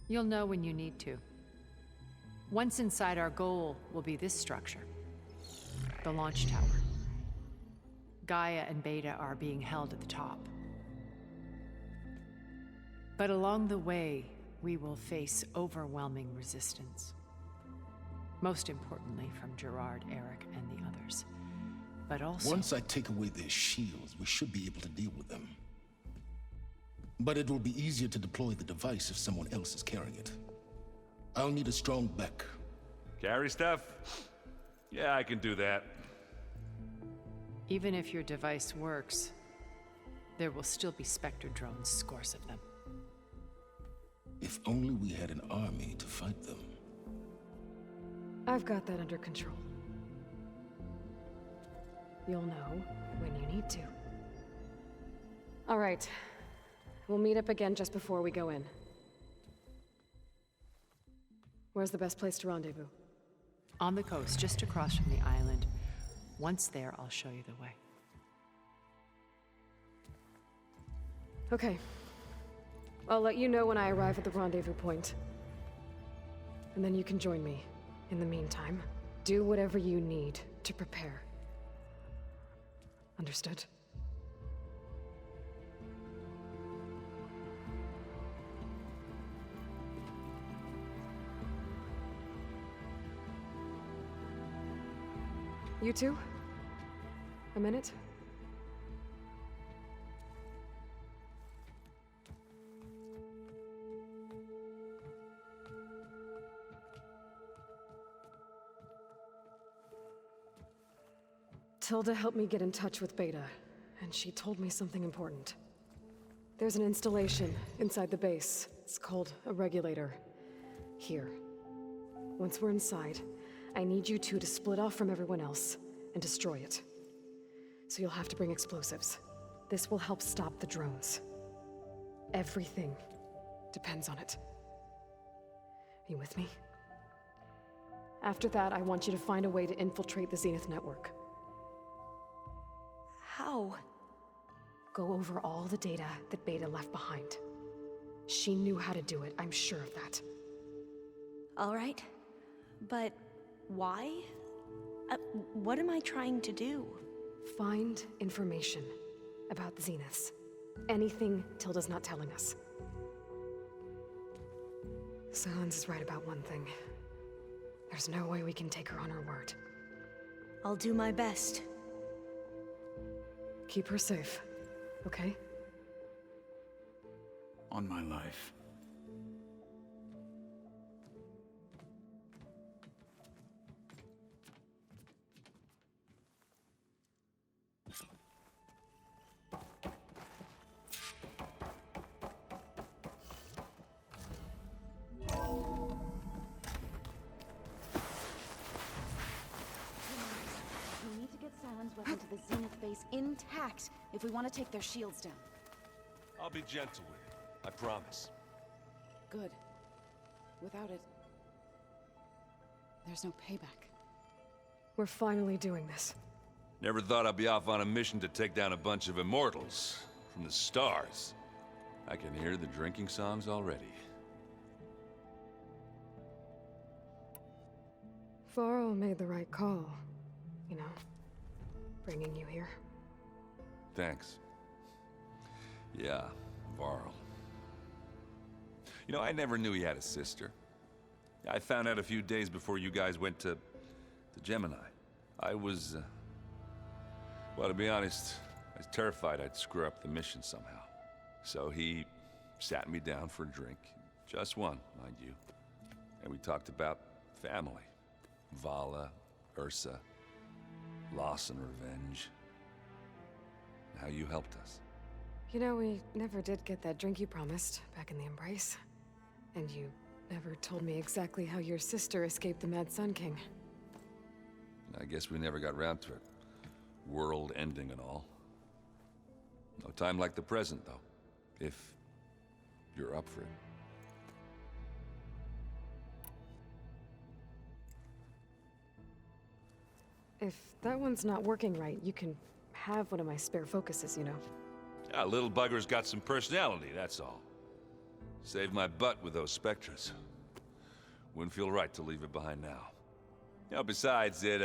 You'll know when you need to. Once inside, our goal will be this structure. The launch tower. Gaia and Beta are being held at the top. But along the way, we will face overwhelming resistance. Most importantly from Gerard, Eric, and the others. But also... Once I take away their shields, we should be able to deal with them. But it will be easier to deploy the device if someone else is carrying it. I'll need a strong back. Carry stuff? Yeah, I can do that. Even if your device works, there will still be Spectre drones, scores of them. If only we had an army to fight them. I've got that under control. You'll know when you need to. All right. We'll meet up again just before we go in. Where's the best place to rendezvous? On the coast, just across from the island. Once there, I'll show you the way. Okay. I'll let you know when I arrive at the rendezvous point. And then you can join me. In the meantime, do whatever you need to prepare. Understood? You two? A minute? Tilda helped me get in touch with Beta, and she told me something important. There's an installation inside the base. It's called a regulator. Here. Once we're inside, I need you two to split off from everyone else and destroy it. So you'll have to bring explosives. This will help stop the drones. Everything depends on it. Are you with me? After that, I want you to find a way to infiltrate the Zenith network. How? Go over all the data that Beta left behind. She knew how to do it, I'm sure of that. All right. But why? What am I trying to do? Find information about the Zeniths. Anything Tilda's not telling us. Silence is right about one thing. There's no way we can take her on her word. I'll do my best. Keep her safe, okay? On my life. We need to get Scilen's weapon to the Zenith base intact if we want to take their shields down. I'll be gentle with it. I promise. Good. Without it, there's no payback. We're finally doing this. Never thought I'd be off on a mission to take down a bunch of immortals from the stars. I can hear the drinking songs already. Varl made the right call. You know, bringing you here. Thanks. Yeah, Varl. You know, I never knew he had a sister. I found out a few days before you guys went to Gemini. I was, well, to be honest, I was terrified I'd screw up the mission somehow. So he sat me down for a drink. Just one, mind you. And we talked about family. Vala, Ursa, loss and revenge. How you helped us. You know, we never did get that drink you promised back in the Embrace. And you never told me exactly how your sister escaped the Mad Sun King. I guess we never got around to it. World ending and all. No time like the present, though. If you're up for it. If that one's not working right, you can have one of my spare focuses, you know. Yeah, little bugger's got some personality, that's all. Saved my butt with those Spectras. Wouldn't feel right to leave it behind now. You know, besides, it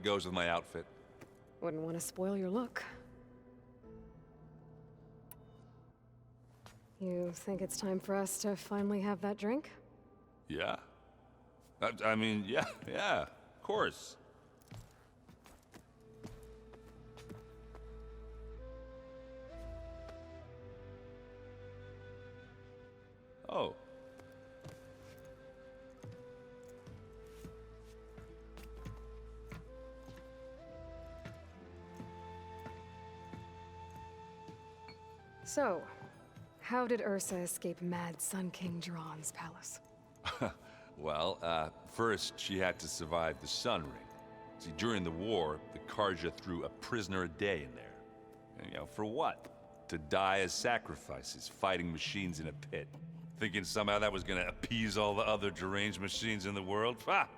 goes with my outfit. Wouldn't want to spoil your look. You think it's time for us to finally have that drink? Yeah? I mean, yeah, of course. Oh. So, how did Ursa escape Mad Sun King Jiran's palace? Well, first she had to survive the Sun Ring. See, during the war, the Karja threw a prisoner a day in there. And, you know, for what? To die as sacrifices, fighting machines in a pit. Thinking somehow that was gonna appease all the other deranged machines in the world? Ha!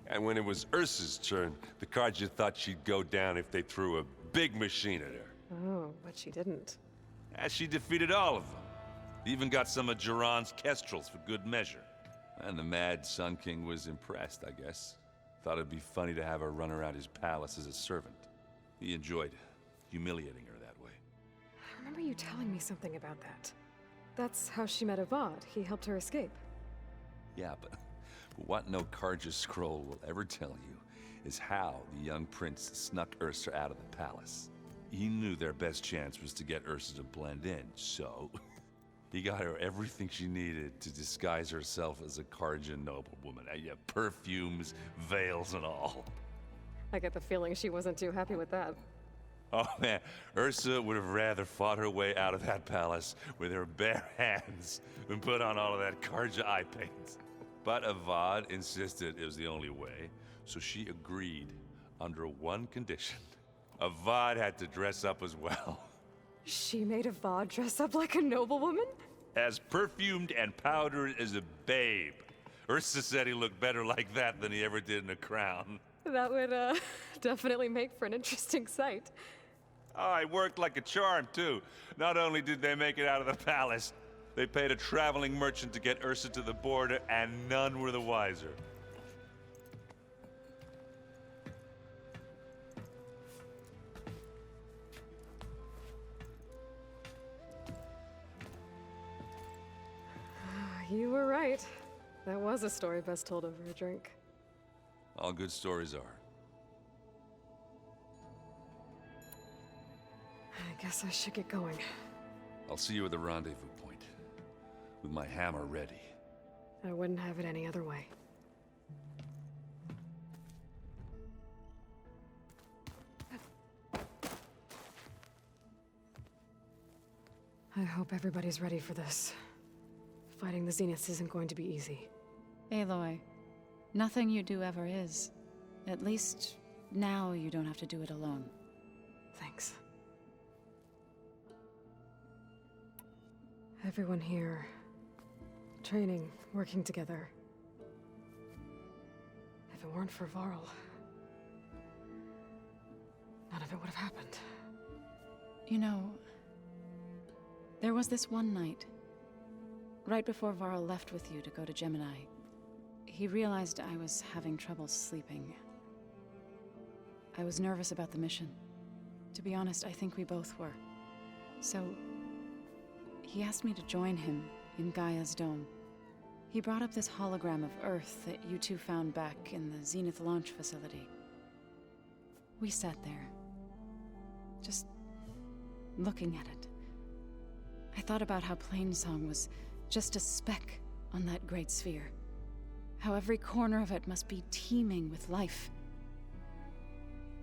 And when it was Ursa's turn, the Karja thought she'd go down if they threw a big machine at her. Oh, but she didn't. And she defeated all of them. Even got some of Jiran's kestrels for good measure. And the Mad Sun King was impressed, I guess. Thought it'd be funny to have her run around his palace as a servant. He enjoyed humiliating her that way. I remember you telling me something about that. That's how she met Avad. He helped her escape. Yeah, but what no Karja scroll will ever tell you is how the young prince snuck Ursa out of the palace. He knew their best chance was to get Ursa to blend in, so he got her everything she needed to disguise herself as a Karja noblewoman. Yeah, perfumes, veils, and all. I get the feeling she wasn't too happy with that. Oh man, Ursa would have rather fought her way out of that palace with her bare hands than put on all of that Karja eye paint. But Avad insisted it was the only way, so she agreed under one condition. Avad had to dress up as well. She made Avad dress up like a noblewoman? As perfumed and powdered as a babe. Ursa said he looked better like that than he ever did in a crown. That would, definitely make for an interesting sight. Oh, it worked like a charm, too. Not only did they make it out of the palace, they paid a traveling merchant to get Ursa to the border, and none were the wiser. You were right. That was a story best told over a drink. All good stories are. I guess I should get going. I'll see you at the rendezvous point, with my hammer ready. I wouldn't have it any other way. I hope everybody's ready for this. Fighting the Zeniths isn't going to be easy. Aloy, nothing you do ever is. At least, now you don't have to do it alone. Thanks. Everyone here, training, working together. If it weren't for Varl, none of it would have happened. You know, there was this one night, right before Varl left with you to go to Gemini. He realized I was having trouble sleeping. I was nervous about the mission. To be honest, I think we both were. So, he asked me to join him in Gaia's dome. He brought up this hologram of Earth that you two found back in the Zenith launch facility. We sat there, just looking at it. I thought about how Plainsong was just a speck on that great sphere. How every corner of it must be teeming with life.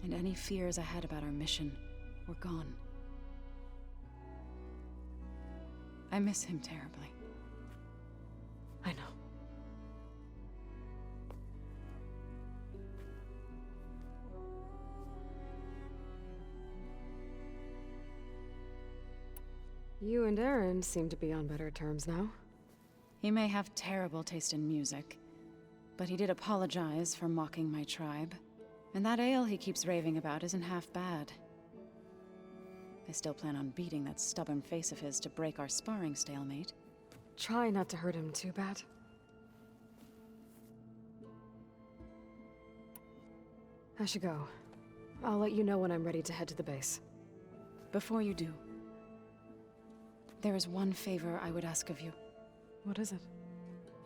And any fears I had about our mission were gone. I miss him terribly. I know. You and Aaron seem to be on better terms now. He may have terrible taste in music, but he did apologize for mocking my tribe. And that ale he keeps raving about isn't half bad. I still plan on beating that stubborn face of his to break our sparring stalemate. Try not to hurt him too bad. I should go. I'll let you know when I'm ready to head to the base. Before you do, there is one favor I would ask of you. What is it?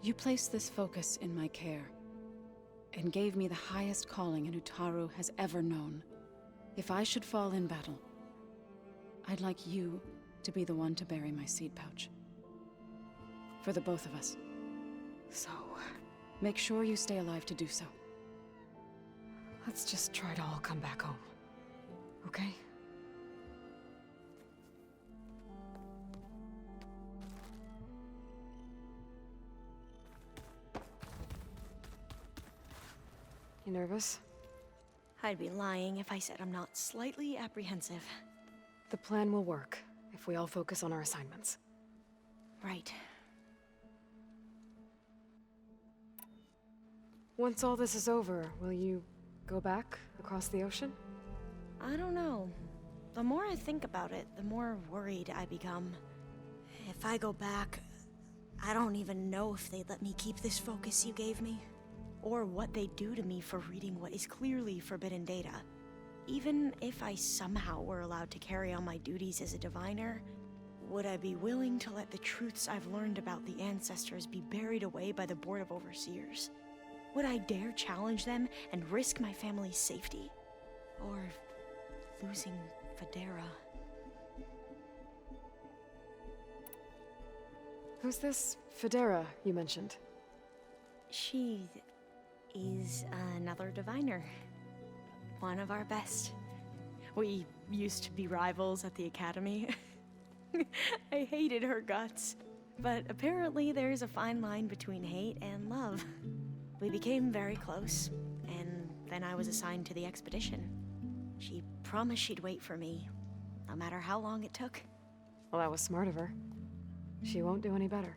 You placed this focus in my care, and gave me the highest calling an Utaru has ever known. If I should fall in battle, I'd like you to be the one to bury my seed pouch. For the both of us. So, make sure you stay alive to do so. let's just try to all come back home. Okay? You nervous? I'd be lying if I said I'm not slightly apprehensive. The plan will work if we all focus on our assignments. Right. Once all this is over, will you go back across the ocean? I don't know. The more I think about it, the more worried I become. If I go back, I don't even know if they'd let me keep this focus you gave me. Or what they'd do to me for reading what is clearly forbidden data. Even if I somehow were allowed to carry on my duties as a diviner, would I be willing to let the truths I've learned about the ancestors be buried away by the Board of Overseers? Would I dare challenge them and risk my family's safety? Or losing Federa? Who's this Federa you mentioned? She is another diviner. One of our best. We used to be rivals at the academy. I hated her guts. But apparently there's a fine line between hate and love. We became very close, and then I was assigned to the expedition. She promised she'd wait for me, no matter how long it took. Well, that was smart of her. She won't do any better.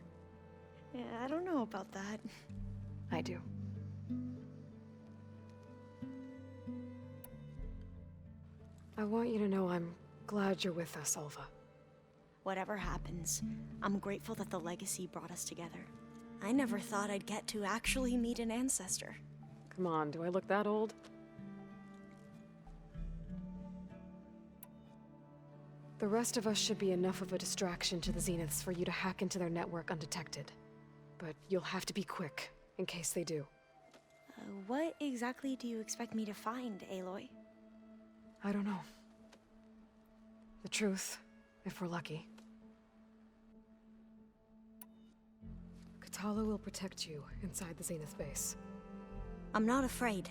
Yeah, I don't know about that. I do. I want you to know I'm glad you're with us, Alva. Whatever happens, I'm grateful that the legacy brought us together. I never thought I'd get to actually meet an ancestor. Come on, do I look that old? The rest of us should be enough of a distraction to the Zeniths for you to hack into their network undetected. but you'll have to be quick, in case they do. What exactly do you expect me to find, Aloy? I don't know. The truth, if we're lucky. Katala will protect you inside the Zenith base. I'm not afraid.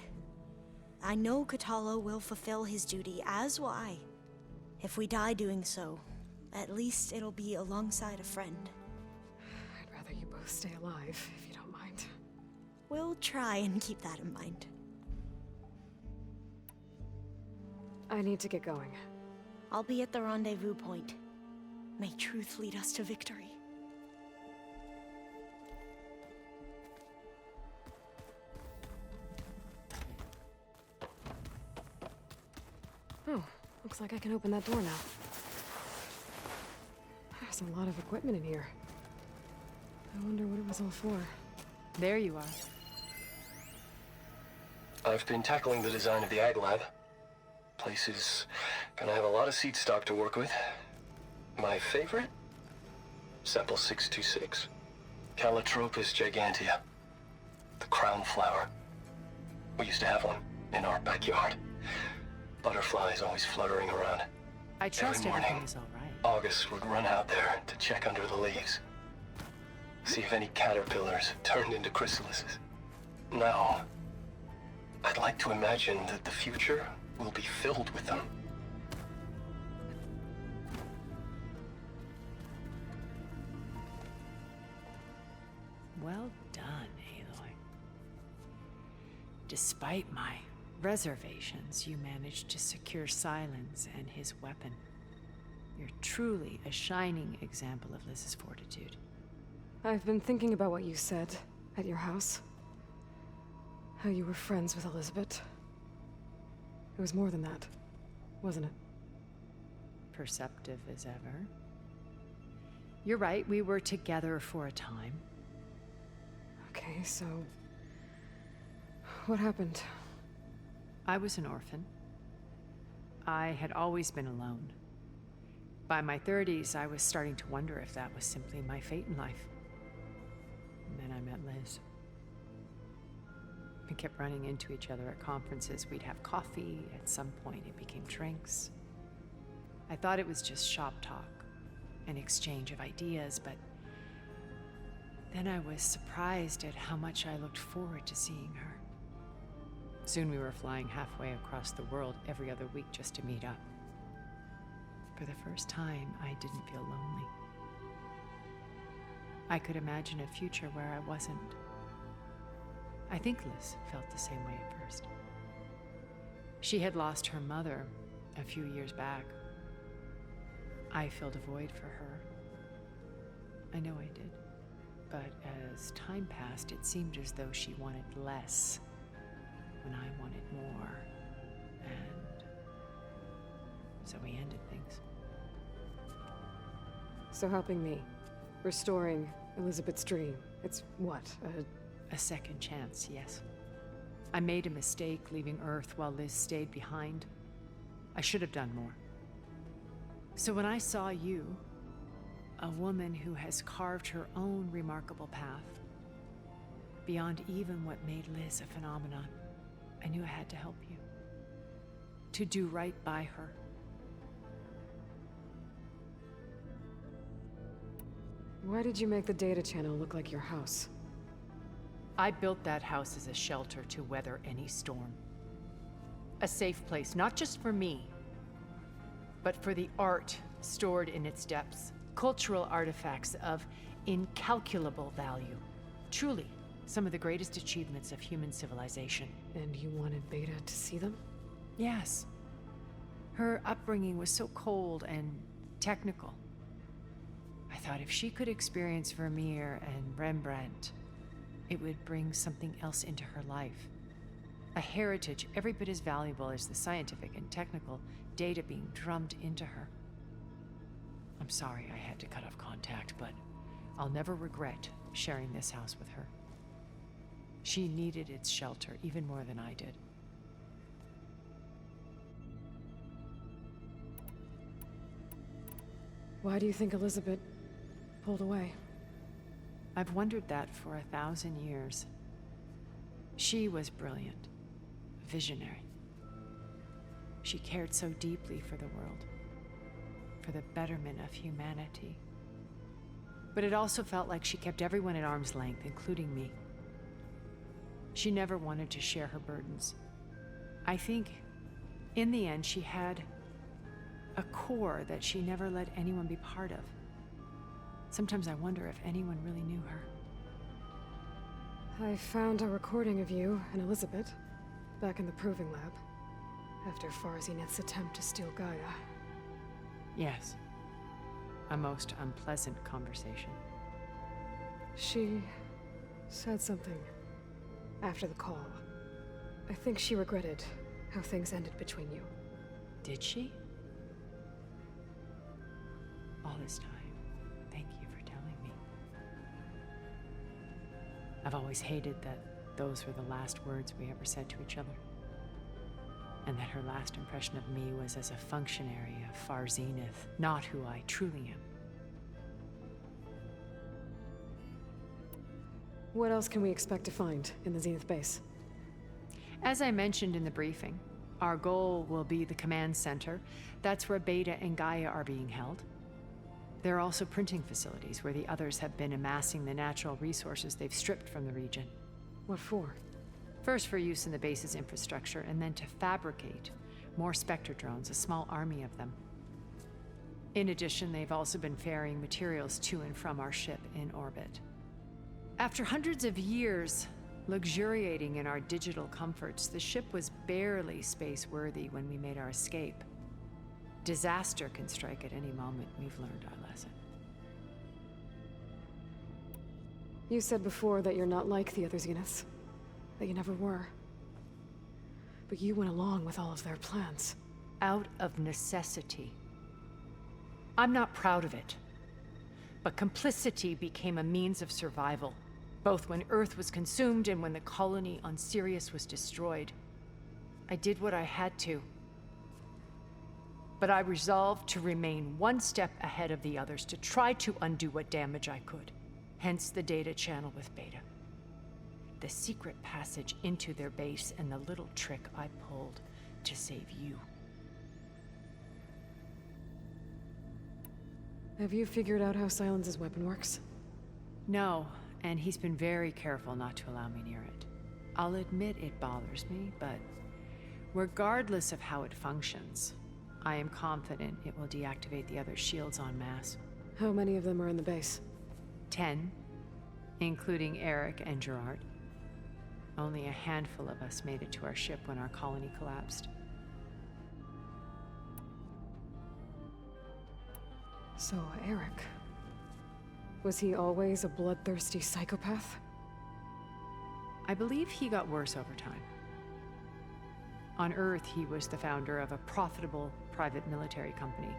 I know Katala will fulfill his duty, as will I. If we die doing so, at least it'll be alongside a friend. I'd rather you both stay alive, if you don't mind. We'll try and keep that in mind. I need to get going. I'll be at the rendezvous point. May truth lead us to victory. Oh, looks like I can open that door now. There's a lot of equipment in here. I wonder what it was all for. There you are. I've been tackling the design of the Ag Lab. Place is gonna have a lot of seed stock to work with. My favorite? Sample 626. Calotropis gigantea. The crown flower. We used to have one in our backyard. Butterflies always fluttering around. I trust Every morning, everything is all right. August would run out there to check under the leaves. See if any caterpillars turned into chrysalises. Now, I'd like to imagine that the future will be filled with them. Well done, Aloy. Despite my reservations, you managed to secure Silence and his weapon. You're truly a shining example of Liz's fortitude. I've been thinking about what you said at your house. How you were friends with Elizabeth. It was more than that, wasn't it? Perceptive as ever. You're right, we were together for a time. Okay, so... what happened? I was an orphan. I had always been alone. By my 30s, I was starting to wonder if that was simply my fate in life. And then I met Liz. We kept running into each other at conferences. We'd have coffee. At some point, it became drinks. I thought it was just shop talk, an exchange of ideas, but then I was surprised at how much I looked forward to seeing her. Soon we were flying halfway across the world every other week just to meet up. For the first time, I didn't feel lonely. I could imagine a future where I wasn't. I think Liz felt the same way at first. She had lost her mother a few years back. I filled a void for her. I know I did. But as time passed, it seemed as though she wanted less when I wanted more. And so we ended things. So helping me, restoring Elizabeth's dream, it's what, A second chance, yes. I made a mistake leaving Earth while Liz stayed behind. I should have done more. So when I saw you, a woman who has carved her own remarkable path, beyond even what made Liz a phenomenon, I knew I had to help you. To do right by her. Why did you make the data channel look like your house? I built that house as a shelter to weather any storm. A safe place, not just for me, but for the art stored in its depths. Cultural artifacts of incalculable value. Truly, some of the greatest achievements of human civilization. And you wanted Beta to see them? Yes. Her upbringing was so cold and technical. I thought if she could experience Vermeer and Rembrandt, it would bring something else into her life. A heritage every bit as valuable as the scientific and technical data being drummed into her. I'm sorry I had to cut off contact, but I'll never regret sharing this house with her. She needed its shelter even more than I did. Why do you think Elizabeth pulled away? I've wondered that for 1,000 years. She was brilliant, visionary. She cared so deeply for the world, for the betterment of humanity. But it also felt like she kept everyone at arm's length, including me. She never wanted to share her burdens. I think, in the end, she had a core that she never let anyone be part of. Sometimes I wonder if anyone really knew her. I found a recording of you and Elizabeth back in the Proving Lab after Farzineth's attempt to steal Gaia. Yes. A most unpleasant conversation. She said something after the call. I think she regretted how things ended between you. Did she? All this time, thank you for telling me. I've always hated that those were the last words we ever said to each other. And that her last impression of me was as a functionary of Far Zenith, not who I truly am. What else can we expect to find in the Zenith base? As I mentioned in the briefing, our goal will be the command center. That's where Beta and Gaia are being held. There are also printing facilities where the others have been amassing the natural resources they've stripped from the region. What for? First for use in the base's infrastructure, and then to fabricate more Spectre drones, a small army of them. In addition, they've also been ferrying materials to and from our ship in orbit. After hundreds of years luxuriating in our digital comforts, the ship was barely space-worthy when we made our escape. Disaster can strike at any moment. We've learned our lesson. You said before that you're not like the other Zeniths. That you never were. But you went along with all of their plans. Out of necessity. I'm not proud of it. But complicity became a means of survival, both when Earth was consumed and when the colony on Sirius was destroyed. I did what I had to. But I resolved to remain one step ahead of the others, to try to undo what damage I could. Hence the data channel with Beta. The secret passage into their base and the little trick I pulled to save you. Have you figured out how Silence's weapon works? No, and he's been very careful not to allow me near it. I'll admit it bothers me, but regardless of how it functions, I am confident it will deactivate the other shields en masse. How many of them are in the base? 10, including Eric and Gerard. Only a handful of us made it to our ship when our colony collapsed. So, Eric... was he always a bloodthirsty psychopath? I believe he got worse over time. On Earth, he was the founder of a profitable private military company.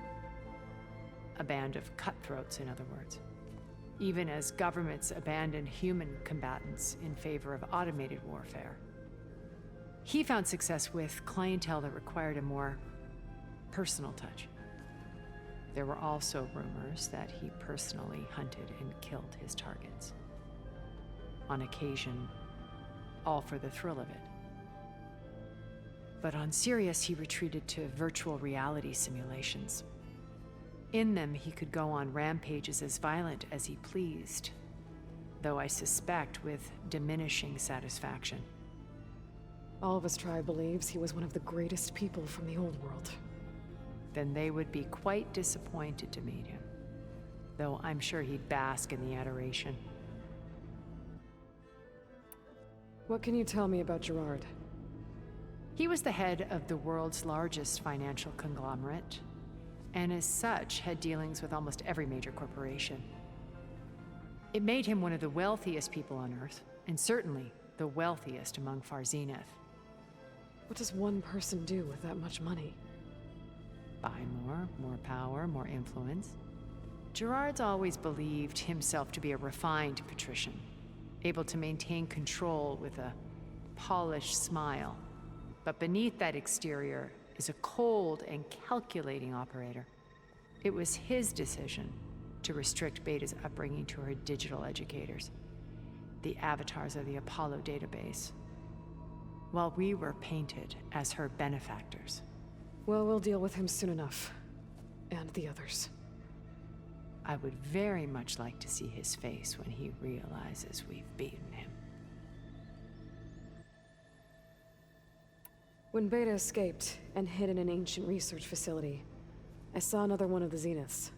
A band of cutthroats, in other words. Even as governments abandoned human combatants in favor of automated warfare. He found success with clientele that required a more personal touch. There were also rumors that he personally hunted and killed his targets. On occasion, all for the thrill of it. But on Sirius, he retreated to virtual reality simulations. In them, he could go on rampages as violent as he pleased, though I suspect with diminishing satisfaction. All of his tribe believes he was one of the greatest people from the old world. Then they would be quite disappointed to meet him, though I'm sure he'd bask in the adoration. What can you tell me about Gerard? He was the head of the world's largest financial conglomerate, and as such had dealings with almost every major corporation. It made him one of the wealthiest people on Earth, and certainly the wealthiest among Far Zenith. What does one person do with that much money? Buy more power, more influence. Gerard's always believed himself to be a refined patrician, able to maintain control with a polished smile. But beneath that exterior is a cold and calculating operator. It was his decision to restrict Beta's upbringing to her digital educators, the avatars of the Apollo database, while we were painted as her benefactors. Well, we'll deal with him soon enough. And the others. I would very much like to see his face when he realizes we've beaten him. When Beta escaped and hid in an ancient research facility, I saw another one of the Zeniths.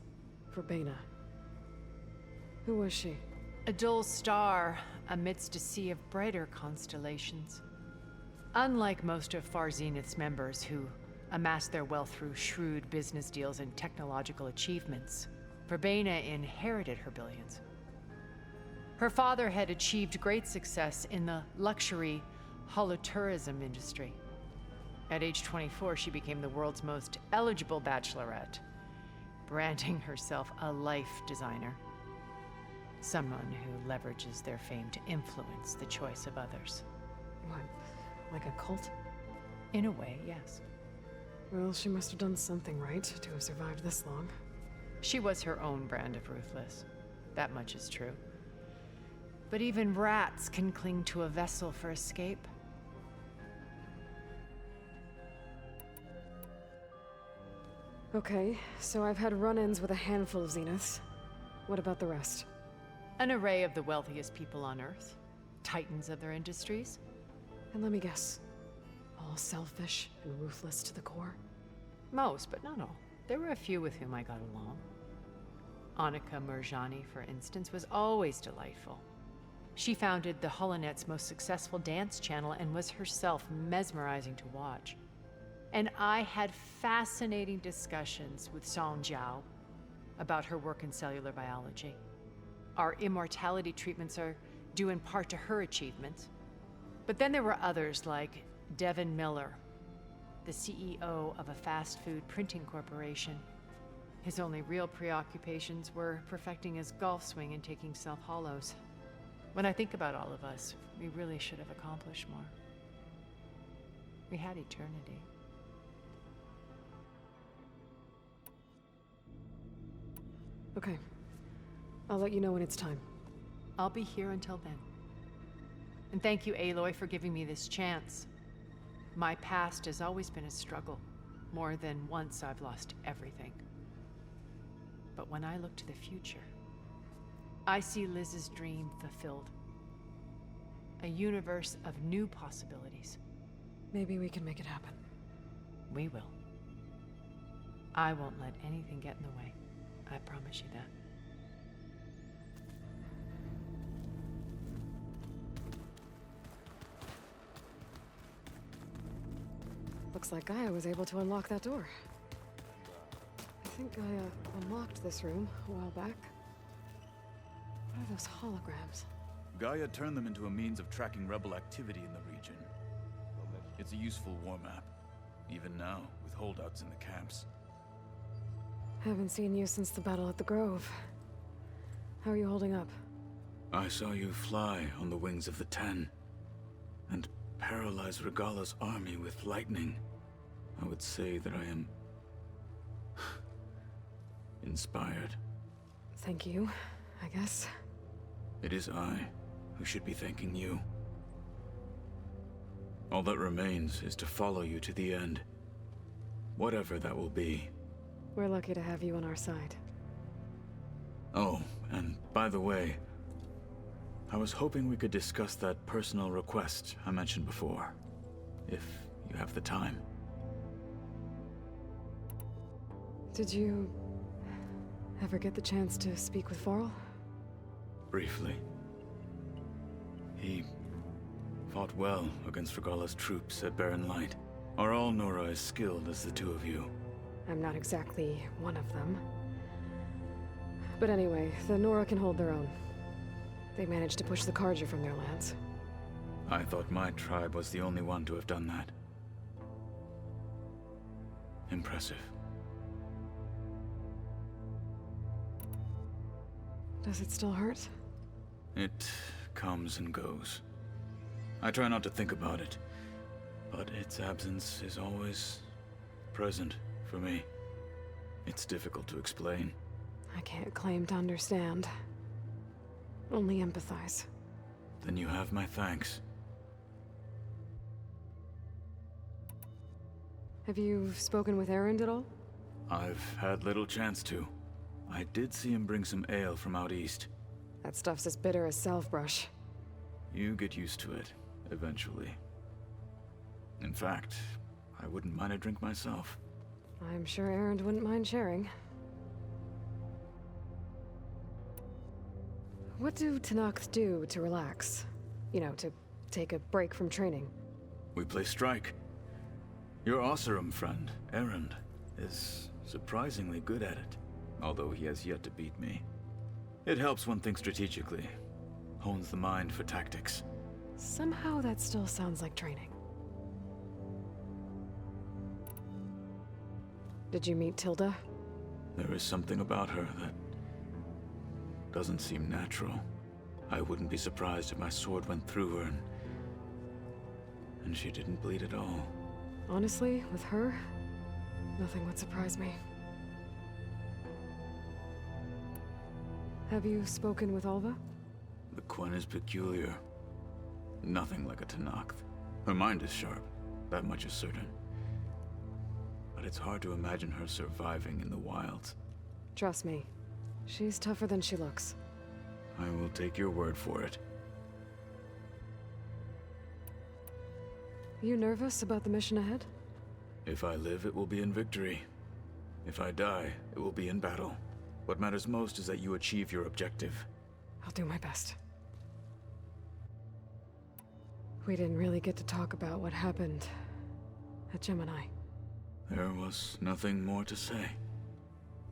Verbena. Who was she? A dull star amidst a sea of brighter constellations. Unlike most of Far Zenith's members who amassed their wealth through shrewd business deals and technological achievements, Verbena inherited her billions. Her father had achieved great success in the luxury holotourism industry. At age 24, she became the world's most eligible bachelorette, branding herself a life designer. Someone who leverages their fame to influence the choice of others. What, like a cult? In a way, yes. Well, she must have done something right to have survived this long. She was her own brand of ruthless. That much is true. But even rats can cling to a vessel for escape. Okay, so I've had run-ins with a handful of Zeniths. What about the rest? An array of the wealthiest people on Earth. Titans of their industries. And let me guess. All selfish and ruthless to the core? Most, but not all. There were a few with whom I got along. Annika Murjani, for instance, was always delightful. She founded the HoloNet's most successful dance channel and was herself mesmerizing to watch. And I had fascinating discussions with Song Jiao about her work in cellular biology. Our immortality treatments are due in part to her achievements. But then there were others like Devin Miller, the CEO of a fast food printing corporation. His only real preoccupations were perfecting his golf swing and taking self-hollows. When I think about all of us, we really should have accomplished more. We had eternity. Okay. I'll let you know when it's time. I'll be here until then. And thank you, Aloy, for giving me this chance. My past has always been a struggle. More than once I've lost everything. But when I look to the future, I see Liz's dream fulfilled. A universe of new possibilities. Maybe we can make it happen. We will. I won't let anything get in the way. I promise you that. Looks like Gaia was able to unlock that door. I think Gaia unlocked this room a while back. What are those holograms? Gaia turned them into a means of tracking rebel activity in the region. It's a useful war map, even now, with holdouts in the camps. Haven't seen you since the battle at the Grove. How are you holding up? I saw you fly on the wings of the Ten, and paralyze Regala's army with lightning. I would say that I am inspired. Thank you, I guess. It is I who should be thanking you. All that remains is to follow you to the end. Whatever that will be. We're lucky to have you on our side. Oh, and by the way, I was hoping we could discuss that personal request I mentioned before, if you have the time. Did you ever get the chance to speak with Varl? Briefly. He fought well against Regala's troops at Barren Light. Are all Nora as skilled as the two of you? I'm not exactly one of them. But anyway, the Nora can hold their own. They managed to push the Carja from their lands. I thought my tribe was the only one to have done that. Impressive. Does it still hurt? It comes and goes. I try not to think about it, but its absence is always present for me. It's difficult to explain. I can't claim to understand. Only empathize. Then you have my thanks. Have you spoken with Erend at all? I've had little chance to. I did see him bring some ale from out east. That stuff's as bitter as salve-brush. You get used to it, eventually. In fact, I wouldn't mind a drink myself. I'm sure Erend wouldn't mind sharing. What do Tenakth do to relax? You know, to take a break from training? We play strike. Your Oseram friend, Erend, is surprisingly good at it, although he has yet to beat me. It helps one think strategically, hones the mind for tactics. Somehow that still sounds like training. Did you meet Tilda? There is something about her that doesn't seem natural. I wouldn't be surprised if my sword went through her and she didn't bleed at all. Honestly, with her, nothing would surprise me. Have you spoken with Alva? The Quen is peculiar. Nothing like a Tenakth. Her mind is sharp, that much is certain. But it's hard to imagine her surviving in the wilds. Trust me, she's tougher than she looks. I will take your word for it. You nervous about the mission ahead? If I live, it will be in victory. If I die, it will be in battle. What matters most is that you achieve your objective. I'll do my best. We didn't really get to talk about what happened at Gemini. There was nothing more to say.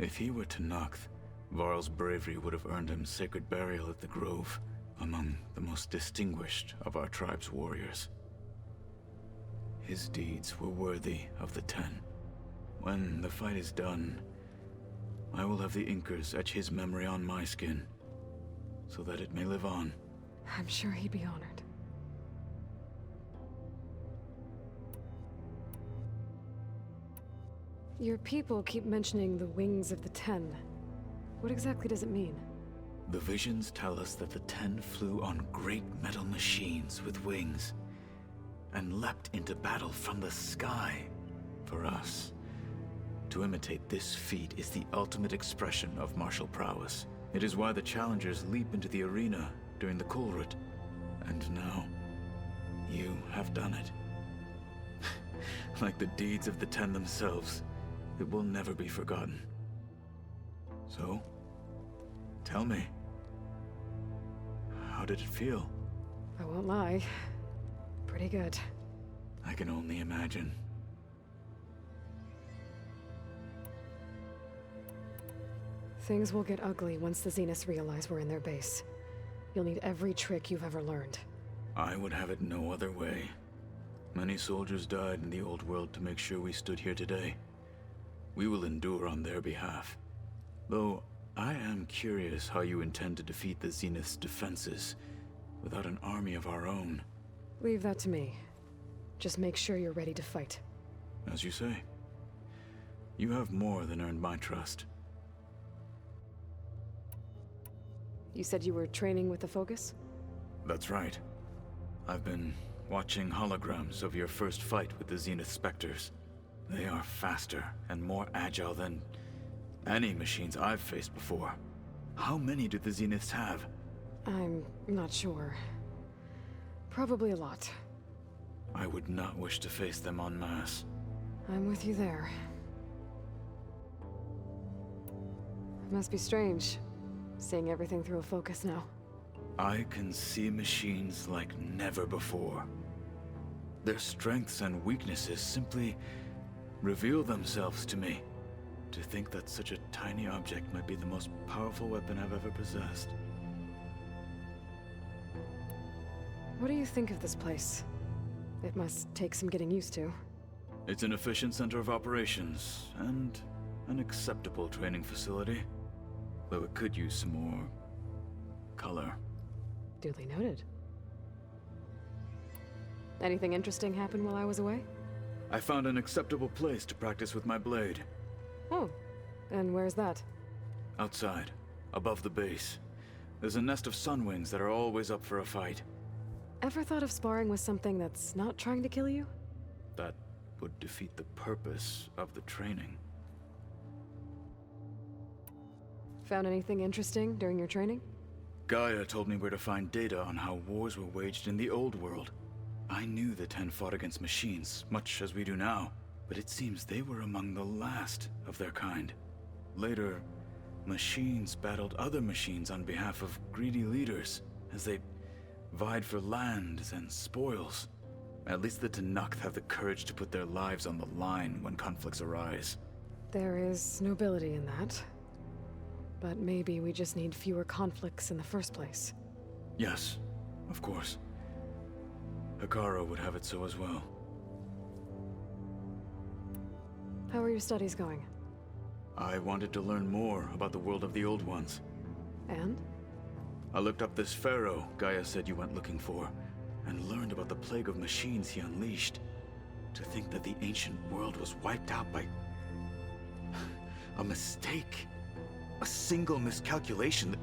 If he were Tenakth, Varl's bravery would have earned him sacred burial at the Grove, among the most distinguished of our tribe's warriors. His deeds were worthy of the Ten. When the fight is done, I will have the Inkers etch his memory on my skin, so that it may live on. I'm sure he'd be honored. Your people keep mentioning the wings of the Ten. What exactly does it mean? The visions tell us that the Ten flew on great metal machines with wings, and leapt into battle from the sky. For us, to imitate this feat is the ultimate expression of martial prowess. It is why the challengers leap into the arena during the Kulrut. And now, you have done it. Like the deeds of the Ten themselves, it will never be forgotten. So, tell me, how did it feel? I won't lie. Pretty good. I can only imagine. Things will get ugly once the Zeniths realize we're in their base. You'll need every trick you've ever learned. I would have it no other way. Many soldiers died in the old world to make sure we stood here today. We will endure on their behalf. Though, I am curious how you intend to defeat the Zenith's defenses without an army of our own. Leave that to me. Just make sure you're ready to fight. As you say. You have more than earned my trust. You said you were training with the Focus? That's right. I've been watching holograms of your first fight with the Zenith Spectres. They are faster and more agile than any machines I've faced before. How many do the Zeniths have? I'm not sure. Probably a lot. I would not wish to face them en masse. I'm with you there. It must be strange, seeing everything through a focus now. I can see machines like never before. Their strengths and weaknesses simply reveal themselves to me. To think that such a tiny object might be the most powerful weapon I've ever possessed. What do you think of this place? It must take some getting used to. It's an efficient center of operations, and an acceptable training facility. Though it could use some more color. Duly noted. Anything interesting happen while I was away? I found an acceptable place to practice with my blade. Oh, and where's that? outside, above the base. There's a nest of sunwings that are always up for a fight. Ever thought of sparring with something that's not trying to kill you? That would defeat the purpose of the training. Found anything interesting during your training? Gaia told me where to find data on how wars were waged in the old world. I knew the Ten fought against machines, much as we do now, but it seems they were among the last of their kind. Later, machines battled other machines on behalf of greedy leaders, as they vied for lands and spoils. At least the Tenakth have the courage to put their lives on the line when conflicts arise. There is nobility in that. But maybe we just need fewer conflicts in the first place. Yes, of course. Hekarro would have it so as well. How are your studies going? I wanted to learn more about the world of the Old Ones. And? I looked up this pharaoh Gaia said you went looking for, and learned about the plague of machines he unleashed. To think that the ancient world was wiped out by a mistake. A single miscalculation.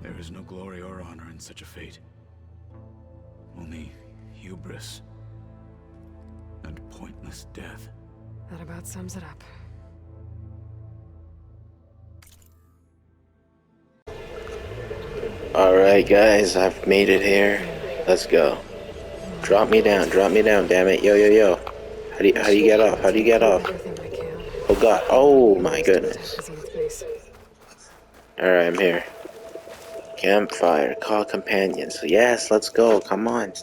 There is no glory or honor in such a fate. Only hubris and pointless death. That about sums it up. Alright guys, I've made it here. Let's go. Drop me down, damn it. Yo, yo, yo. How do you get off? How do you get off? Oh god, oh my goodness. Alright, I'm here. Campfire, call companions. Yes, let's go, come on.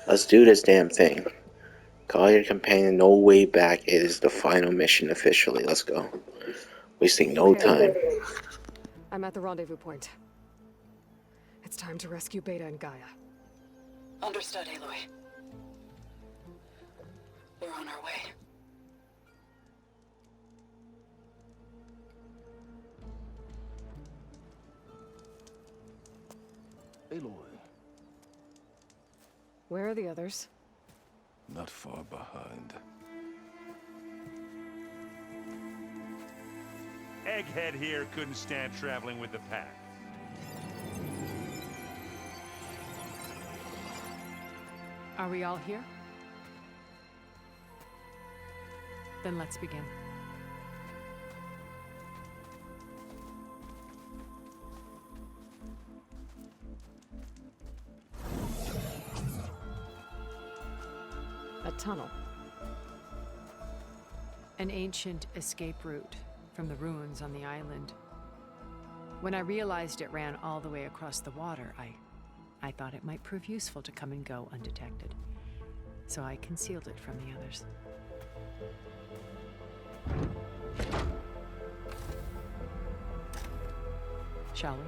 Let's do this damn thing. Call your companion, no way back. It is the final mission officially. Let's go. Wasting no time. I'm at the rendezvous point. It's time to rescue Beta and Gaia. Understood, Aloy. We're on our way. Aloy. Where are the others? Not far behind. Egghead here couldn't stand traveling with the pack. Are we all here? Then let's begin. A tunnel. An ancient escape route from the ruins on the island. When I realized it ran all the way across the water, I thought it might prove useful to come and go undetected. So I concealed it from the others. Shall we?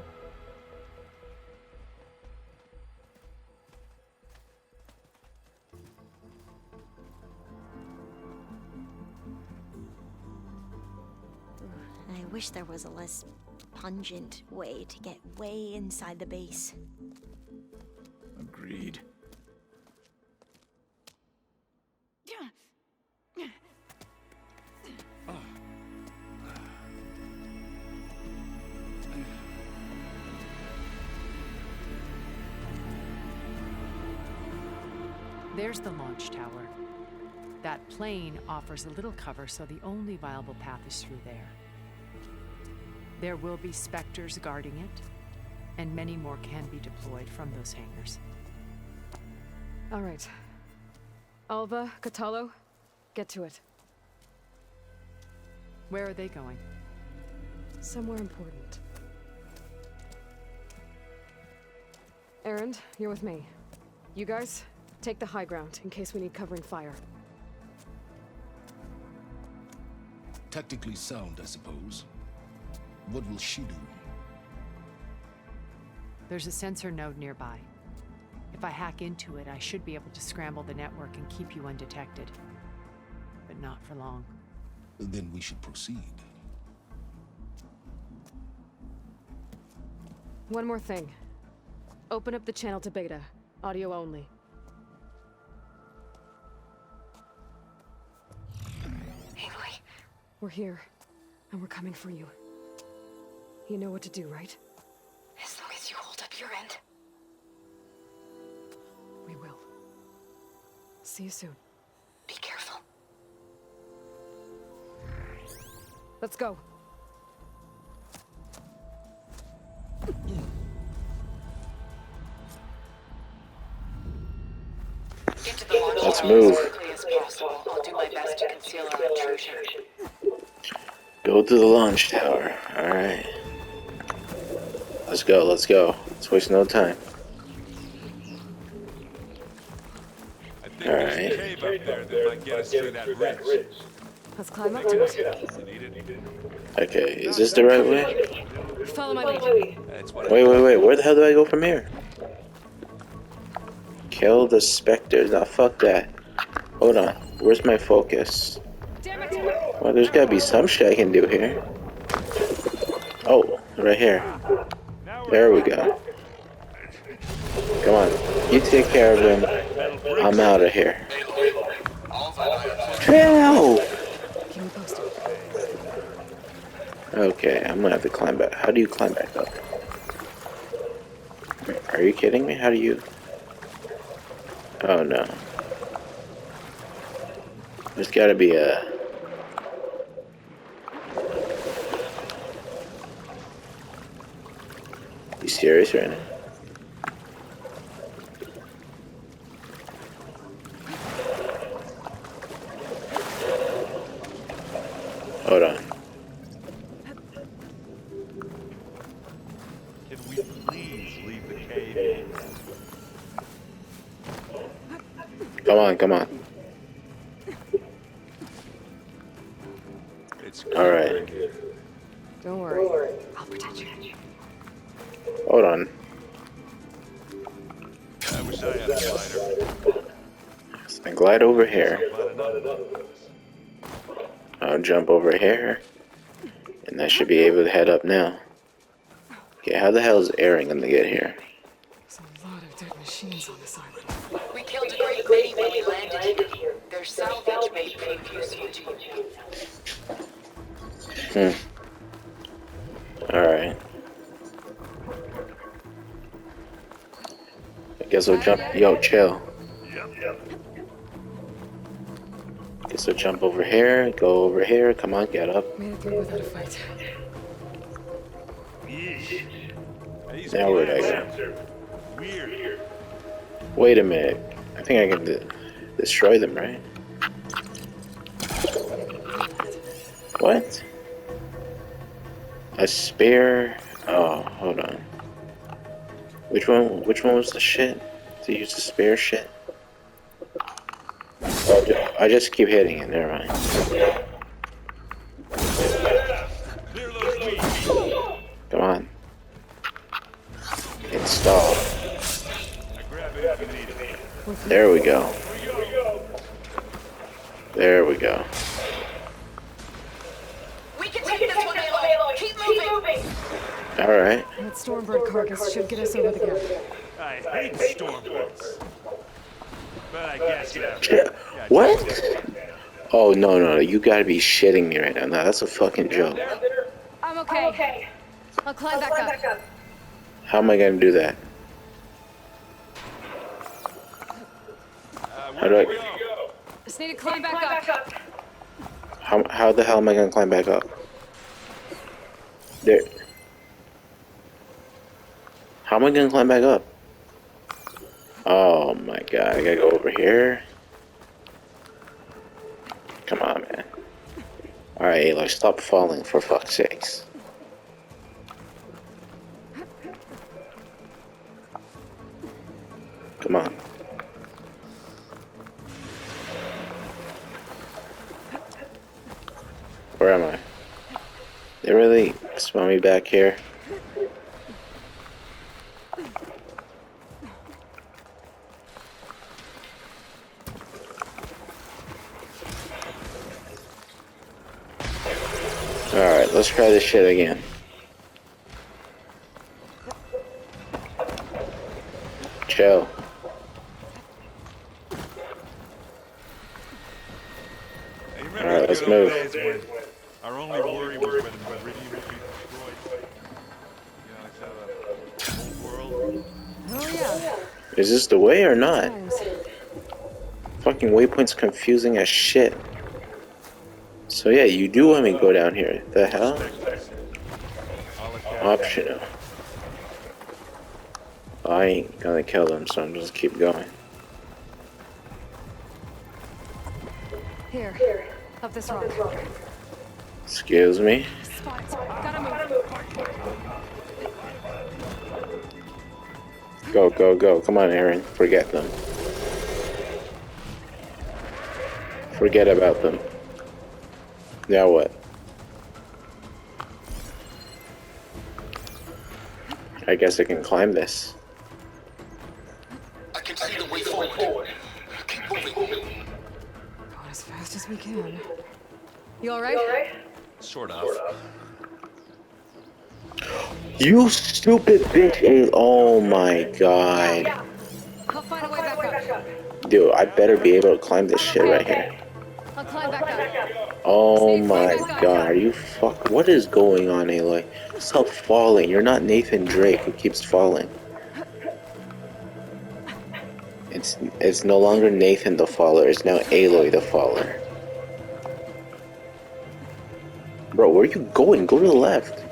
I wish there was a less pungent way to get way inside the base. Agreed. There's the launch tower. That plane offers a little cover, so the only viable path is through there. There will be Spectres guarding it, and many more can be deployed from those hangars. All right. Alva, Catalo, get to it. Where are they going? Somewhere important. Erend, you're with me. You guys, take the high ground in case we need covering fire. Tactically sound, I suppose. What will she do? There's a sensor node nearby. If I hack into it, I should be able to scramble the network and keep you undetected. But not for long. Then we should proceed. One more thing. Open up the channel to Beta. Audio only. Aloy. We're here, and we're coming for you. You know what to do, right? As long as you hold up your end. We will. See you soon. Be careful. Let's go. Get to the launch Let's pad move. as quickly as possible. I'll do my best to conceal our intrusion. Go to the launch tower. Alright. Let's go, let's go. Let's waste no time. I think there's a cave up there that might get us through that bridge. Let's climb up to it. Okay, is this the right way? Follow my lead. Wait. Where the hell do I go from here? Kill the specters. Now, fuck that. Hold on. Where's my focus? Well, there's gotta be some shit I can do here. Oh, right here. There we go. Come on. You take care of him. I'm out of here. Hell! Okay, I'm gonna have to climb back. How do you climb back up? Are you kidding me? How do you... Oh no. There's gotta be a... You serious right now? Hold on. Can we please leave the cave? Come on. Alright. Don't worry. I'll protect you. Hold on. I wish I had a glider. So I glide over here. I'll jump over here. And I should be able to head up now. Okay, how the hell is Aaron gonna get here? There's a lot of dead machines on this island. We killed a great many when we landed here. Their salvage may prove useful to you. Alright. I guess I'll jump. Yo, chill. Guess I'll jump over here, go over here. Come on, get up. Made it through without a fight. Now where'd I go? Wait a minute. I think I can destroy them, right? What? A spear? Oh, hold on. Which one was the shit? To use the spare shit? Oh, I just keep hitting it, never mind. Come on. Install. There we go. There we go. We can take this one, Aloy. Keep moving. Alright. That Stormbird carcass should get us over the gap. I hate Stormbirds. But I guess you have... What? Oh, no. You gotta be shitting me right now. No, that's a fucking joke. I'm okay. I'll climb back up. How am I gonna do that? How do I... Just need to climb back up. How the hell am I gonna climb back up? There. How am I gonna climb back up? Oh my god, I gotta go over here. Come on, man. Alright, Aloy, stop falling for fuck's sakes. Come on. Where am I? They really spawn me back here? Alright, let's try this shit again. Chill. Hey, Alright, let's move. Our only worry was when the Meridian would be destroyed. Is this the way or not? Fucking waypoint's confusing as shit. So yeah, you do want me to go down here. The hell? Optional. I ain't gonna kill them, so I'm just keep going. Here, up this rock. Excuse me? Spot. Gotta move. Go, go, go. Come on, Aaron. Forget them. Forget about them. Now what? I guess I can climb this. I can see the way forward. Keep moving. Going as fast as we can. You alright? Sort of. You stupid bitch! Oh my god. I'll find a way back up. Dude, I better be able to climb this shit right here. I'll climb back up. Oh my god, are you fuck? What is going on, Aloy? Stop falling. You're not Nathan Drake who keeps falling. It's no longer Nathan the Faller. It's now Aloy the Faller. Bro, where are you going? Go to the left.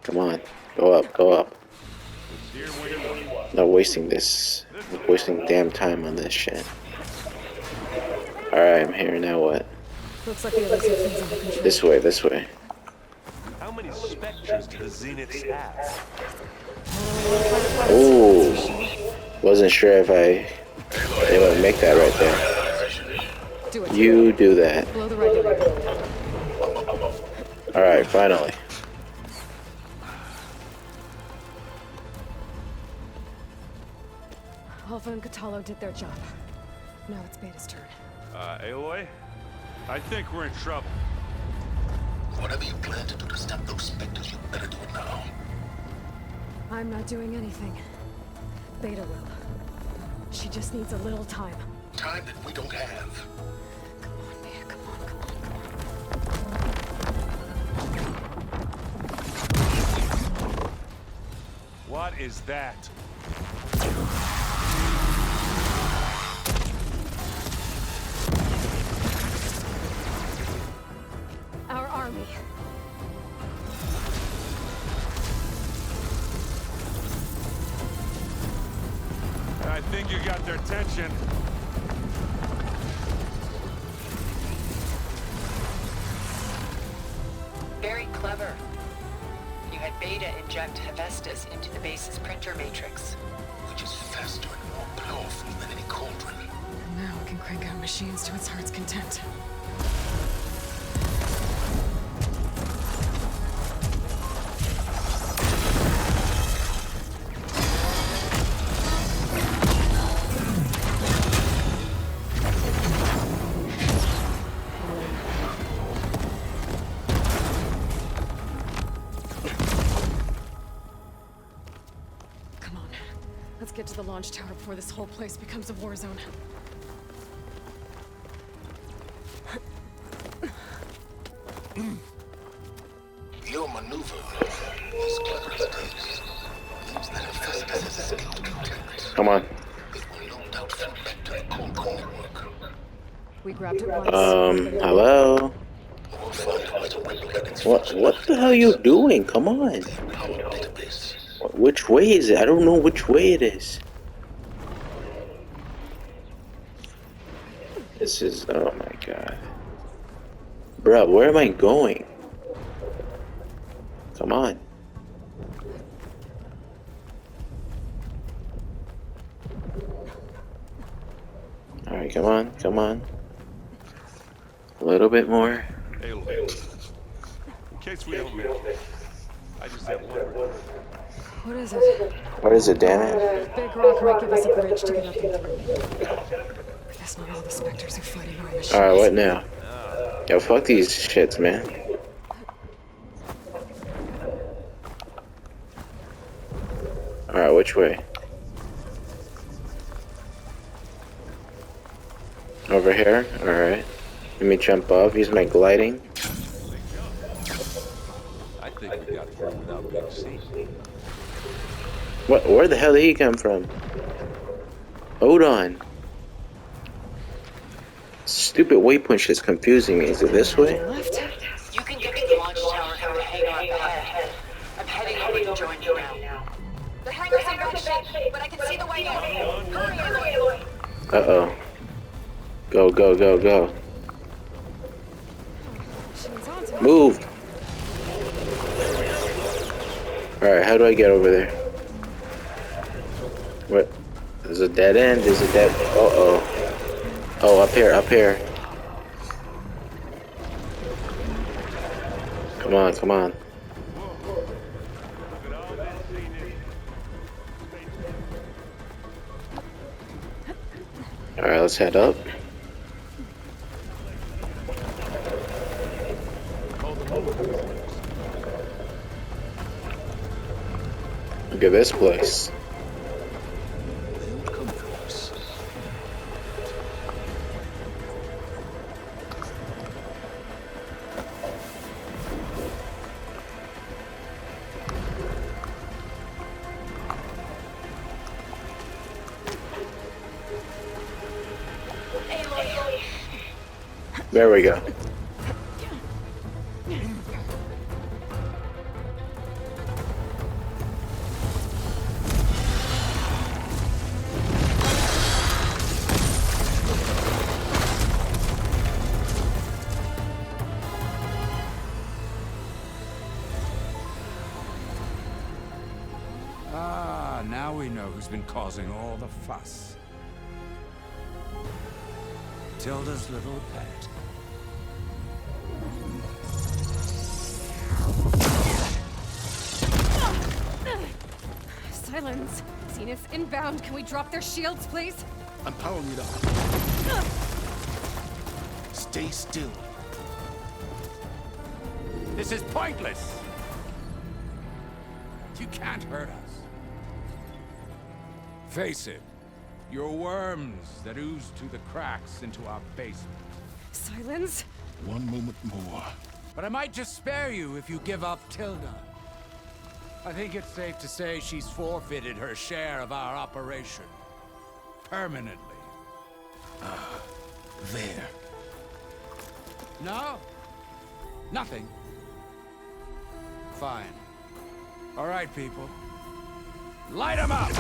Come on, go up, go up. Not wasting this. Wasting damn time on this shit. Alright, I'm here. Now what? Looks like the other section's under control. This way, this way. How many specters do the Zeniths have? Ooh. Wasn't sure if they would make that right there. You do that. Blow the regulator. Alright, finally. Alpha and Catalo did their job. Now it's Beta's turn. Aloy? I think we're in trouble. Whatever you plan to do to stop those specters, you better do it now. I'm not doing anything. Beta will. She just needs a little time. Time that we don't have. Come on, Beta, come on, come on. What is that? Our army. I think you got their attention. Very clever. You had Beta inject Hephaestus into the base's printer matrix. Which is faster and more powerful than any cauldron. Now it can crank out machines to its heart's content. Let's get to the launch tower before this whole place becomes a war zone. Your maneuver, as clever as it is, means that Hephaestus has escaped containment. Come on. It will no doubt fall back to the Cauldron network. We grabbed it once. Hello? We'll find a way to replicate its What the hell are you doing? Come on. database. Which way is it? I don't know which way it is. This is, oh my god. Bruh, where am I going? Come on. Alright, come on, come on. A little bit more. Aloy, in case we don't make it, I just have one request. What is it? What is it, damn it? Big rock might give us a bridge to get up and through. That's not all the specters are fighting our machines. Alright, what now? Yo, fuck these shits, man. Alright, which way? Over here? Alright. Let me jump off, use my gliding. I think we got through without being seen. What? Where the hell did he come from? Hold on. Stupid waypoint shit's confusing me. Is it this way? You can get to the launch tower through the hangar up ahead. I'm heading over to join you now. The hangar's in bad shape, but I can see the way in. Hurry, Aloy! Uh-oh. Go, go, go, go. Move! Alright, how do I get over there? What? There's a dead end. There's a dead... Uh-oh. Oh, up here, up here. Come on, come on. Alright, let's head up. Look at this place. There we go. Ah, now we know who's been causing all the fuss. Tilda's little pet. Silence. Zenith's inbound. Can we drop their shields, please? I'm powering it up. Stay still. This is pointless. You can't hurt us. Face it. You're worms that ooze through the cracks into our basement. Silence. One moment more. But I might just spare you if you give up Tilda. I think it's safe to say she's forfeited her share of our operation. Permanently. There. No? Nothing? Fine. All right, people. Light 'em up!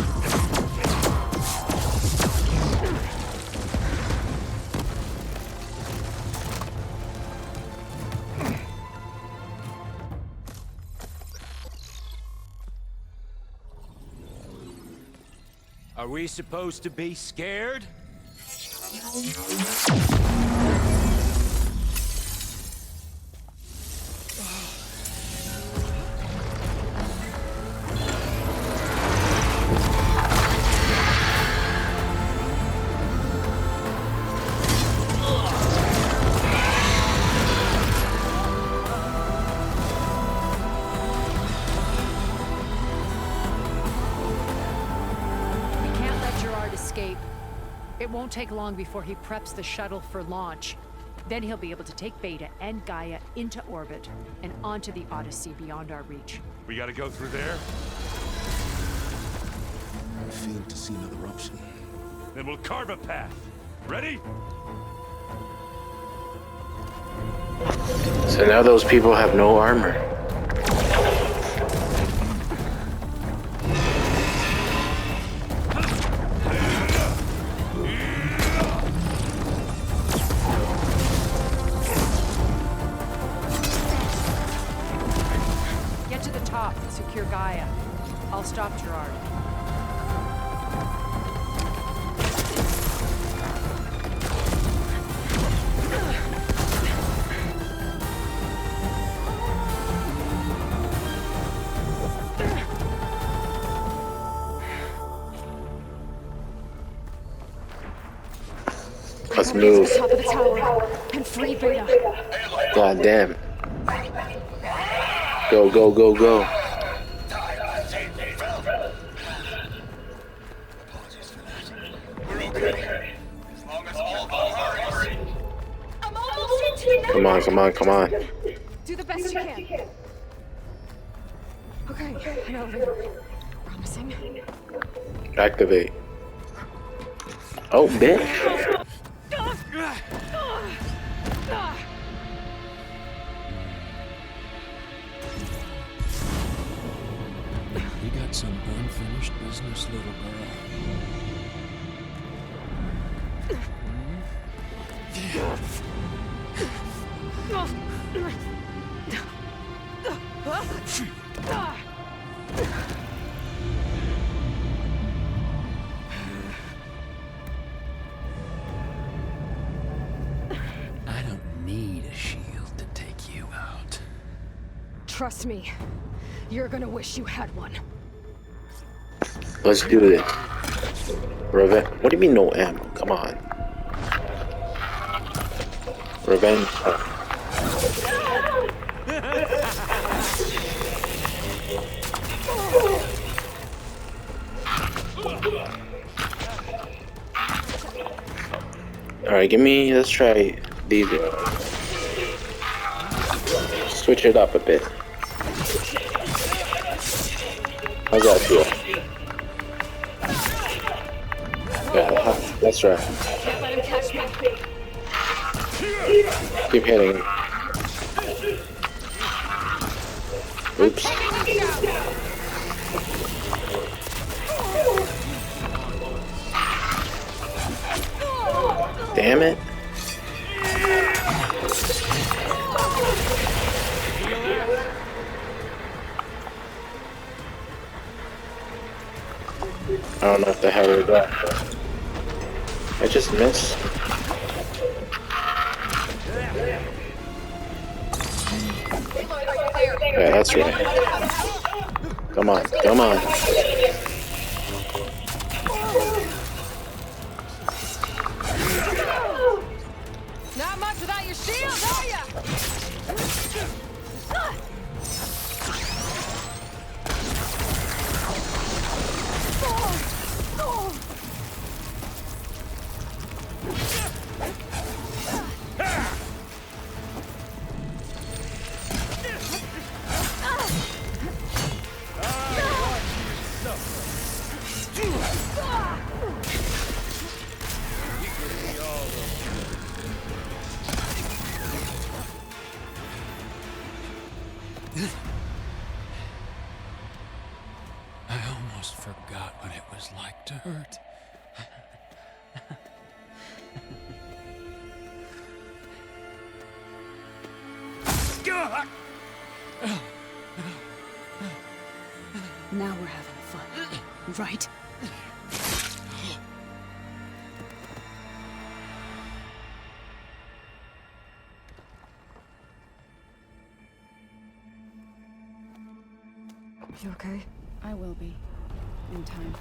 Are we supposed to be scared? It won't take long before he preps the shuttle for launch. Then he'll be able to take Beta and Gaia into orbit and onto the Odyssey beyond our reach. We gotta go through there? I failed to see another option. Then we'll carve a path. Ready? So now those people have no armor. Get to the top and secure Gaia. I'll stop Gerard. Let's move. To the top of the tower and free Beta. God damn. Go, go, go, go. Come on, come on, come on. Do the best you can. Okay, an elevator. Promising. Activate. Oh, bitch. We got some unfinished business, little girl. I don't need a shield to take you out. Trust me, you're gonna wish you had one. Let's do this. Revenge. What do you mean no ammo? Come on. Revenge. Alright, let's try these. Switch it up a bit. How's that feel? Yeah, that's right. Can't let him catch me. Keep hitting him. Oops. Damn it. I don't know if the hell is that. I just missed. Yeah, that's right. Come on, come on. Not much without your shield, are ya? I almost forgot what it was like to hurt. Now we're having fun, right? You okay? I will be. In time.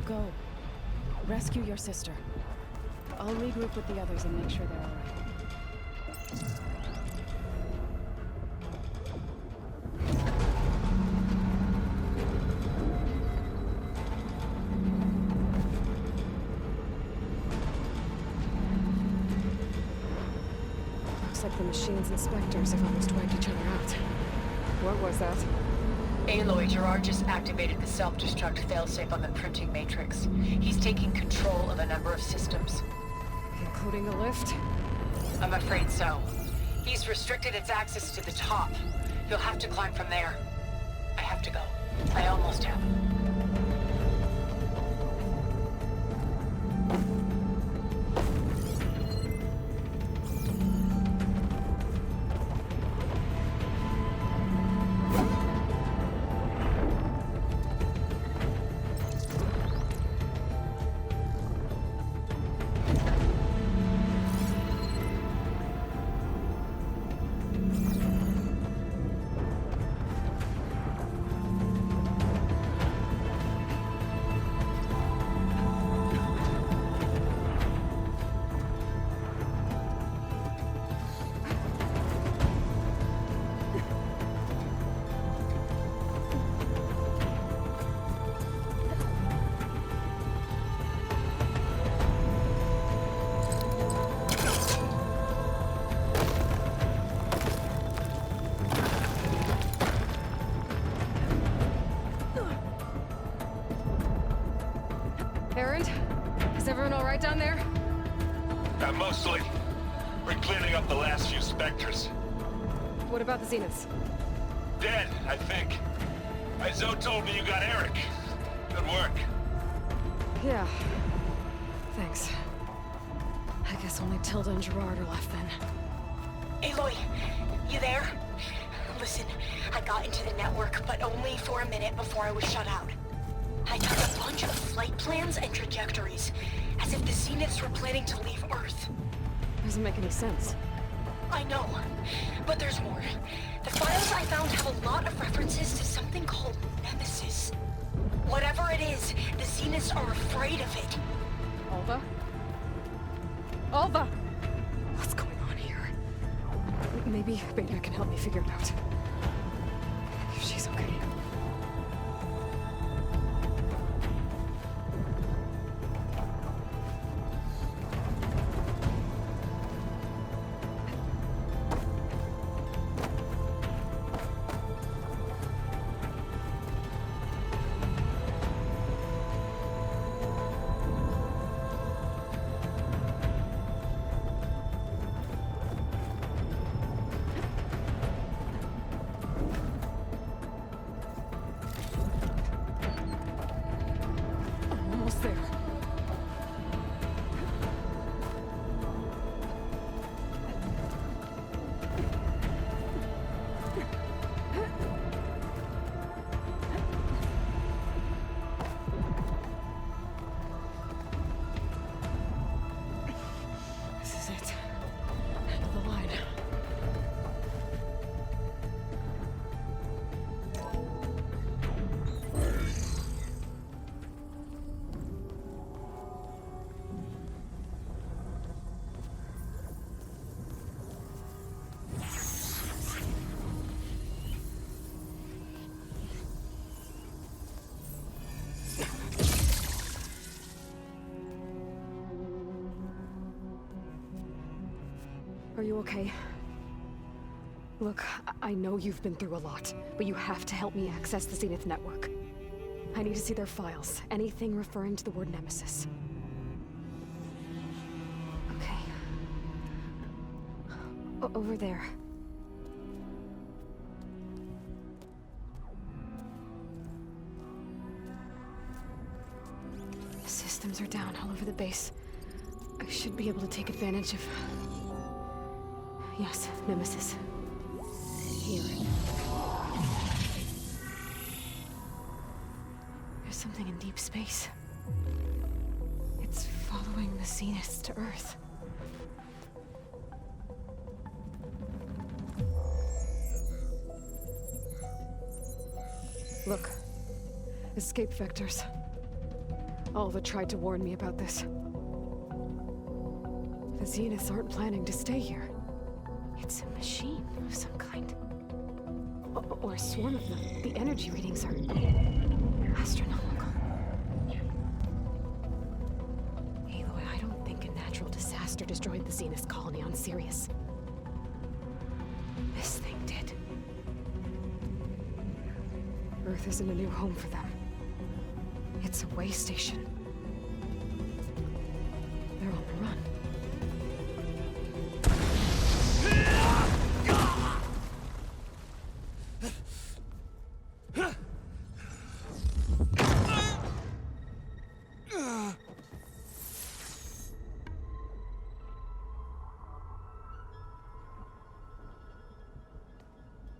Go. Rescue your sister. I'll regroup with the others and make sure they're alright. Looks like the machine's inspectors have almost wiped each other out. What was that? Aloy, Gerard just activated the self-destruct failsafe on the printing matrix. He's taking control of a number of systems. Including the lift? I'm afraid so. He's restricted its access to the top. You'll have to climb from there. I have to go. I almost have. Errand? Is everyone all right down there? Mostly. We're cleaning up the last few specters. What about the Zeniths? Dead, I think. Zoe told me you got Eric. Good work. Yeah. Thanks. I guess only Tilda and Gerard are left then. Aloy, you there? Listen, I got into the network, but only for a minute before I was shut out. I took a bunch of flight plans and trajectories, as if the Zeniths were planning to leave Earth. Doesn't make any sense. I know, but there's more. The files I found have a lot of references to something called Nemesis. Whatever it is, the Zeniths are afraid of it. Alva? Alva! What's going on here? Maybe Beta can help me figure it out. If she's okay. There. This is it. End of the line. Are you okay? Look, I know you've been through a lot, but you have to help me access the Zenith network. I need to see their files, anything referring to the word Nemesis. Okay. Over there. The systems are down all over the base. I should be able to take advantage of... Yes, Nemesis. Here. There's something in deep space. It's following the Zeniths to Earth. Look. Escape vectors. Alva tried to warn me about this. The Zeniths aren't planning to stay here. It's a machine of some kind. Or a swarm of them. The energy readings are astronomical. Aloy, I don't think a natural disaster destroyed the Zenith colony on Sirius. This thing did. Earth isn't a new home for them. It's a way station. They're on the run.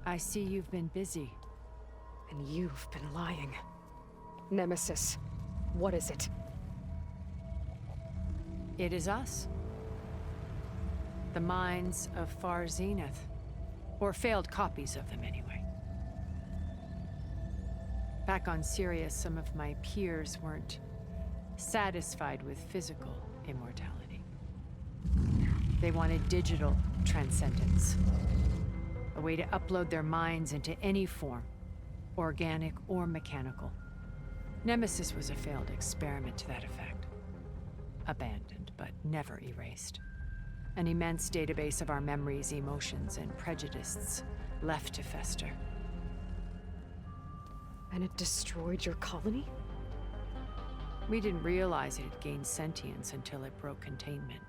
I see you've been busy. And you've been lying. Nemesis, what is it? It is us. The minds of Far Zenith. Or failed copies of them, anyway. Back on Sirius, some of my peers weren't satisfied with physical immortality. They wanted digital transcendence. A way to upload their minds into any form, organic or mechanical. Nemesis was a failed experiment to that effect. Abandoned, but never erased. An immense database of our memories, emotions, and prejudices left to fester. And it destroyed your colony? We didn't realize it had gained sentience until it broke containment.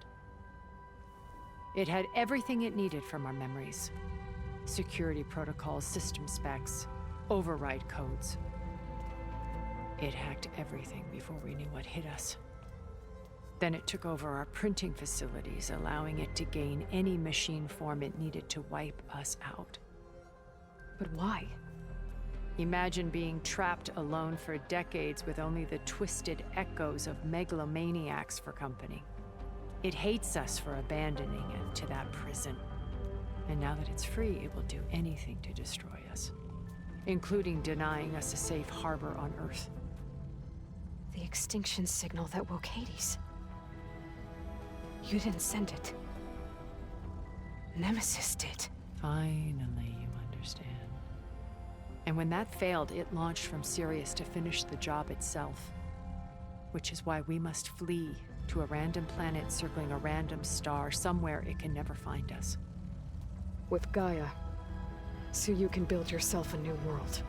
It had everything it needed from our memories. Security protocols, system specs, override codes. It hacked everything before we knew what hit us. Then it took over our printing facilities, allowing it to gain any machine form it needed to wipe us out. But why? Imagine being trapped alone for decades with only the twisted echoes of megalomaniacs for company. It hates us for abandoning it to that prison. And now that it's free, it will do anything to destroy us, including denying us a safe harbor on Earth. The extinction signal that woke Hades. You didn't send it. Nemesis did. Finally, you understand. And when that failed, it launched from Sirius to finish the job itself. Which is why we must flee to a random planet circling a random star, somewhere it can never find us. With Gaia. So you can build yourself a new world.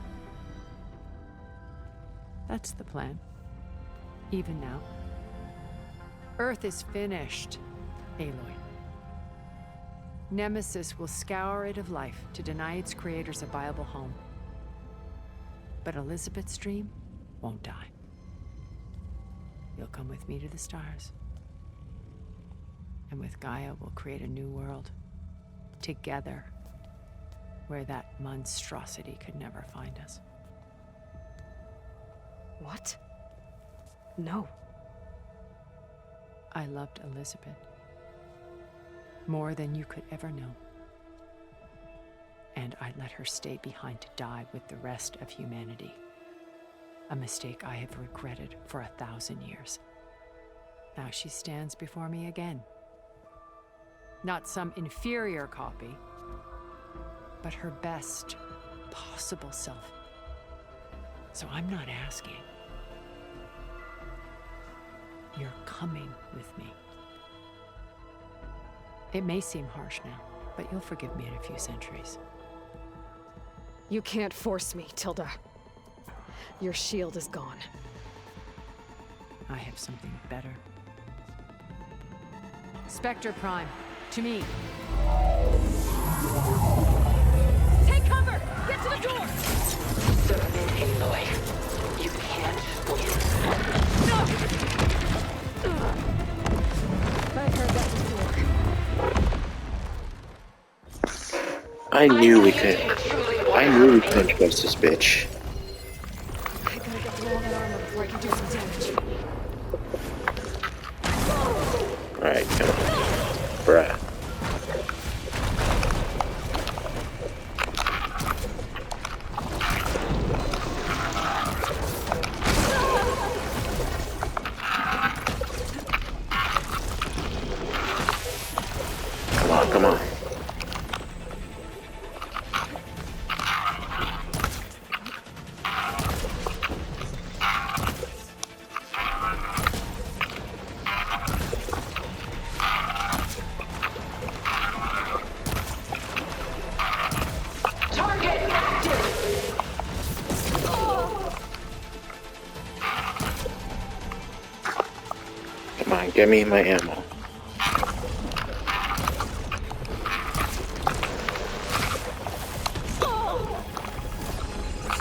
That's the plan. Even now. Earth is finished, Aloy. Nemesis will scour it of life to deny its creators a viable home. But Elizabeth's dream won't die. You'll come with me to the stars. And with Gaia, we'll create a new world. Together. Where that monstrosity could never find us. What? No. I loved Elizabeth. More than you could ever know. And I let her stay behind to die with the rest of humanity. A mistake I have regretted for 1,000 years. Now she stands before me again. Not some inferior copy, but her best possible self. So I'm not asking. You're coming with me. It may seem harsh now, but you'll forgive me in a few centuries. You can't force me, Tilda. Your shield is gone. I have something better. Spectre Prime, to me. Take cover! Get to the door! Sermon Aloy. You can't win. No! I've heard that before. I knew we couldn't trust this bitch. I gotta get through all that armor before I can do some damage. Alright, come on. Bruh. Come on. Come on, get me my ammo.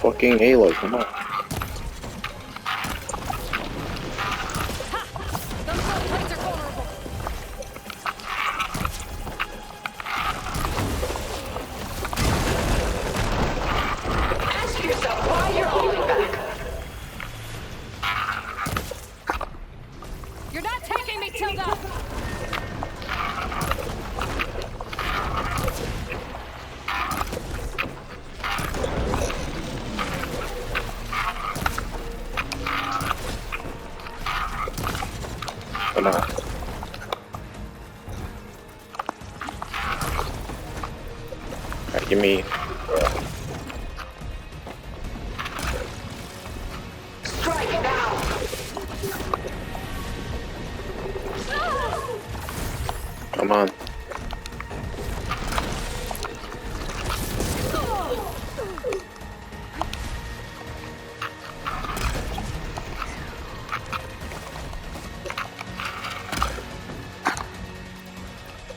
Fucking Aloy, come on. Ask yourself why you're holding back. You're not taking me, Tilda! Come on. Alright, give me. Strike now! Come on.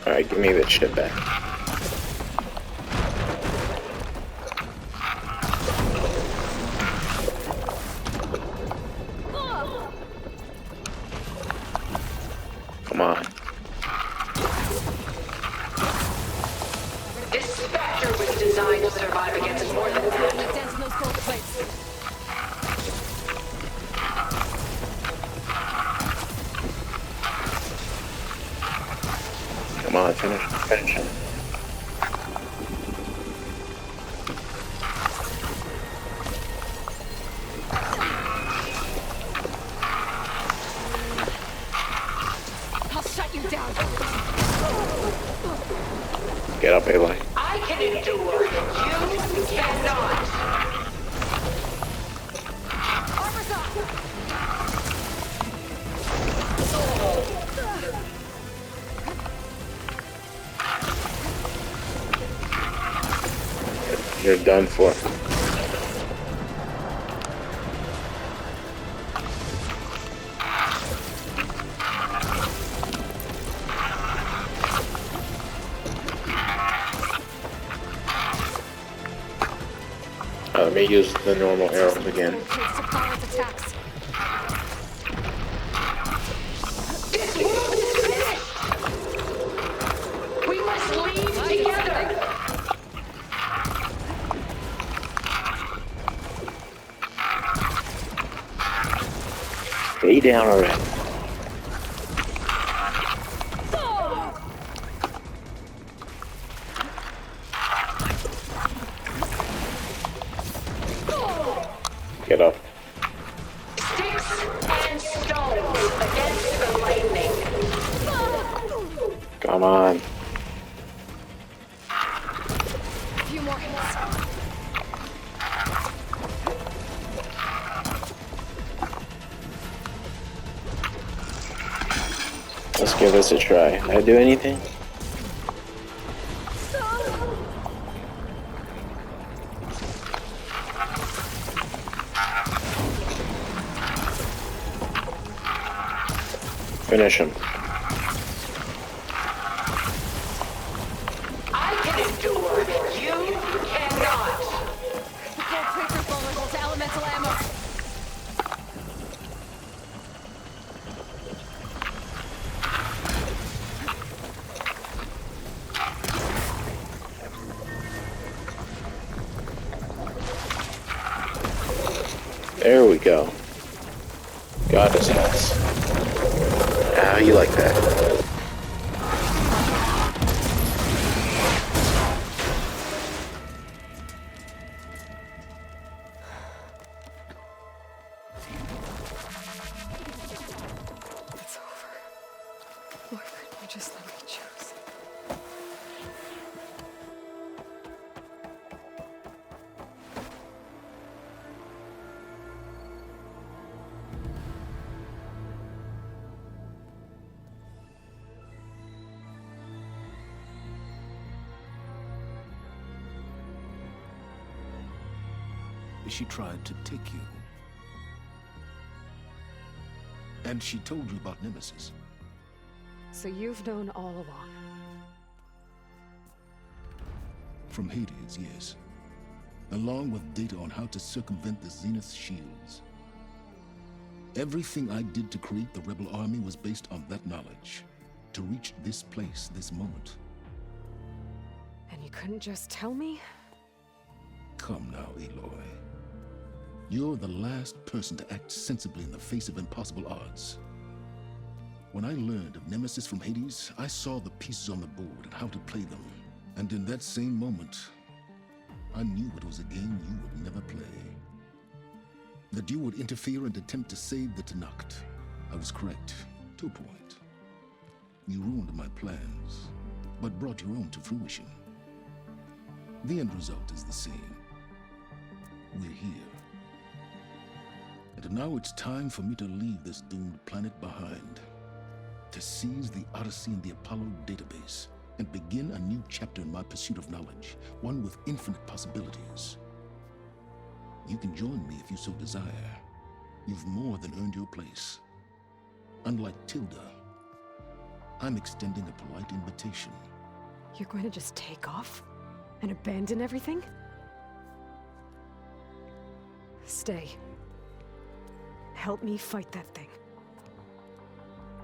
Alright, give me that shit back. Come on. This Spectre was designed to survive against more than that. Dance in those cold plates. Come on, finish him. I'll shut you down. Get up, Aloy. I can endure. You cannot. Armor's up. You're done for. Let me use the normal arrows again. To power its attacks. This world is finished. We must leave together. Stay down already. Get up. Sticks and stones against the lightning. Come on. A few more hits. Let's give this a try. Did I do anything? Finish him. I can endure. You cannot. The cold plates are vulnerable to elemental ammo. There we go. Got his ass. How you like that? It's over. Why couldn't you just let me choose? She tried to take you. And she told you about Nemesis. So you've known all along. From Hades, yes. Along with data on how to circumvent the Zenith shields. Everything I did to create the Rebel Army was based on that knowledge. To reach this place, this moment. And you couldn't just tell me? Come now, Aloy. You're the last person to act sensibly in the face of impossible odds. When I learned of Nemesis from Hades, I saw the pieces on the board and how to play them. And in that same moment, I knew it was a game you would never play. That you would interfere and attempt to save the Tenakth. I was correct, to a point. You ruined my plans, but brought your own to fruition. The end result is the same. We're here. And now it's time for me to leave this doomed planet behind. To seize the Odyssey and the Apollo database, and begin a new chapter in my pursuit of knowledge, one with infinite possibilities. You can join me if you so desire. You've more than earned your place. Unlike Tilda, I'm extending a polite invitation. You're going to just take off? And abandon everything? Stay. Help me fight that thing.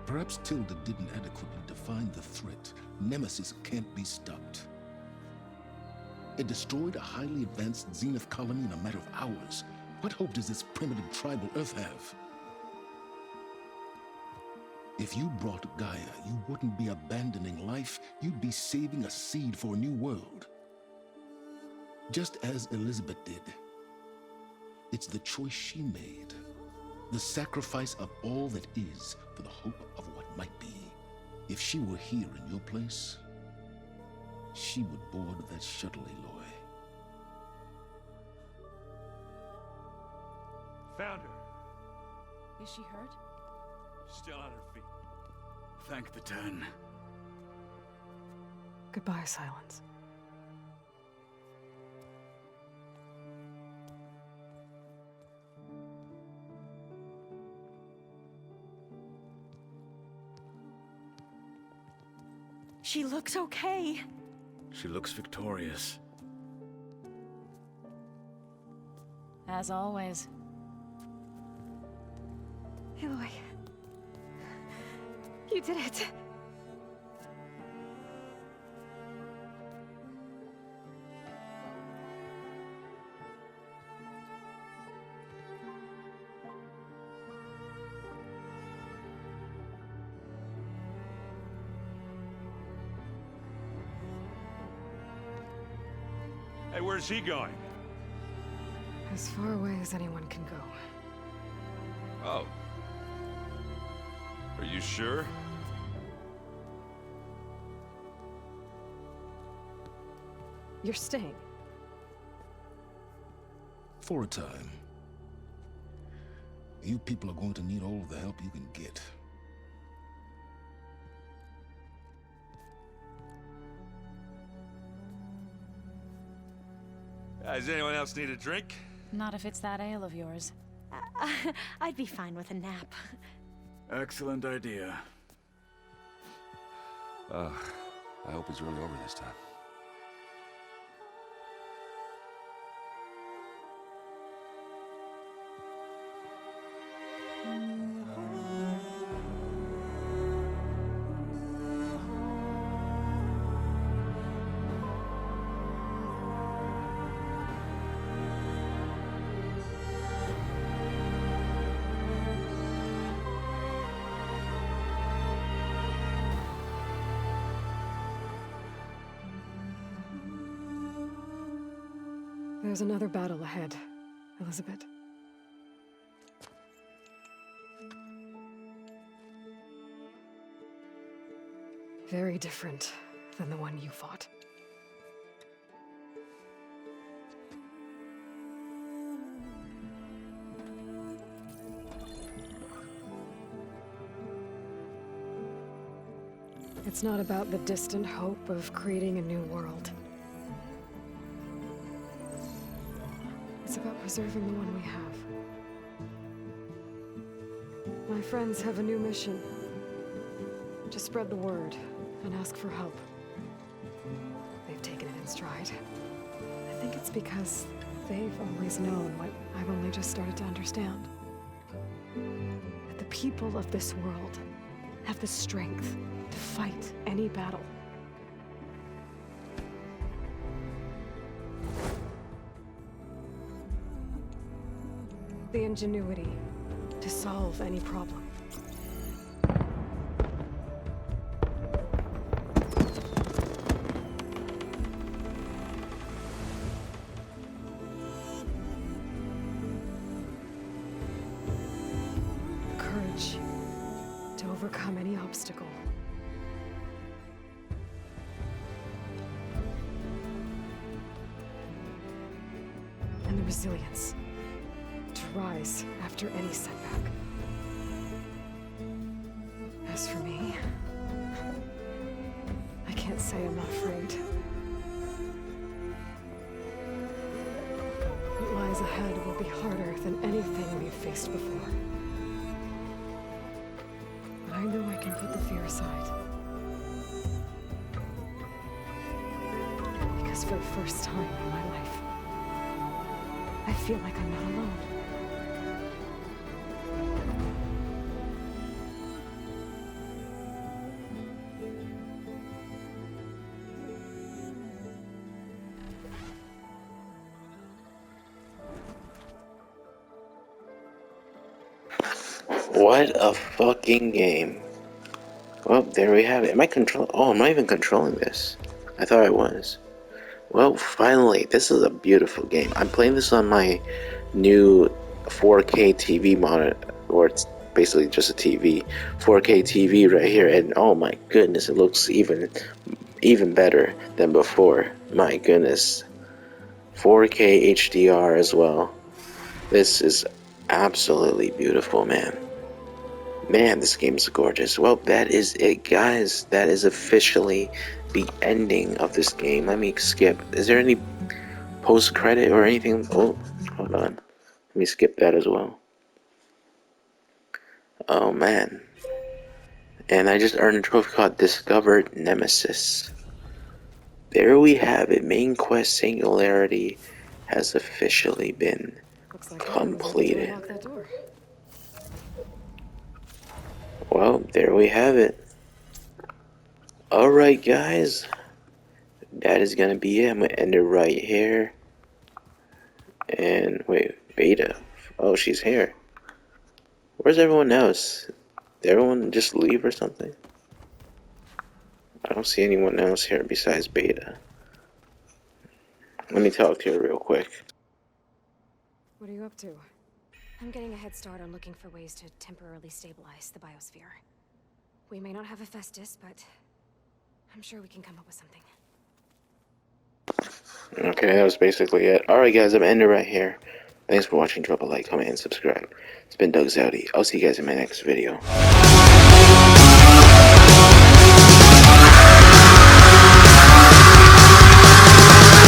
Perhaps Tilda didn't adequately define the threat. Nemesis can't be stopped. It destroyed a highly advanced Zenith colony in a matter of hours. What hope does this primitive tribal Earth have? If you brought Gaia, you wouldn't be abandoning life, you'd be saving a seed for a new world. Just as Elizabeth did. It's the choice she made. The sacrifice of all that is for the hope of what might be. If she were here in your place, she would board that shuttle, Aloy. Found her. Is she hurt? Still on her feet. Thank the 10. Goodbye, Silence. She looks okay. She looks victorious. As always. Aloy. You did it. Hey, where's he going? As far away as anyone can go. Oh. Are you sure? You're staying. For a time. You people are going to need all of the help you can get. Does anyone else need a drink? Not if it's that ale of yours. I'd be fine with a nap. Excellent idea. I hope it's really over this time. There's another battle ahead, Elizabeth. Very different than the one you fought. It's not about the distant hope of creating a new world. It's about preserving the one we have. My friends have a new mission. To spread the word and ask for help. They've taken it in stride. I think it's because they've always known what I've only just started to understand. That the people of this world have the strength to fight any battle. The ingenuity to solve any problem. The courage to overcome any obstacle. And the resilience rise after any setback. As for me, I can't say I'm not afraid. What lies ahead will be harder than anything we've faced before. But I know I can put the fear aside Because for the first time in my life, I feel like I'm not alone. What a fucking game. Well, there we have it. Am I I'm not even controlling this. I thought I was. Well, finally, this is a beautiful game. I'm playing this on my new 4K TV monitor, or it's basically just a TV. 4K TV right here, and oh my goodness, it looks even better than before. My goodness. 4K HDR as well. This is absolutely beautiful, man. Man, this game is gorgeous. Well, that is it, guys. That is officially the ending of this game. Let me skip. Is there any post-credit or anything? Oh, hold on. Let me skip that as well. Oh, man. And I just earned a trophy called Discovered Nemesis. There we have it. Main quest Singularity has officially been completed. Well, there we have it. Alright, guys. That is gonna be it. I'm gonna end it right here. And wait, Beta. Oh, she's here. Where's everyone else? Did everyone just leave or something? I don't see anyone else here besides Beta. Let me talk to her real quick. What are you up to? I'm getting a head start on looking for ways to temporarily stabilize the biosphere. We may not have Hephaestus, but I'm sure we can come up with something. Okay, that was basically it. Alright guys, I'm ending right here. Thanks for watching. Drop a like, comment, and subscribe. It's been DougsLD. I'll see you guys in my next video.